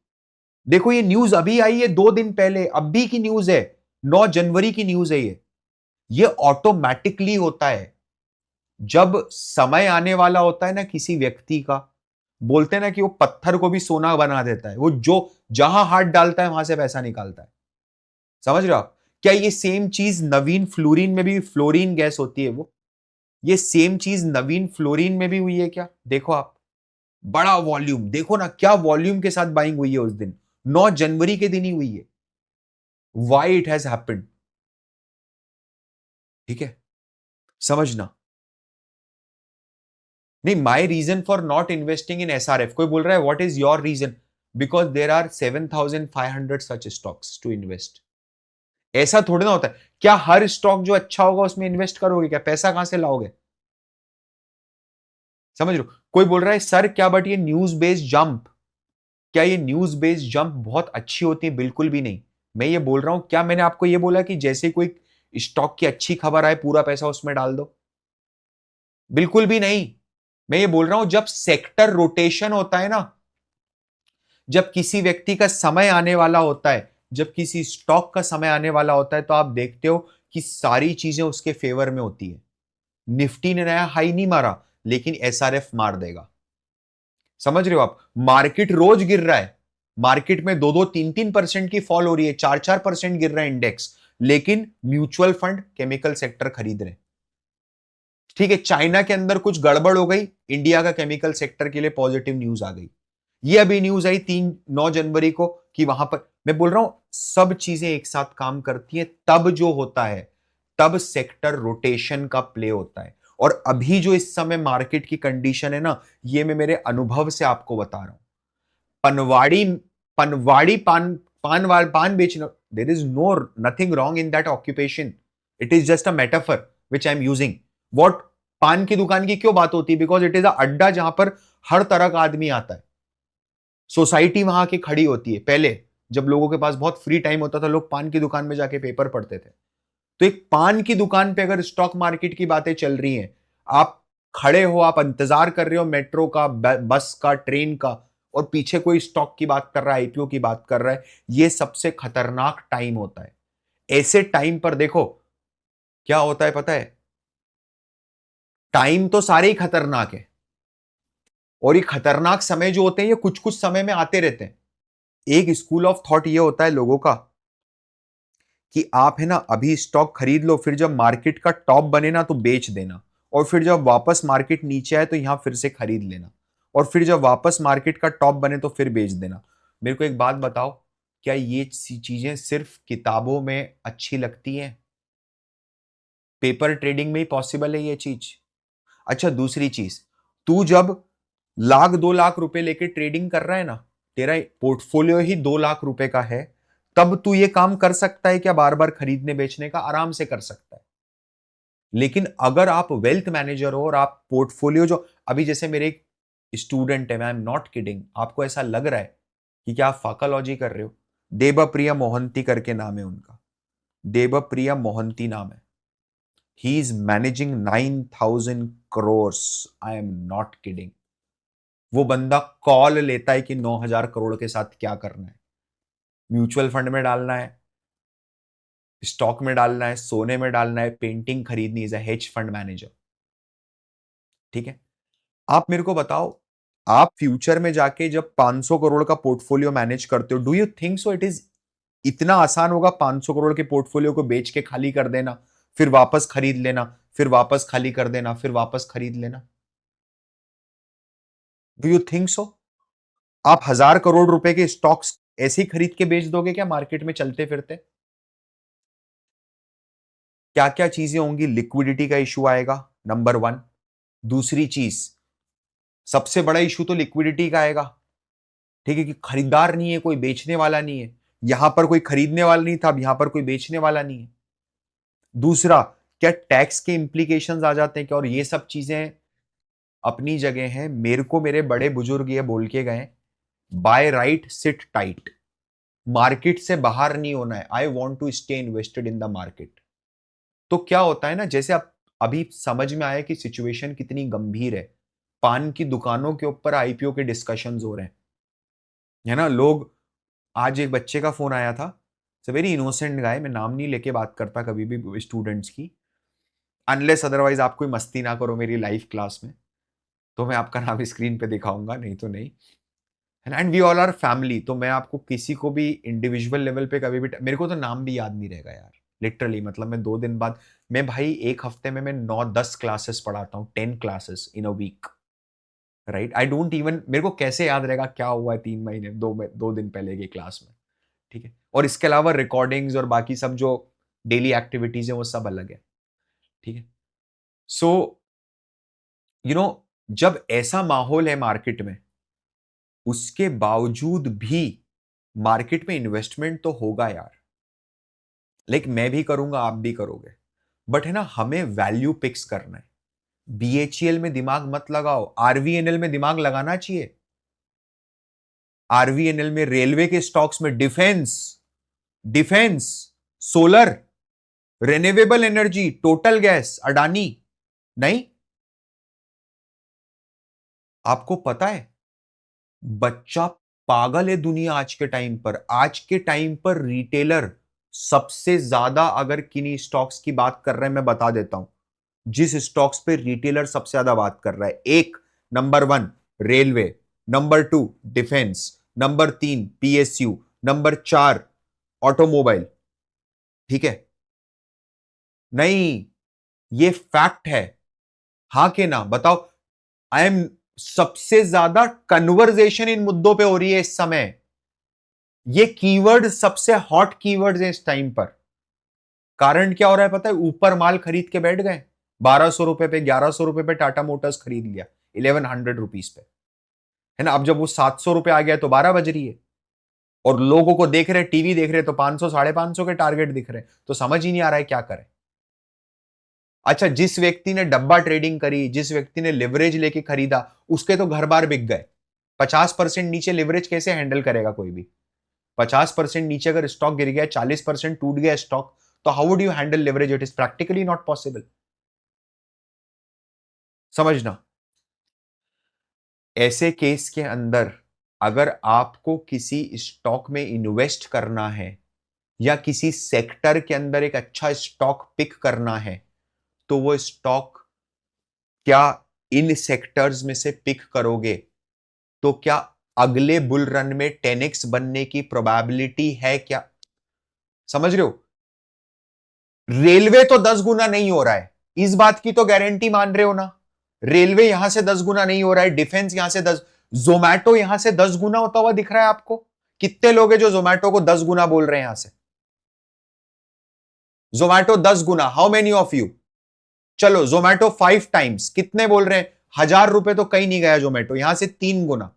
देखो ये न्यूज अभी आई है 2 दिन पहले, अभी की न्यूज है, 9 जनवरी की न्यूज है ये ऑटोमेटिकली होता है। जब समय आने वाला होता है ना किसी व्यक्ति का, बोलते हैं ना कि वो पत्थर को भी सोना बना देता है, वो जो जहां हाथ डालता है वहां से पैसा निकालता है। समझ रहे हो आप? क्या ये सेम चीज नवीन फ्लोरीन में भी, फ्लोरीन गैस होती है वो, ये सेम चीज नवीन फ्लोरीन में भी हुई है क्या? देखो आप, बड़ा वॉल्यूम, देखो ना क्या वॉल्यूम के साथ बाइंग हुई है उस दिन, 9 जनवरी के दिन ही हुई है। Why it has happened? ठीक है, समझना। नहीं, my reason for not investing in SRF, कोई बोल रहा है what is your reason? Because there are 7,500 such stocks to invest. ऐसा थोड़ी ना होता है, क्या हर स्टॉक जो अच्छा होगा उसमें इन्वेस्ट करोगे? क्या पैसा कहां से लाओगे? समझ लो। कोई बोल रहा है सर क्या, बट ये न्यूज बेस्ड जंप, क्या ये न्यूज बेस्ड जंप बहुत अच्छी होती है? बिल्कुल भी नहीं। मैं ये बोल रहा हूं, क्या मैंने आपको ये बोला कि जैसे कोई स्टॉक की अच्छी खबर आए पूरा पैसा उसमें डाल दो? बिल्कुल भी नहीं। मैं ये बोल रहा हूं जब सेक्टर रोटेशन होता है ना, जब किसी व्यक्ति का समय आने वाला होता है, जब किसी स्टॉक का समय आने वाला होता है, तो आप देखते हो कि सारी चीजें उसके फेवर में होती है। निफ्टी ने नया हाई नहीं मारा, लेकिन एसआरएफ मार देगा। समझ रहे हो आप? मार्केट रोज गिर रहा है, मार्केट में 2-2, 3-3% की फॉल हो रही है, 4-4% गिर रहा है इंडेक्स, लेकिन म्यूचुअल फंड केमिकल सेक्टर खरीद रहे हैं। ठीक है, चाइना के अंदर कुछ गड़बड़ हो गई, इंडिया का केमिकल सेक्टर के लिए पॉजिटिव न्यूज आ गई। ये अभी न्यूज आई 9 जनवरी को कि वहां पर, मैं बोल रहा हूं सब चीजें एक साथ काम करती हैं, तब जो होता है, तब सेक्टर रोटेशन का प्ले होता है। और अभी जो इस समय मार्केट की कंडीशन है ना, ये मैं मेरे अनुभव से आपको बता रहा हूं। पनवाड़ी, पनवाड़ी पान, पान बेचना, there is no nothing wrong in that occupation, it is just a metaphor which I am using. What, पान की दुकान की क्यों बात होती है? बिकॉज इट इज अ अड्डा जहां पर हर तरह का आदमी आता है। सोसाइटी वहां की खड़ी होती है। पहले जब लोगों के पास बहुत फ्री टाइम होता था, लोग पान की दुकान में जाके पेपर पढ़ते थे। तो एक पान की दुकान पे अगर स्टॉक मार्केट की बातें चल रही हैं, आप खड़े हो, आप इंतजार कर रहे हो मेट्रो का, बस का, ट्रेन का, और पीछे कोई स्टॉक की बात कर रहा है, आईपीओ की बात कर रहा है, ये सबसे खतरनाक टाइम होता है। ऐसे टाइम पर देखो क्या होता है पता है, टाइम तो सारे ही खतरनाक है, और ये खतरनाक समय जो होते हैं ये कुछ कुछ समय में आते रहते हैं। एक स्कूल ऑफ थॉट ये होता है लोगों का कि आप है ना अभी स्टॉक खरीद लो, फिर जब मार्केट का टॉप बने ना तो बेच देना, और फिर जब वापस मार्केट नीचे आए तो यहां फिर से खरीद लेना, और फिर जब वापस मार्केट का टॉप बने तो फिर बेच देना। मेरे को एक बात बताओ, क्या ये चीजें सिर्फ किताबों में अच्छी लगती हैं? पेपर ट्रेडिंग में ही पॉसिबल है ये चीज। अच्छा, दूसरी चीज, तू जब 1,00,000-2,00,000 लेके ट्रेडिंग कर रहा है ना, तेरा पोर्टफोलियो ही 2,00,000 का है, तब तू ये काम कर सकता है क्या? बार बार खरीदने बेचने का आराम से कर सकता है। लेकिन अगर आप वेल्थ मैनेजर हो और आप पोर्टफोलियो जो, अभी जैसे मेरे एक स्टूडेंट है, मैं आई एम नॉट किडिंग, आपको ऐसा लग रहा है कि क्या आप फाकालॉजी कर रहे हो? देबप्रिया मोहंती करके नाम है उनका, देबप्रिया मोहंती नाम है। He is managing 9,000 crore, I am not kidding. वो बंदा कॉल लेता है कि 9,000 करोड़ के साथ क्या करना है, म्यूचुअल फंड में डालना है, स्टॉक में डालना है, सोने में डालना है, पेंटिंग खरीदनी, is a hedge fund manager. ठीक है, आप मेरे को बताओ, आप फ्यूचर में जाके जब 500 करोड़ का पोर्टफोलियो मैनेज करते हो, do you think so it is इतना आसान होगा 500 करोड़ के पोर्टफोलियो को बेच के खाली कर देना, फिर वापस खरीद लेना, फिर वापस खाली कर देना, फिर वापस खरीद लेना? डू यू थिंक सो? आप 1,000 करोड़ के स्टॉक्स ऐसे ही खरीद के बेच दोगे क्या मार्केट में चलते फिरते? क्या क्या चीजें होंगी? लिक्विडिटी का इशू आएगा, नंबर 1। दूसरी चीज, सबसे बड़ा इशू तो लिक्विडिटी का आएगा। ठीक है, कि खरीदार नहीं है, कोई बेचने वाला नहीं है। यहां पर कोई खरीदने वाला नहीं था, अब यहां पर कोई बेचने वाला नहीं है। दूसरा, क्या टैक्स के इंप्लीकेशंस आ जाते हैं क्या? और ये सब चीजें अपनी जगह हैं। मेरे को मेरे बड़े बुजुर्ग ये बोल के गए, buy right sit tight, market से बाहर नहीं होना है, I want to stay invested in the market. तो क्या होता है ना, जैसे अब अभी समझ में आया कि सिचुएशन कितनी गंभीर है, पान की दुकानों के ऊपर आईपीओ के डिस्कशंस हो रहे हैं, है ना? लोग आज एक बच्चे का फोन आया था, वेरी इनोसेंट गाय, मैं नाम नहीं लेके बात करता कभी भी स्टूडेंट्स की, अनलेस अदरवाइज आप कोई मस्ती ना करो मेरी लाइव क्लास में, तो मैं आपका नाम स्क्रीन पे दिखाऊंगा, नहीं तो नहीं। And we all are family, तो मैं आपको किसी को भी इंडिविजुअल लेवल पे कभी भी, मेरे को तो नाम भी याद नहीं रहेगा यार, लिटरली, मतलब मैं 2 दिन बाद, मैं भाई एक हफ्ते में मैं 9-10 क्लासेस पढ़ाता हूँ, 10 classes in a week, right? I don't even, मेरे को कैसे याद रहेगा क्या हुआ है 3 महीने 2 दिन पहले की क्लास में, ठीक है? और इसके अलावा रिकॉर्डिंग्स और बाकी सब जो डेली एक्टिविटीज है वो सब अलग है, ठीक है? सो जब ऐसा माहौल है मार्केट में, उसके बावजूद भी मार्केट में इन्वेस्टमेंट तो होगा यार, लाइक मैं भी करूंगा, आप भी करोगे, बट है ना, हमें वैल्यू पिक्स करना है। बीएचईएल में दिमाग मत लगाओ, आरवीएनएल में दिमाग लगाना चाहिए। आरवीएनएल में, रेलवे के स्टॉक्स में, defence, defence, solar, renewable energy, total gas, Adani, नहीं? आपको पता है, बच्चा पागल है दुनिया आज के टाइम पर। आज के टाइम पर रिटेलर सबसे ज्यादा, अगर किन्हीं स्टॉक्स की बात कर रहे हैं, मैं बता देता हूं जिस स्टॉक्स पे रिटेलर सबसे ज्यादा बात कर रहा है। एक, number 1 railway, number 2 defence, number 3 PSU, number 4 automobile, ठीक है? नहीं, ये फैक्ट है। हाँ के ना बताओ? आई एम, सबसे ज्यादा कन्वर्जेशन इन मुद्दों पे हो रही है इस समय। ये कीवर्ड सबसे हॉट कीवर्ड्स हैं इस टाइम पर। कारण क्या हो रहा है पता है? ऊपर माल खरीद के बैठ गए, 1200 रुपए पे, 1100 रुपए पे टाटा मोटर्स खरीद लिया, 1100 रुपीज पे, है ना? अब जब वो 700 रुपए आ गया तो 12 बज रही है, और लोगों को देख रहे, टीवी देख रहे, तो 500 550 के टारगेट दिख रहे, तो समझ ही नहीं आ रहा है क्या करें। अच्छा, जिस व्यक्ति ने डब्बा ट्रेडिंग करी, जिस व्यक्ति ने लिवरेज लेके खरीदा, उसके तो घर बार बिक गए। 50% नीचे लिवरेज कैसे हैंडल करेगा कोई भी? 50% नीचे अगर स्टॉक गिर गया, 40% टूट गया स्टॉक, तो how would you handle leverage? It is practically not possible. समझना, ऐसे केस के अंदर अगर आपको किसी स्टॉक में इन्वेस्ट करना है, या किसी सेक्टर के अंदर एक अच्छा स्टॉक पिक करना है, तो वो स्टॉक क्या इन सेक्टर्स में से पिक करोगे, तो क्या अगले बुल रन में 10x बनने की प्रोबेबिलिटी है क्या? समझ रहे हो? रेलवे तो 10 गुना नहीं हो रहा है, इस बात की तो गारंटी मान रहे हो ना? रेलवे यहां से 10 गुना नहीं हो रहा है, डिफेंस यहां से 10, जोमैटो यहां से 10 गुना होता हुआ दिख रहा है आपको? कितने लोग हैं जो जोमैटो को 10 गुना बोल रहे हैं यहां से? जोमैटो 10 गुना, हाउ मेनी ऑफ यू? चलो जोमैटो 5 टाइम्स, कितने बोल रहे हैं? 1000 रुपए तो कहीं नहीं गया जोमैटो, यहां से 3 गुना।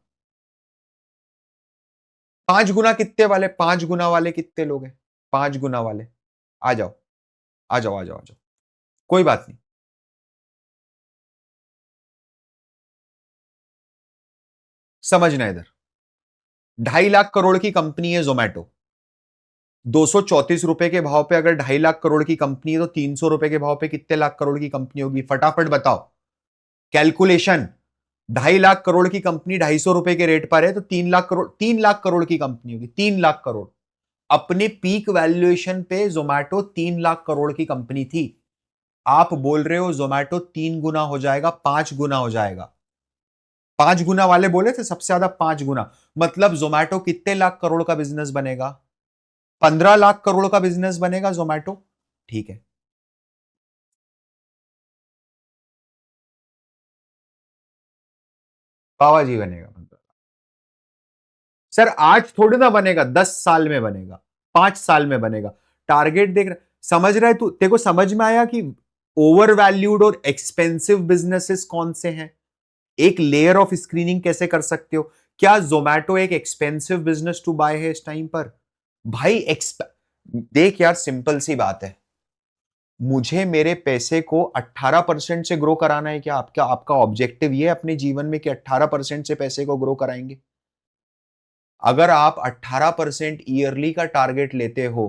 5 गुना कितने वाले, 5 गुना वाले कितने लोग हैं? 5 गुना वाले, आ जाओ, आ जाओ, आ जाओ, आ जाओ, कोई बात नहीं। समझना इधर, 2.5 लाख करोड़ की कंपनी है जोमैटो। 234 रुपए के भाव पे अगर 2.5 लाख करोड़ की कंपनी है, तो 300 रुपए के भाव पे कितने लाख करोड़ की कंपनी होगी? फटाफट बताओ, कैलकुलेशन। 2.5 लाख करोड़ की कंपनी 250 रुपए के रेट पर है, तो 3 लाख करोड़, 3 लाख करोड़ की कंपनी होगी, 3 लाख करोड़। अपने पीक वैल्यूएशन पे जोमैटो 3 लाख करोड़ की कंपनी थी। आप बोल रहे हो जोमैटो 3 गुना हो जाएगा, 5 गुना हो जाएगा। 5 गुना वाले बोले थे सबसे ज्यादा, 5 गुना, मतलब जोमैटो कितने लाख करोड़ का बिजनेस बनेगा? 15 लाख करोड़ का बिजनेस बनेगा जोमैटो, ठीक है? पावा जी बनेगा मतलब। सर आज थोड़ी ना बनेगा, 10 साल में बनेगा, 5 साल में बनेगा। टारगेट देख रहा, समझ रहा है तू? तेरे को समझ में आया कि ओवर वैल्यूड और एक्सपेंसिव बिजनेसेस कौन से हैं? एक लेयर ऑफ स्क्रीनिंग कैसे कर सकते हो? क्या जोमैटो एक एक्सपेंसिव बिजनेस टू बाय है इस टाइम पर? भाई देख यार, सिंपल सी बात है, मुझे मेरे पैसे को 18% से ग्रो कराना है क्या? आपका आपका ऑब्जेक्टिव ये है अपने जीवन में कि 18% से पैसे को ग्रो कराएंगे? अगर आप 18% ईयरली का टारगेट लेते हो,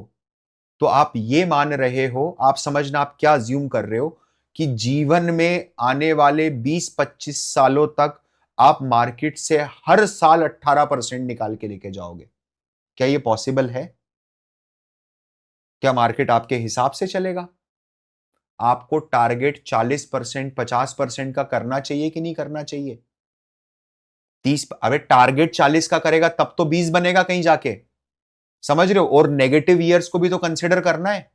तो आप ये मान रहे हो, आप समझना आप क्या अज्यूम कर रहे हो, कि जीवन में आने वाले 20-25 सालों तक आप मार्केट से हर साल 18% निकाल के लेके जाओगे। क्या ये पॉसिबल है? क्या मार्केट आपके हिसाब से चलेगा? आपको टारगेट 40%, 50% का करना चाहिए कि नहीं करना चाहिए? 30, अबे टारगेट 40 का करेगा तब तो 20 बनेगा कहीं जाके, समझ रहे हो? और नेगेटिव ईयर्स को भी तो कंसिडर करना है,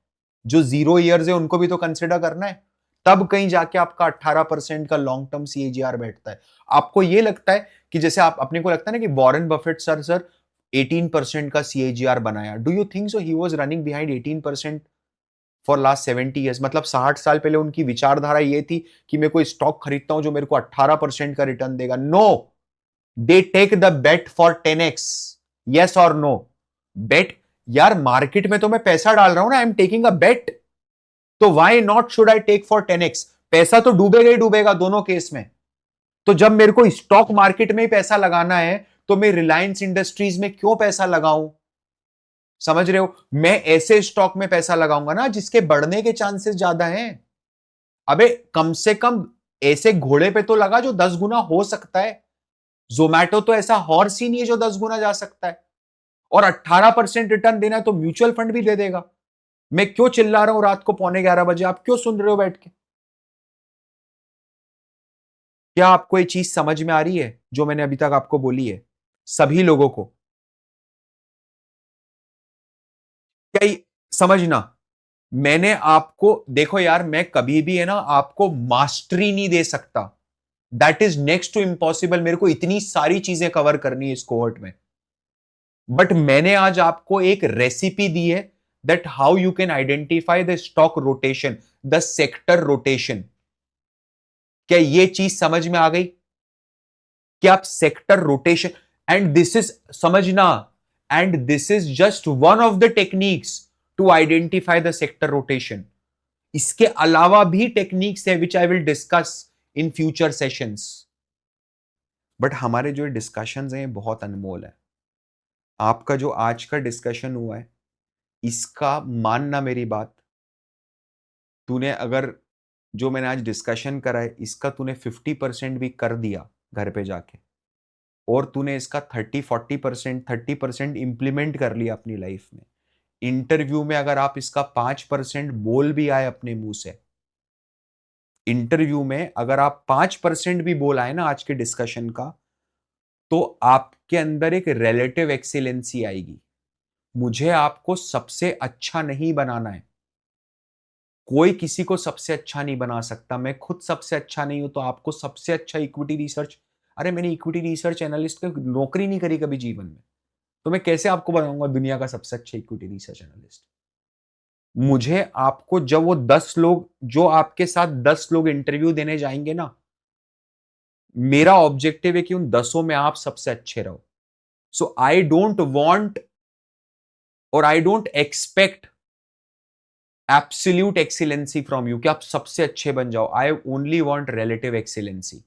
जो 0 ईयर्स है उनको भी तो कंसिडर करना है, तब कहीं जाके आपका 18% का लॉन्ग टर्म सीएजीआर बैठता है। आपको ये लगता है कि जैसे आप अपने को लगता है ना कि वॉरेन बफेट सर 18% का सीएजीआर बनाया, do you think so he was running behind 18% for last 70 years? मतलब 60 साल पहले उनकी विचारधारा ये थी कि मैं कोई स्टॉक खरीदता हूं जो मेरे को 18% का रिटर्न देगा। No, they take the bet for 10x। Yes और नो? बेट, यार मार्केट में तो मैं पैसा डाल रहा हूं ना, I am taking a bet, तो why not should I take for 10x? पैसा तो डूबेगा ही डूबेगा दोनों केस में। तो जब मेरे को स्टॉक मार्केट में ही पैसा लगाना है तो मैं रिलायंस इंडस्ट्रीज में क्यों पैसा लगाऊं? समझ रहे हो? मैं ऐसे स्टॉक में पैसा लगाऊंगा ना जिसके बढ़ने के चांसेस ज्यादा हैं। अबे कम से कम ऐसे घोड़े पे तो लगा जो 10 गुना हो सकता है। जोमैटो तो ऐसा हॉर्स ही नहीं है जो 10 गुना जा सकता है, और 18% रिटर्न देना है तो म्यूचुअल फंड भी दे देगा। मैं क्यों चिल्ला रहा हूं रात को 11:15 बजे? आप क्यों सुन रहे हो बैठ के? क्या आपको ये चीज समझ में आ रही है जो मैंने अभी तक आपको बोली है? सभी लोगों को क्या समझना? मैंने आपको, देखो यार, मैं कभी भी है ना आपको मास्टरी नहीं दे सकता, that is next to impossible. मेरे को इतनी सारी चीजें कवर करनी है इस कोहर्ट में, बट मैंने आज आपको एक रेसिपी दी है that how you can identify the stock rotation, the sector rotation. क्या ये चीज समझ में आ गई कि आप sector rotation, and this is, समझना, and this is just one of the techniques to identify the sector rotation. इसके अलावा भी टेक्निक्स है which I will discuss in future sessions. But हमारे जो डिस्कशंस हैं बहुत अनमोल है। आपका जो आज का डिस्कशन हुआ है, इसका मानना मेरी बात, तूने अगर जो मैंने आज डिस्कशन करा है इसका तूने 50% भी कर दिया घर पे जाके, और तूने इसका 30-40% इंप्लीमेंट कर लिया अपनी लाइफ में, इंटरव्यू में अगर आप इसका 5% बोल भी आए अपने मुंह से, इंटरव्यू में अगर आप 5% भी बोल आए ना आज के डिस्कशन का, तो आपके अंदर एक रिलेटिव एक्सीलेंसी आएगी। मुझे आपको सबसे अच्छा नहीं बनाना है, कोई किसी को सबसे अच्छा नहीं बना सकता, मैं खुद सबसे अच्छा नहीं हूं तो आपको सबसे अच्छा इक्विटी रिसर्च, अरे मैंने इक्विटी रिसर्च एनालिस्ट की नौकरी नहीं करी कभी जीवन में, तो मैं कैसे आपको बनाऊंगा दुनिया का सबसे अच्छा इक्विटी रिसर्च एनालिस्ट? मुझे आपको, जब वो 10 लोग जो आपके साथ 10 लोग इंटरव्यू देने जाएंगे ना, मेरा ऑब्जेक्टिव है कि उन 10 में आप सबसे अच्छे रहो। सो आई डोंट वांट और I don't expect absolute excellency from you कि आप सबसे अच्छे बन जाओ। I only want relative excellency.